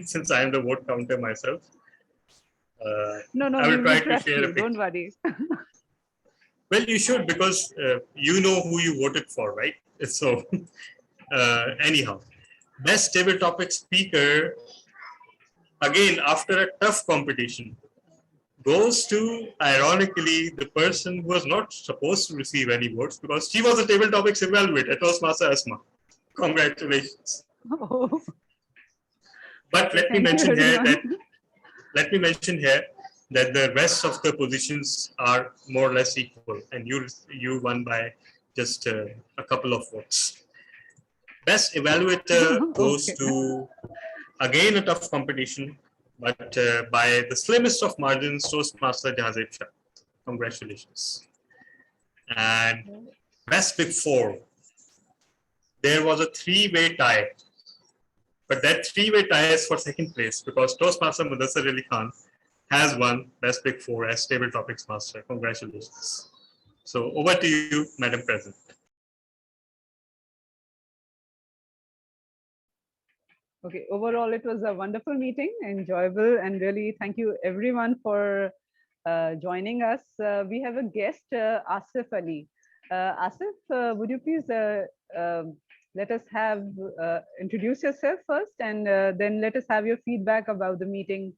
since I am the vote counter myself. No, I will we try will to trust share you. a picture. Don't worry. Well, you should, because you know who you voted for, right? So anyhow, best table topic speaker, again, after a tough competition, goes to, ironically, the person who was not supposed to receive any votes, because she was a table topics evaluator, Toastmaster Asma. Congratulations. Oh. But let me Thank you, mention here everyone. that the rest of the positions are more or less equal, and you won by just a couple of votes. Best evaluator goes Okay. to, again, a tough competition, but by the slimmest of margins, Toastmaster Jahazib Shah. Congratulations. And best big 4, there was a 3-way tie. But that 3-way tie is for second place, because Toastmaster Mudassir Ali Khan has won Best Pick 4 as Table Topics Master. Congratulations. So over to you, Madam President. Okay, overall, it was a wonderful meeting, enjoyable, and really thank you everyone for joining us. We have a guest, Asif Ali. Asif, would you please let us have introduce yourself first, and then let us have your feedback about the meeting.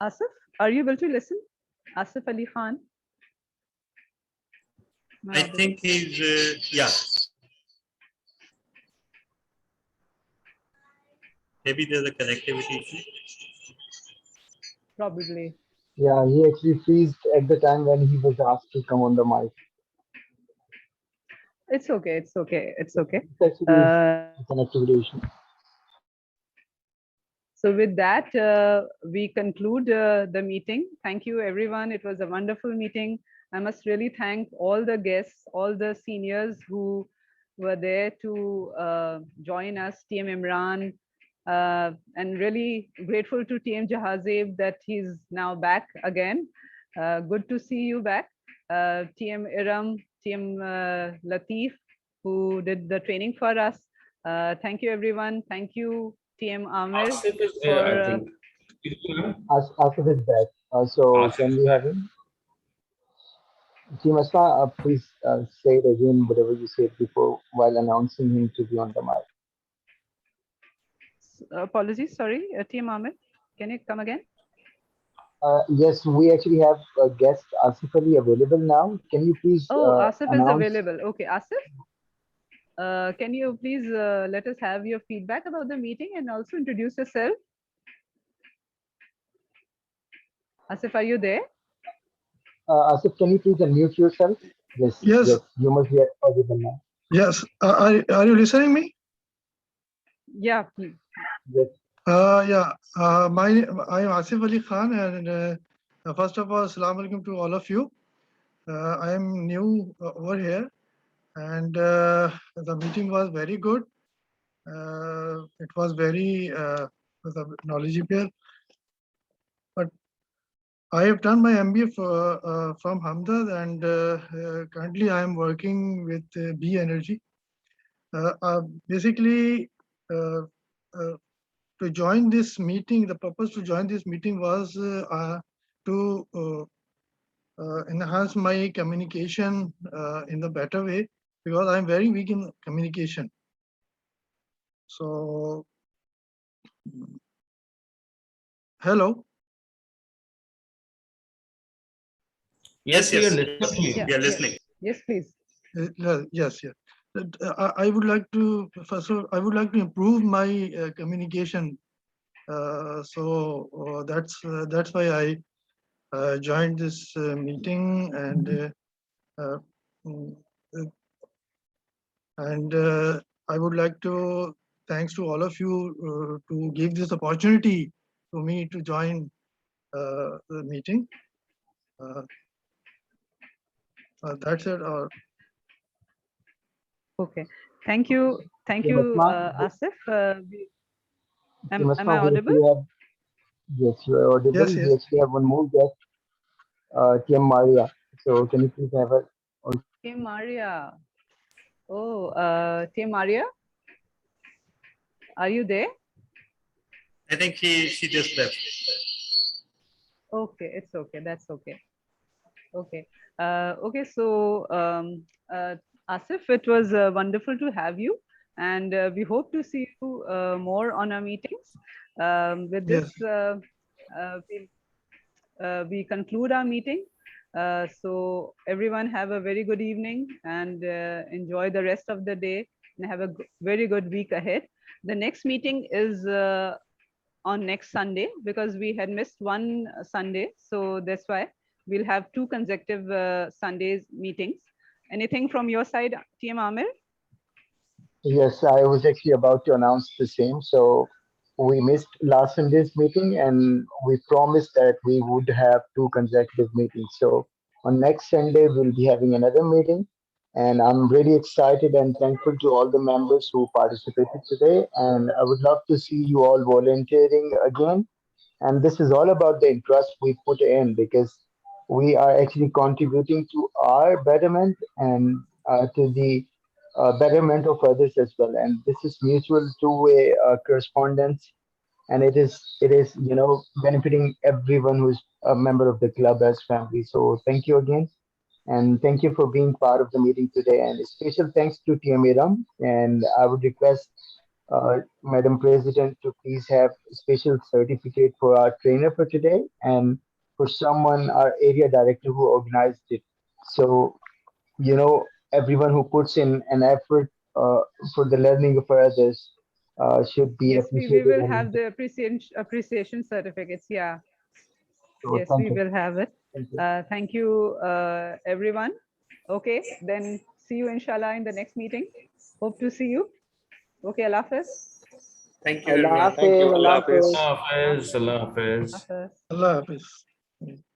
Asif, are you able to listen? Asif Ali Khan. I think he's, yeah. Maybe there's a connectivity issue. Probably. Yeah, he actually freezed at the time when he was asked to come on the mic. It's okay. It's okay. It's okay. It's actually a connectivity issue. So with that, we conclude the meeting. Thank you, everyone. It was a wonderful meeting. I must really thank all the guests, all the seniors who were there to join us, TM Imran, and really grateful to TM Jahazeeb that he's now back again. Good to see you back. TM Iram, TM Latif, who did the training for us. Thank you, everyone. Thank you, TM Amir. Asif is there, I think. Asif is back. So can we have him? Team Asma, please say it again, whatever you said before, while announcing him to be on the mic. Apologies, sorry, TM Amir. Can you come again? Yes, we actually have a guest, Asif Ali, available now. Can you please Asif is announce? available. Okay, Asif. Can you please let us have your feedback about the meeting and also introduce yourself? Asif, are you there? Asif, can you please unmute yourself? Yes. Yes. Yes, you must be audible now. Yes. Are you listening me? Yeah, please. Yes. Yeah. I'm Asif Ali Khan, and first of all, Assalamu alaikum to all of you. I am new over here, and the meeting was very good. It was very knowledgeable. But I have done my MBA from Hamdard, and currently I am working with B Energy. Basically, to join this meeting, the purpose to join this meeting was to enhance my communication in the better way, because I'm very weak in communication. So, hello. Yes, we are yes. listening. We are listening. Yes, please. Yes, yes. I would like to first of all, I would like to improve my communication. So that's why I joined this meeting, and I would like to thanks to all of you to give this opportunity to me to join the meeting. That's it. Okay. Thank you. Thank you, Asif. Am I audible? Yes, you are audible. Yes, yes. We actually have one more guest, TM Maria. So can you please have her on? TM Maria. Oh, TM Maria, are you there? I think she just left. Okay, it's okay. That's okay. Okay. Okay. So, Asif, it was wonderful to have you, and we hope to see you more on our meetings. With this, we conclude our meeting. So everyone have a very good evening and enjoy the rest of the day and have a very good week ahead. The next meeting is on next Sunday because we had missed one Sunday. So that's why we'll have two consecutive Sundays meetings. Anything from your side, TM Amir? Yes, I was actually about to announce the same. So we missed last Sunday's meeting, and we promised that we would have two consecutive meetings. So on next Sunday, we'll be having another meeting. And I'm really excited and thankful to all the members who participated today. And I would love to see you all volunteering again. And this is all about the interest we put in, because we are actually contributing to our betterment and to the betterment of others as well. And this is mutual two-way correspondence, and it is benefiting everyone who's a member of the club as family. So thank you again, and thank you for being part of the meeting today. And special thanks to TM Ram. And I would request Madam President to please have a special certificate for our trainer for today, and for someone, our area director who organized it. So, everyone who puts in an effort for the learning of others should be Yes, we appreciated. will And have the appreciation certificates. Yeah. so Yes, thank we you. will have it. Thank you. Thank you, everyone. Okay, then see you inshallah in the next meeting. Hope to see you. Okay, Allah Hafiz. Thank you, Allah everyone. Thank you. Hafiz, Allah Allah Hafiz. Hafiz. Allah Hafiz. Allah Hafiz. Allah Hafiz. Allah Hafiz.